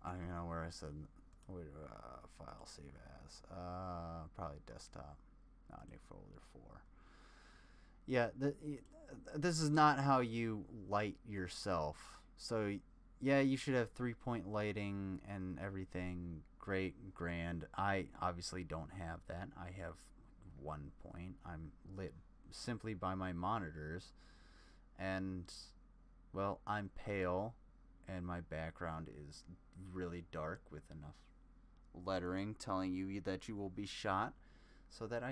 I don't know where I said file save as. Probably desktop. Not new folder 4. Yeah, this is not how you light yourself. So yeah, you should have 3-point lighting and everything. Great, grand. I obviously don't have that. I have 1 point. I'm lit simply by my monitors, and well, I'm pale, and my background is really dark with enough lettering telling you that you will be shot, so that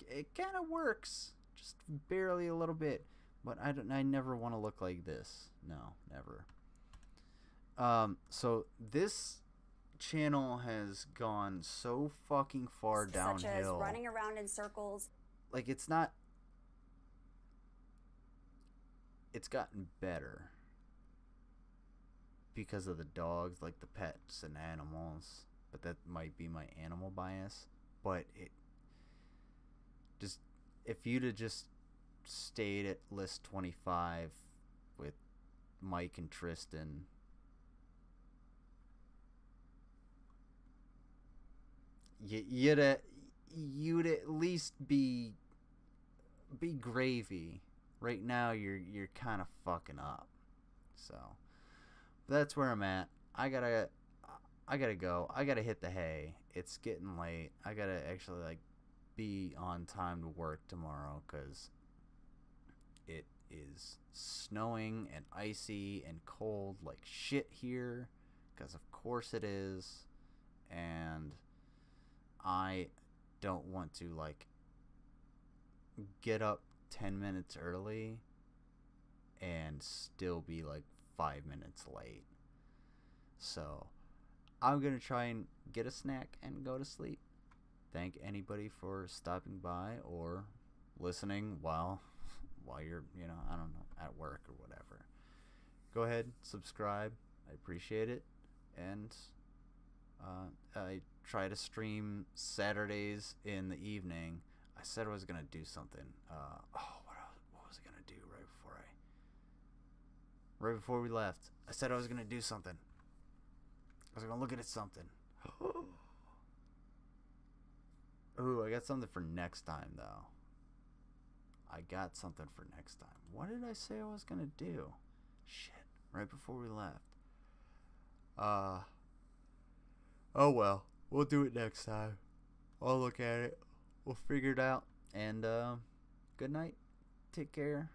it kind of works, just barely a little bit. But I never want to look like this. No, never. So this channel has gone so fucking far downhill.
Such as running around in circles.
Like, it's gotten better because of the dogs, like the pets and animals. But that might be my animal bias. But if you'd have just stayed at list 25 with Mike and Tristan, you'd at least be gravy. Right now you're kind of fucking up. So that's where I'm at. I gotta go. I gotta hit the hay. It's getting late. I gotta actually be on time to work tomorrow, because it is snowing and icy and cold like shit here, because of course it is. And I don't want to get up 10 minutes early and still be 5 minutes late. So I'm gonna try and get a snack and go to sleep. Thank anybody for stopping by or listening while you're, I don't know, at work or whatever. Go ahead, subscribe. I appreciate it. And I try to stream Saturdays in the evening. I said I was gonna do something. What was I gonna do right before we left? I said I was gonna do something. I was gonna look at something. Ooh, I got something for next time, though. What did I say I was gonna do? Shit, right before we left. Oh well, we'll do it next time. I'll look at it. We'll figure it out. And good night. Take care.